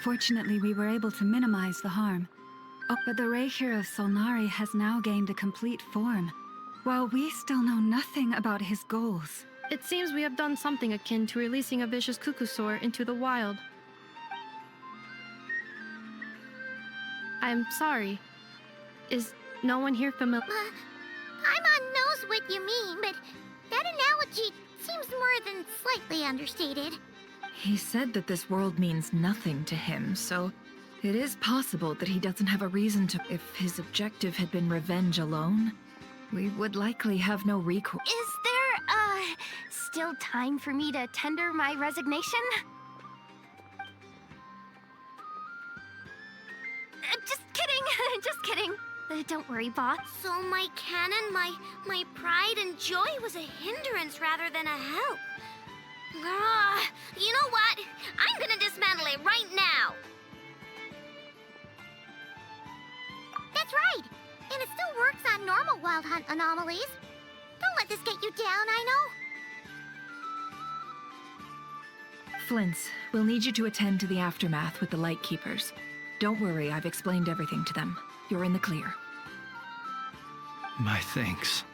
Fortunately, we were able to minimize the harm. Oh, but the Reikir of Solnari has now gained a complete form, while we still know nothing about his goals. It seems we have done something akin to releasing a vicious cuckoosaur into the wild. I'm sorry. Is no one here familiar? Paimon knows what you mean, but that analogy seems more than slightly understated. He said that this world means nothing to him, so it is possible that he doesn't have a reason to. If his objective had been revenge alone, we would likely have no recourse. Is there, still time for me to tender my resignation? Just kidding, just kidding. Don't worry, boss. So my canon, my pride and joy was a hindrance rather than a help. You know what? I'm gonna dismantle it right now. That's right. And it still works on normal wild hunt anomalies. Don't let this get you down, I know. Flins, we'll need you to attend to the aftermath with the Lightkeepers. Don't worry, I've explained everything to them. You're in the clear. My thanks.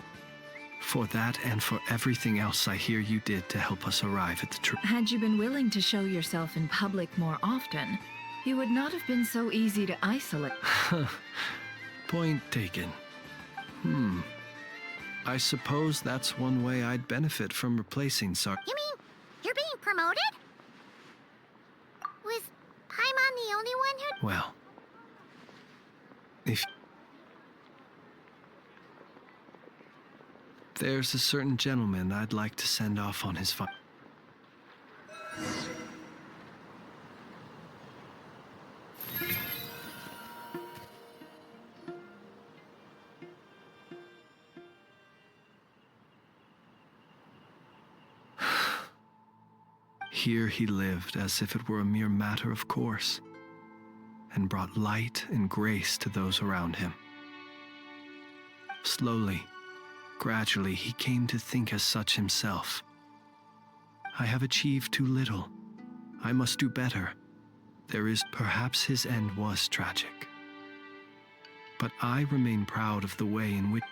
For that and for everything else I hear you did to help us arrive at the truth. Had you been willing to show yourself in public more often, you would not have been so easy to isolate. Point taken. I suppose that's one way I'd benefit from replacing Sar. You mean you're being promoted? Was Paimon the only one who... Well, if... There's a certain gentleman I'd like to send off on his Here he lived as if it were a mere matter of course, and brought light and grace to those around him. Slowly, gradually, he came to think as such himself. I have achieved too little. I must do better. Perhaps his end was tragic. But I remain proud of the way in which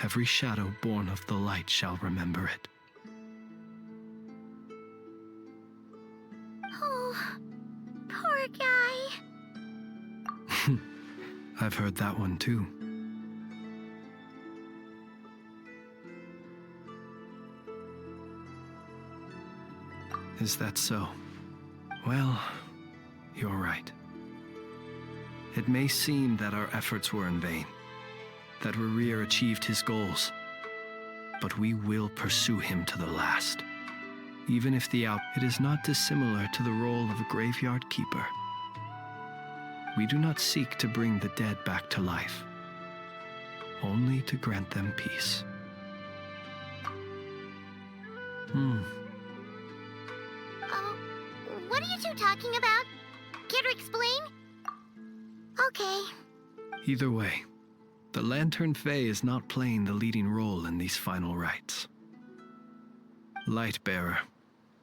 every shadow born of the light shall remember it. Oh, poor guy. I've heard that one too. Is that so? Well, you're right. It may seem that our efforts were in vain, that Rerir achieved his goals, but we will pursue him to the last. Even if it is not dissimilar to the role of a graveyard keeper. We do not seek to bring the dead back to life, only to grant them peace. What are you two talking about? Care to explain? Okay. Either way, the Lantern Fae is not playing the leading role in these final rites. Lightbearer,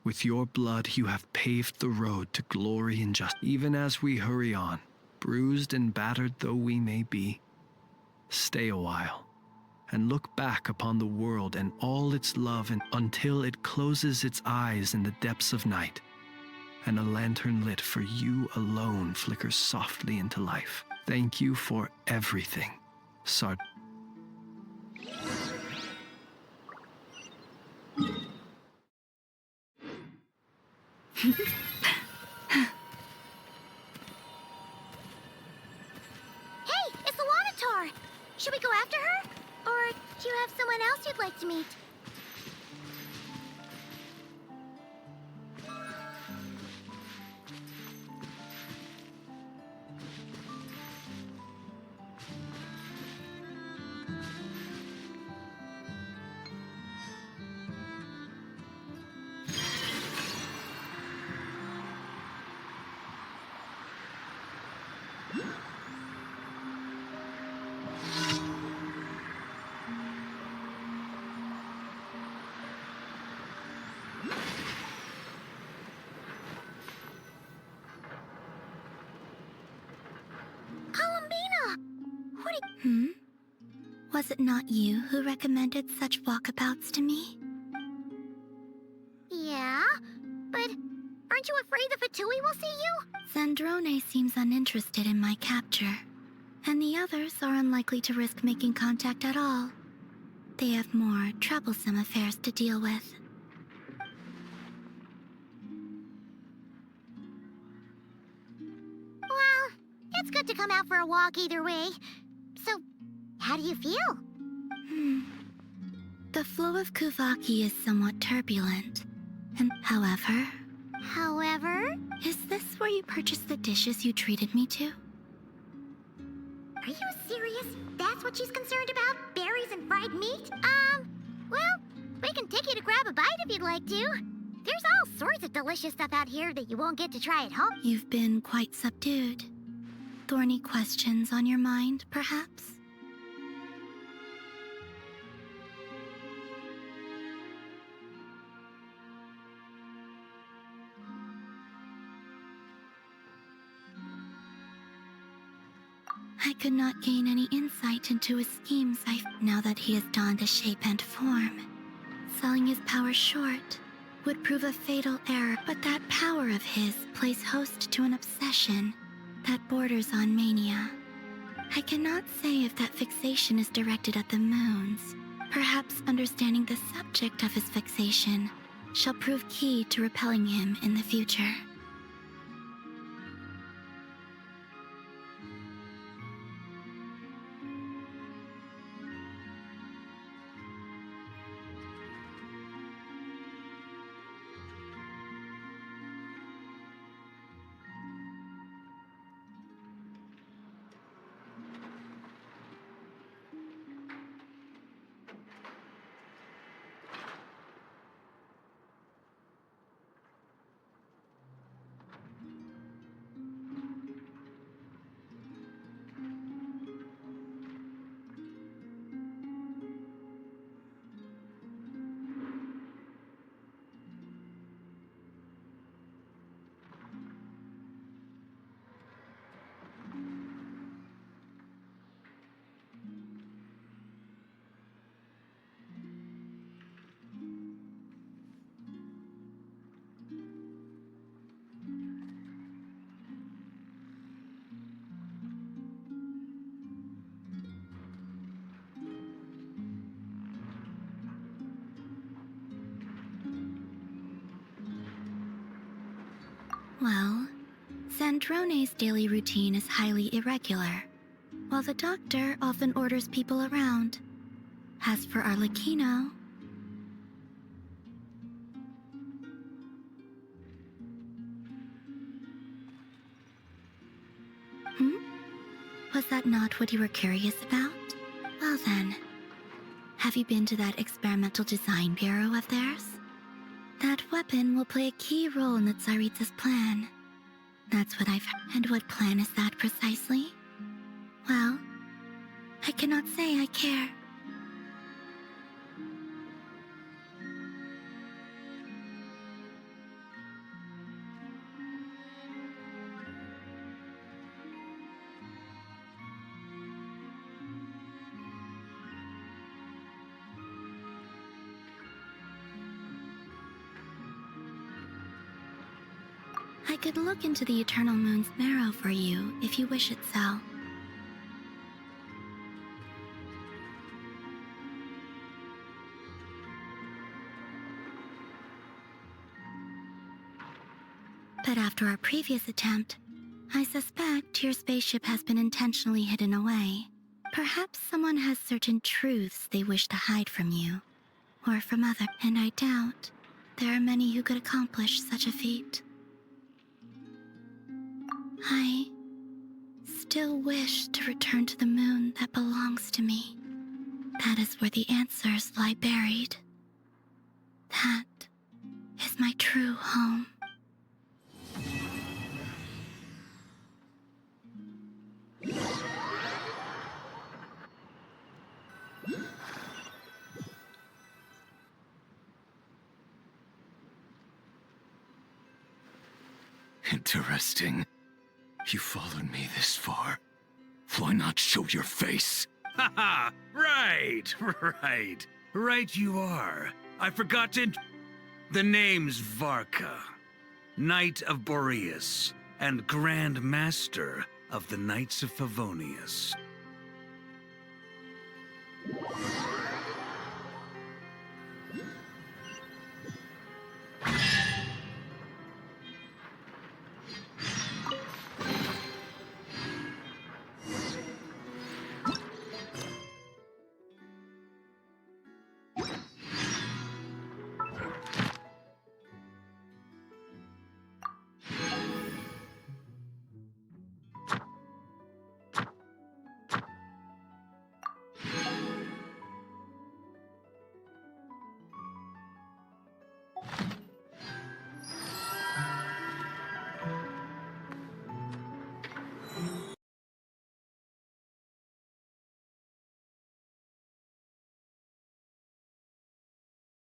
with your blood you have paved the road to glory and justice. Even as we hurry on, bruised and battered though we may be, stay a while and look back upon the world and all its love until it closes its eyes in the depths of night, and a lantern lit for you alone flickers softly into life. Thank you for everything, Sard. Hey, it's the Wanatar! Should we go after her? Or do you have someone else you'd like to meet? Was it not you who recommended such walkabouts to me? Yeah, but aren't you afraid the Fatui will see you? Sandrone seems uninterested in my capture, and the others are unlikely to risk making contact at all. They have more troublesome affairs to deal with. Well, it's good to come out for a walk either way. So, how do you feel? The flow of Kuvaki is somewhat turbulent. And however... However? Is this where you purchased the dishes you treated me to? Are you serious? That's what she's concerned about? Berries and fried meat? Well, we can take you to grab a bite if you'd like to. There's all sorts of delicious stuff out here that you won't get to try at home. You've been quite subdued. Thorny questions on your mind, perhaps? I could not gain any insight into his schemes now that he has donned a shape and form. Selling his power short would prove a fatal error, but that power of his plays host to an obsession that borders on mania. I cannot say if that fixation is directed at the moons. Perhaps understanding the subject of his fixation shall prove key to repelling him in the future. Well, Sandrone's daily routine is highly irregular, while the doctor often orders people around. As for Arlecchino... Was that not what you were curious about? Well then, have you been to that experimental design bureau of theirs? That weapon will play a key role in the Tsaritsa's plan. That's what I've heard. And what plan is that precisely? Well, I cannot say I care. I could look into the Eternal Moon's marrow for you if you wish it so. But after our previous attempt, I suspect your spaceship has been intentionally hidden away. Perhaps someone has certain truths they wish to hide from you, or from others, and I doubt there are many who could accomplish such a feat. I still wish to return to the moon that belongs to me. That is where the answers lie buried. That is my true home. Interesting. You followed me this far. Why not show your face? Haha! Right, right. Right you are. I forgot to... The name's Varka, Knight of Boreas, and Grand Master of the Knights of Favonius.